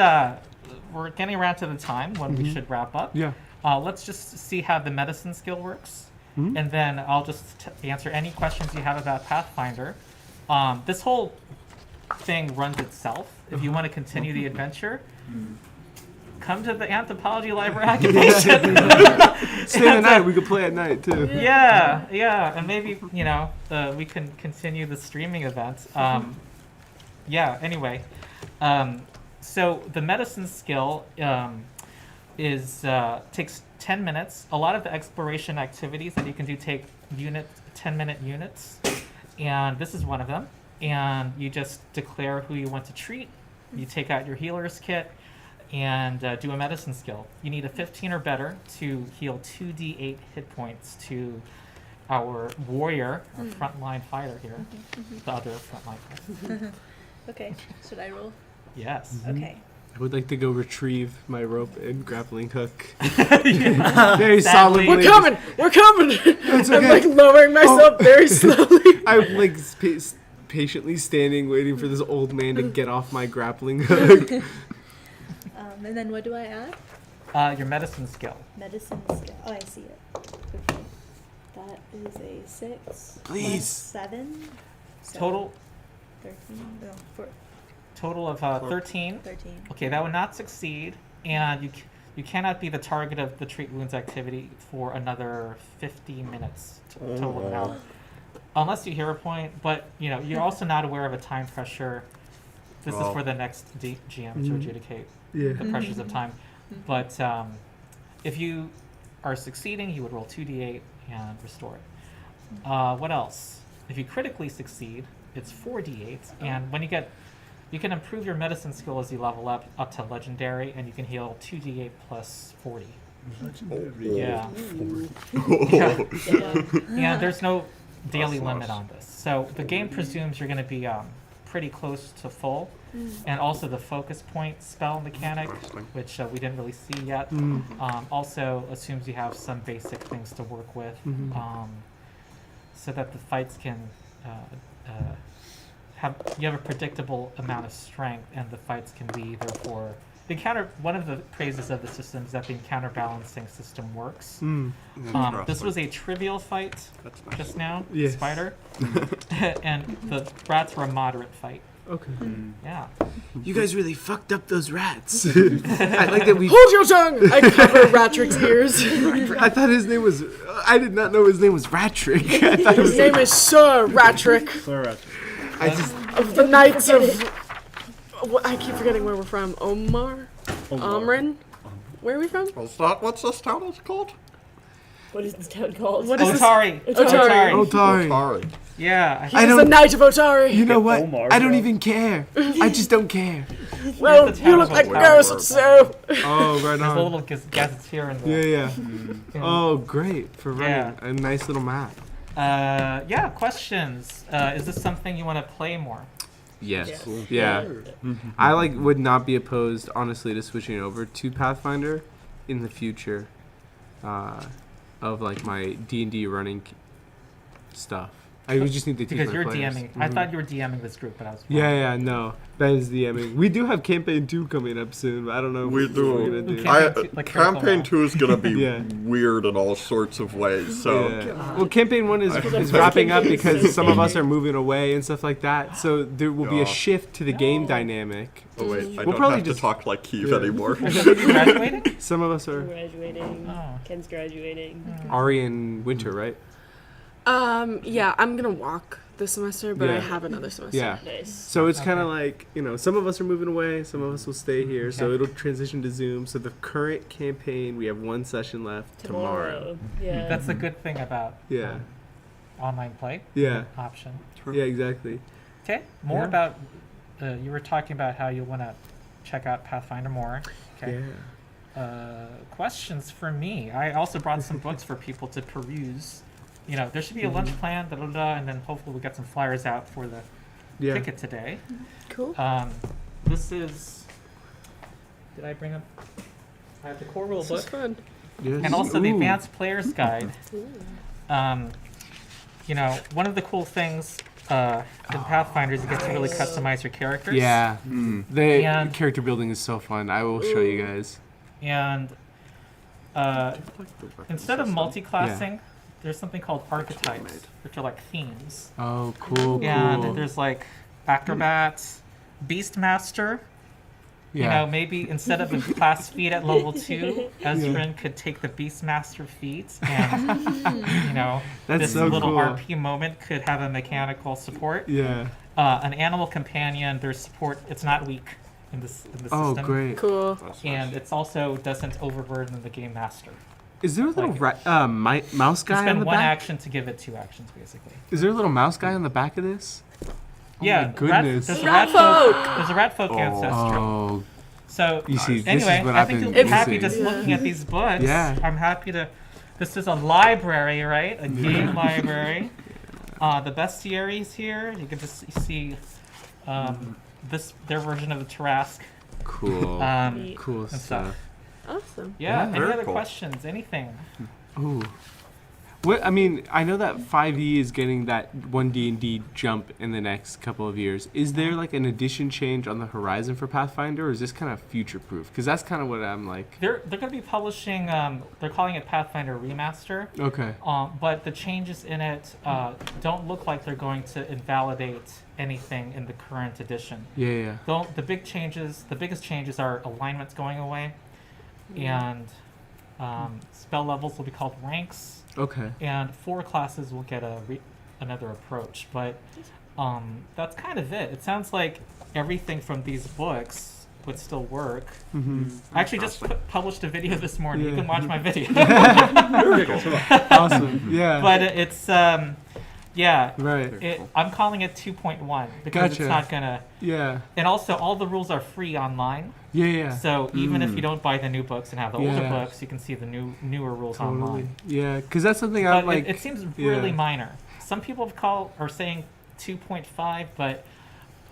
We're getting around to the time when we should wrap up. yeah. Let's just see how the medicine skill works, and then I'll just answer any questions you have about Pathfinder. This whole thing runs itself. If you want to continue the adventure, come to the Anthropology Library Occupation. Stay the night. We could play at night too. Yeah, and maybe we can continue the streaming event. Anyway, so the medicine skill takes 10 minutes. A lot of the exploration activities that you can do take 10-minute units, and this is one of them. And you just declare who you want to treat. You take out your healer's kit and do a medicine skill. You need a 15 or better to heal 2d8 hit points to our warrior, our frontline fighter here, the other frontline fighter. Okay, should I roll? Yes. Okay. I would like to go retrieve my rope and grappling hook. Yeah. Very Sadly- solemnly. We're coming! We're coming! I'm okay. like lowering myself very slowly. I'm like patiently standing, waiting for this old man to get off my grappling hook. And then what do I add? Your medicine skill. Medicine skill. Oh, I see it. Okay. That is a 6. Please. Plus 7. Total 13. No, 4, total of 13. 13. Okay, that would not succeed, and you cannot be the target of the treat wounds activity for another 50 minutes total wow. now. Unless you hear a point, but you're also not aware of a time pressure. This is Oh. for the next GM to adjudicate Yeah. the pressures of time. But if you are succeeding, you would roll 2d8 and restore it. What else? If you critically succeed, it's 4d8, and when you can improve your medicine skill as you level up to legendary, and you can heal 2d8 plus 40. Yeah. And there's no daily That's limit nice. on this. So the game presumes you're going to be pretty close to full. And also the focus point spell mechanic, Interesting. which we didn't really see yet, also assumes you have some basic things to work with, so that the fights can you have a predictable amount of strength, and the fights can be therefore one of the praises of the system is that the encounter balancing system works. This was a trivial fight That's nice. just now, Yes. spider, and the rats were a moderate fight. Okay. Yeah. You guys really fucked up those rats. I like that we. Hold your tongue! I cover Ratrick's ears. I thought his name was. I did not know his name was Ratrick. I thought it was His name is Sir Ratrick Sir Ratchet. I just. of the Knights of. I keep forgetting where we're from. Omrin? Where are we from? What's this town is called? What is this town called? What is this? Otari. Otari. Otari. Otari. Yeah. He's the Knight of Otari. You know what? Omar, I don't bro. even care. I just don't care. Well, the town you look of like a Otari. ghost, so. Oh, right There's a on. little gazetteer in the. Yeah. in- Oh, great for running Yeah. a nice little map. Yeah. Questions. Is this something you want to play more? Yes. Yeah. Yeah. I would not be opposed, honestly, to switching over to Pathfinder in the future, of my D&D running stuff. I would just need to teach Because my you're players. DMing. I thought you were DMing this group, but I was wrong. Yeah, no. Ben's DMing. We do have campaign 2 coming up soon, but I don't know We what we're do. gonna do. Campaign 2 is gonna be Yeah. weird in all sorts of ways. So Yeah. Well, campaign 1 is wrapping up because some of us are moving away and stuff like that. So there will be a Yeah. shift to the game dynamic. oh wait, I We'll don't probably have to just- talk like Keith Yeah. anymore. Are you graduating? Some of us I'm are graduating. Oh. Ken's graduating. Ari and Winter, right? Yeah, I'm gonna walk this semester, but I Yeah. have another semester. Yeah. Nice. So it's kind of Okay. like, some of us are moving away, some of us will stay here, so Okay. it'll transition to Zoom. So the current campaign, we have 1 session left tomorrow. Yeah. That's the good thing about Yeah. online play Yeah. option. Yeah, exactly. Okay. More Yeah. about. You were talking about how you want to check out Pathfinder more. Okay. Yeah. Questions for me. I also brought some books for people to peruse. There should be a lunch plan, and then hopefully we'll get some flyers out for the Yeah. ticket today. Cool. This is. Did I bring up? I have the core rule This is book fun. Yes. and also the Ooh. Advanced Player's Guide. One of the cool things in Pathfinder is you get to really customize your characters. Yeah. The And- character building is so fun. I will show you guys. And instead of multi-classing, there's something called archetypes, which are like themes. Oh, cool, And there's like acrobats, beastmaster. yeah. Maybe instead of the class feat at level 2, Ezrin could take the beastmaster feat, and That's this so little cool. RP moment could have a mechanical support. Yeah. An animal companion, there's support. It's not weak in the Oh, system. great. Cool. And it's also doesn't overburden the game master. Is there a little Like- mouse You guy on spend the one back? action to give it 2 actions, basically. Is there a little mouse guy on the back of this? Yeah, my goodness. there's a Rat There's a rat folk ancestry. Oh, So you see, this anyway, is what I I've think been you'll be happy missing. just looking at these books. Yeah. I'm happy to. This is a library, right? A game library. The bestiaries here. You can just see their version of the Tarrasque. Cool. And Cool stuff. stuff. Awesome. Yeah. Yeah, Any very other cool. questions? Anything? Ooh. What I mean, I know that 5e is getting that 1D&D jump in the next couple of years. Is there like an addition change on the horizon for Pathfinder, or is this kind of future-proof? Because that's kind of what I'm like. They're going to be publishing. They're calling it Pathfinder Remaster. Okay. But the changes in it don't look like they're going to invalidate anything in the current edition. Yeah. The biggest changes are alignments going away, and spell levels will be called ranks, Okay. and 4 classes will get another approach. But that's kind of it. It sounds like everything from these books would still work. Mm-hmm. I actually just published a video this morning. You Yeah. can watch my video. Awesome. Yeah. But it's right. I'm calling it 2.1 because Gotcha. it's not gonna. Yeah. And also, all the rules are free online. Yeah. So even if you don't buy the new books and have the older Yeah. books, you can see the newer rules Totally. online. Yeah, because that's something But I'm like. it seems really yeah. minor. Some people are saying 2.5, but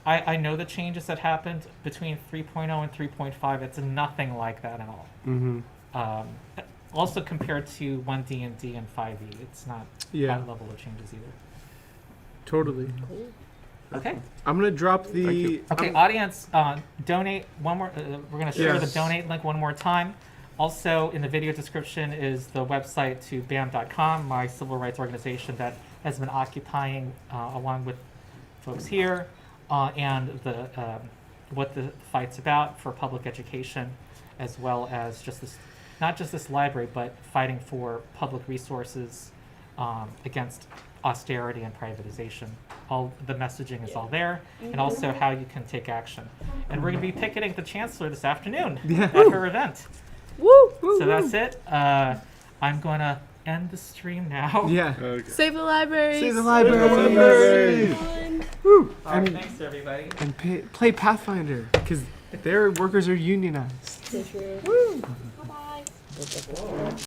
I know the changes that happened between 3.0 and 3.5. It's nothing like that at all. Mm-hmm. Also compared to 1D and 5e, it's not Yeah. that level of changes either. Totally. Okay. I'm gonna drop Thank the. you. Okay, audience, donate one more. We're going to share the Yes. donate link one more time. Also, in the video description is the website to BAM.com, my civil rights organization that has been occupying, along with folks here, and the what the fight's about for public education, as well as just this, not just this library, but fighting for public resources against austerity and privatization. All the messaging is all there, and also how you can take action. And we're going to be picketing the chancellor this afternoon at her event. Woo! So that's it. I'm going to end the stream now. Yeah. Okay. Save the libraries. Save the library. Woo! All right, And, thanks everybody. and play Pathfinder because their workers are unionized. So true. Bye-bye.